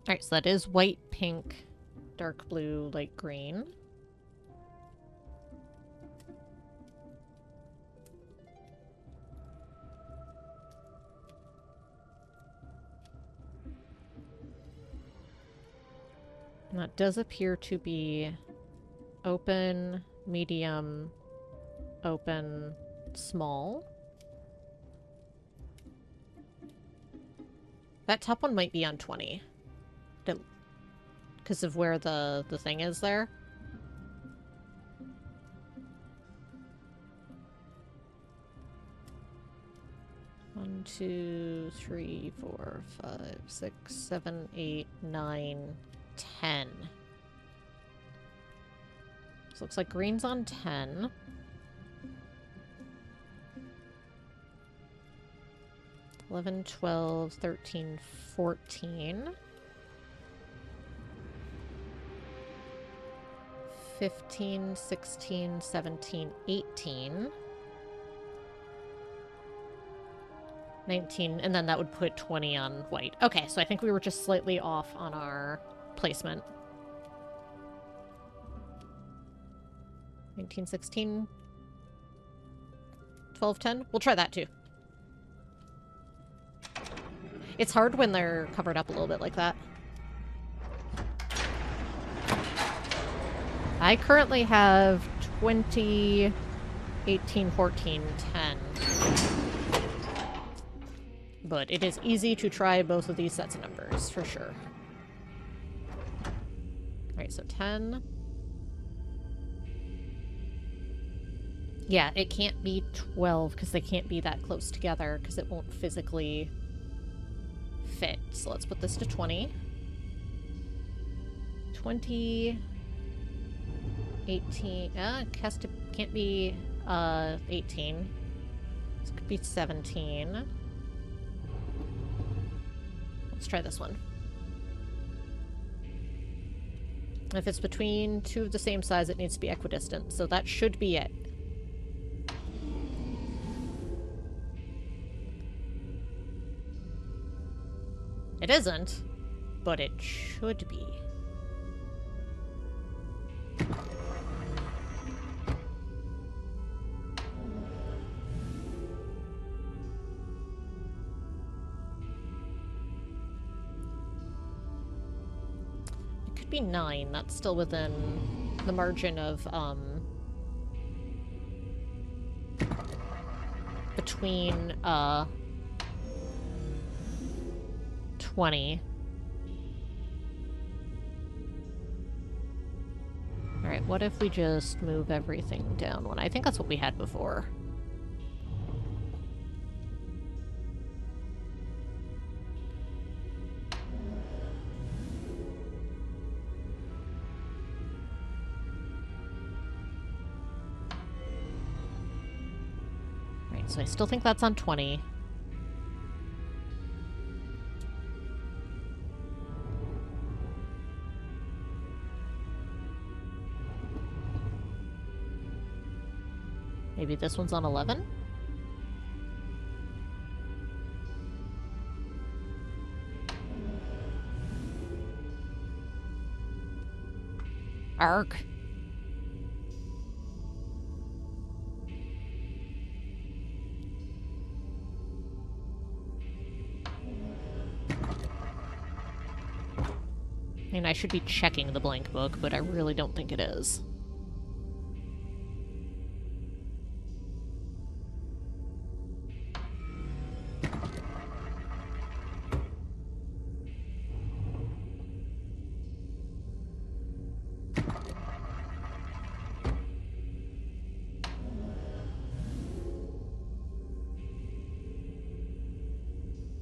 Alright, so that is white, pink, dark blue, light green. And that does appear to be open, medium, open, small. That top one might be on 20. because of where the thing is there. One, 2, 3, 4, 5, 6, 7, 8, 9, 10. So looks like green's on 10. 11, 12, 13, 14. 15, 16, 17, 18. 19, and then that would put 20 on white. Okay, so I think we were just slightly off on our placement. 19, 16, 12, 10. We'll try that too. It's hard when they're covered up a little bit like that. I currently have 20, 18, 14, 10. But it is easy to try both of these sets of numbers, for sure. Alright, so 10. Yeah, it can't be 12, because they can't be that close together, because it won't physically fit. So let's put this to 20. 20... 18... can't be 18. This could be 17. Let's try this one. If it's between two of the same size, it needs to be equidistant, so that should be it. It isn't, but it should be. Be 9. That's still within the margin of between 20. Alright, what if we just move everything down one? I think that's what we had before. So I still think that's on 20. Maybe this one's on 11? Arc. I mean, I should be checking the blank book, but I really don't think it is.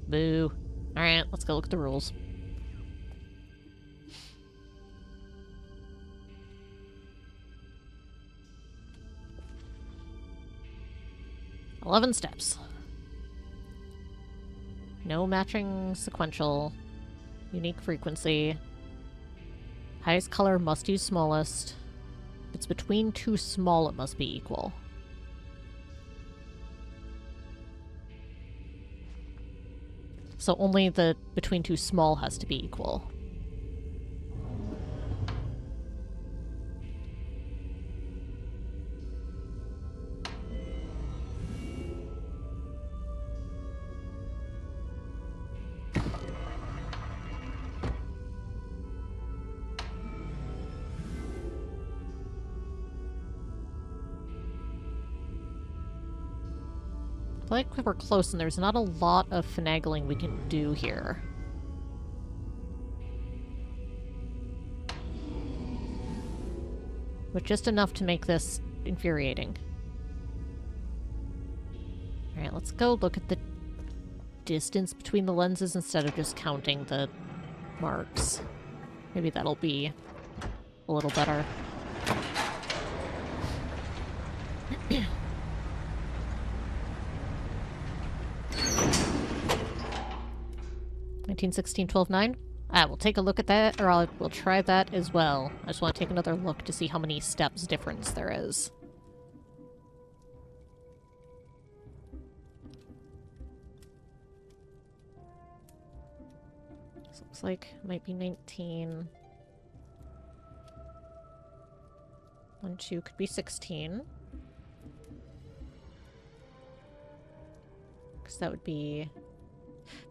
Boo. Alright, let's go look at the rules. "11 steps. No matching sequential. Unique frequency. Highest color must use smallest. If it's between two small, it must be equal." So only the between two small has to be equal. I feel like we're close and there's not a lot of finagling we can do here. With just enough to make this infuriating. Alright, let's go look at the distance between the lenses instead of just counting the marks. Maybe that'll be a little better. 1916 12-9. We'll take a look at that, or we'll try that as well. I just want to take another look to see how many steps difference there is. This looks like it might be 19. 1, 2 could be 16. Because that would be...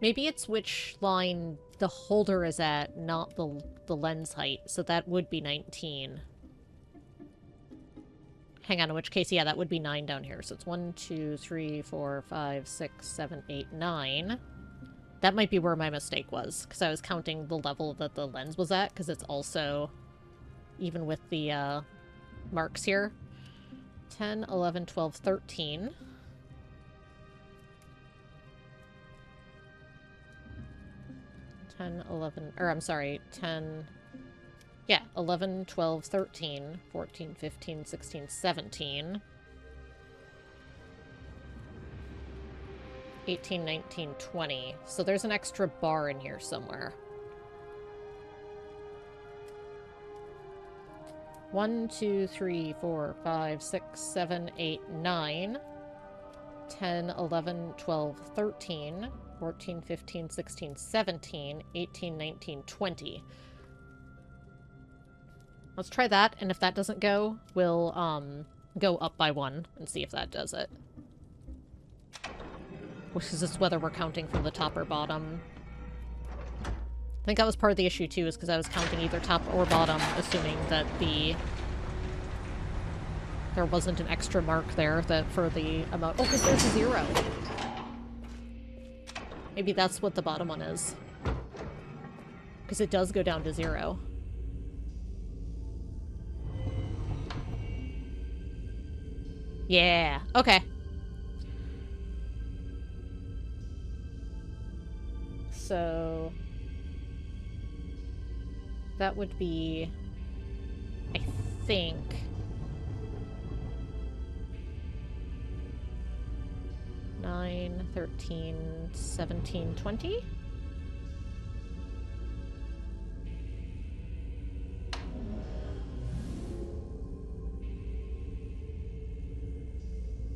Maybe it's which line the holder is at, not the lens height. So that would be 19. Hang on, in which case, yeah, that would be 9 down here. So it's 1, 2, 3, 4, 5, 6, 7, 8, 9. That might be where my mistake was, because I was counting the level that the lens was at, because it's also, even with the marks here, 10, 11, 12, 13. 10, 11, or I'm sorry, 10, yeah, 11, 12, 13, 14, 15, 16, 17, 18, 19, 20. So there's an extra bar in here somewhere. 1, 2, 3, 4, 5, 6, 7, 8, 9, 10, 11, 12, 13, 14, 15, 16, 17, 18, 19, 20. Let's try that, and if that doesn't go, we'll go up by 1 and see if that does it. Which is just whether we're counting from the top or bottom. I think that was part of the issue too, is because I was counting either top or bottom, assuming that there wasn't an extra mark there that for the amount. Oh, because there's a 0. Maybe that's what the bottom one is. Because it does go down to 0. Yeah, okay. So that would be, I think, 9, 13, 17, 20?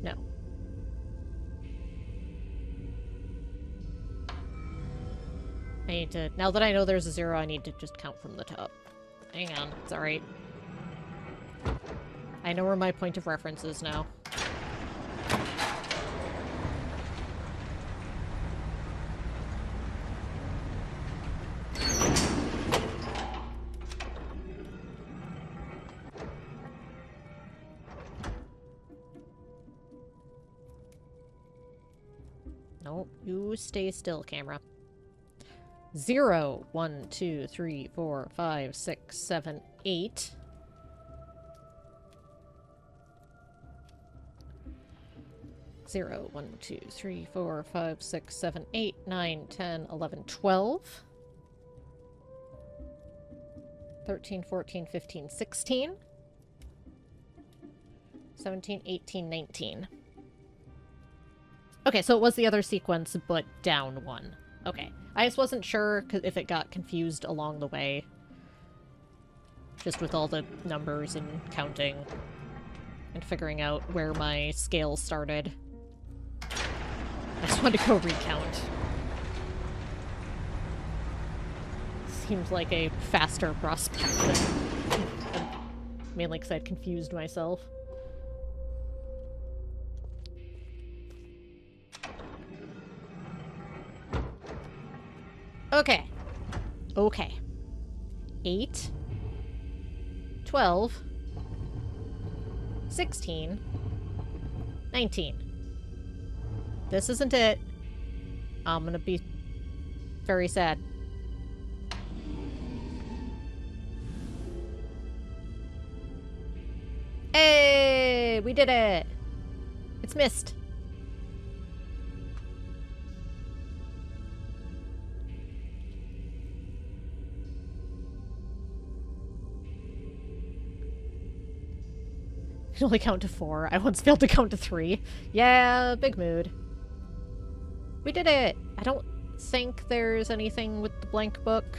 No. I need to, now that I know there's a 0, I need to just count from the top. Hang on, it's alright. I know where my point of reference is now. Nope, you stay still, camera. 0, 1, 2, 3, 4, 5, 6, 7, 8. Zero, 1, 2, 3, 4, 5, 6, 7, 8, 9, 10, 11, 12. 13, 14, 15, 16. 17, 18, 19. Okay, so it was the other sequence, but down 1. Okay. I just wasn't sure if it got confused along the way. Just with all the numbers and counting. And figuring out where my scale started. I just wanted to go recount. Seems like a faster prospect than... mainly because I'd confused myself. Okay. Okay. 8. 12. 16. 19. This isn't it. I'm gonna be very sad. Yay, we did it! It's Myst. I can only count to 4. I once failed to count to 3. Yeah, big mood. We did it! I don't think there's anything with the blank book.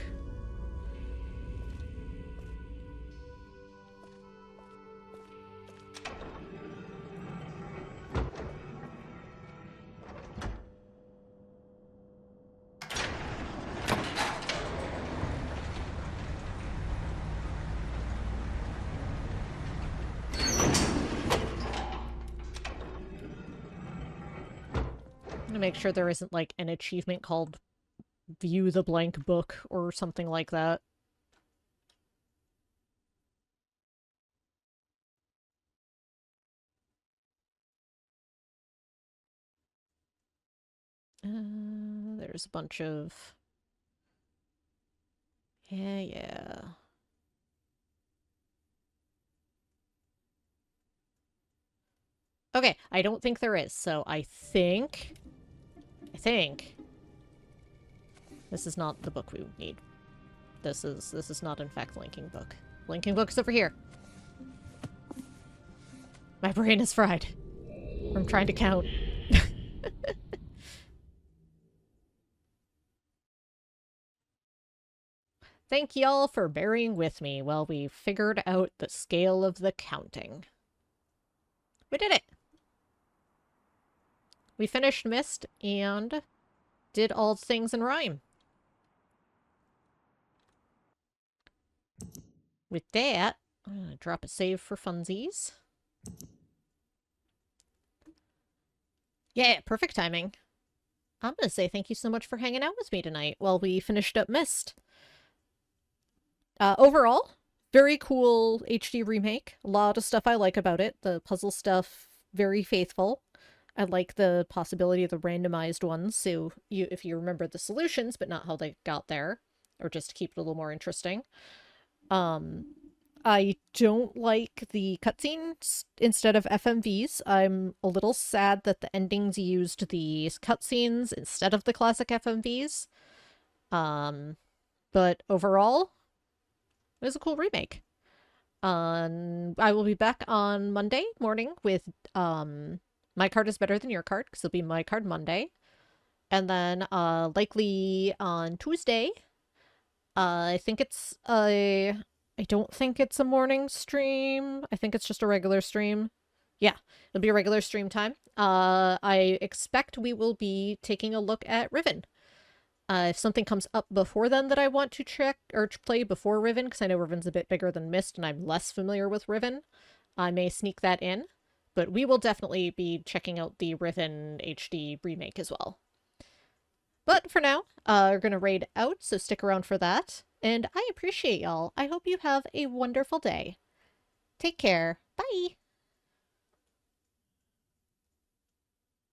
I'm gonna make sure there isn't, like, an achievement called View the Blank Book or something like that. There's a bunch of... Yeah. Okay, I don't think there is, so I think... This is not the book we need. This is not, in fact, the linking book. Linking book is over here. My brain is fried from trying to count. Thank y'all for bearing with me while we figured out the scale of the counting. We did it! We finished Myst and did all things in Rime. With that, I'm gonna drop a save for funsies. Yeah, perfect timing. I'm gonna say thank you so much for hanging out with me tonight while we finished up Myst. Overall, very cool HD remake. A lot of stuff I like about it. The puzzle stuff, very faithful. I like the possibility of the randomized ones, so if you remember the solutions, but not how they got there, or just to keep it a little more interesting. I don't like the cutscenes instead of FMVs. I'm a little sad that the endings used the cutscenes instead of the classic FMVs. But overall, it was a cool remake. I will be back on Monday morning with My Card is Better Than Your Card, because it'll be My Card Monday. And then likely on Tuesday, I don't think it's a morning stream. I think it's just a regular stream. Yeah, it'll be a regular stream time. I expect we will be taking a look at Riven. If something comes up before then that I want to check or play before Riven, because I know Riven's a bit bigger than Myst and I'm less familiar with Riven, I may sneak that in. But we will definitely be checking out the Riven HD remake as well. But for now, we're going to raid out, so stick around for that. And I appreciate y'all. I hope you have a wonderful day. Take care. Bye!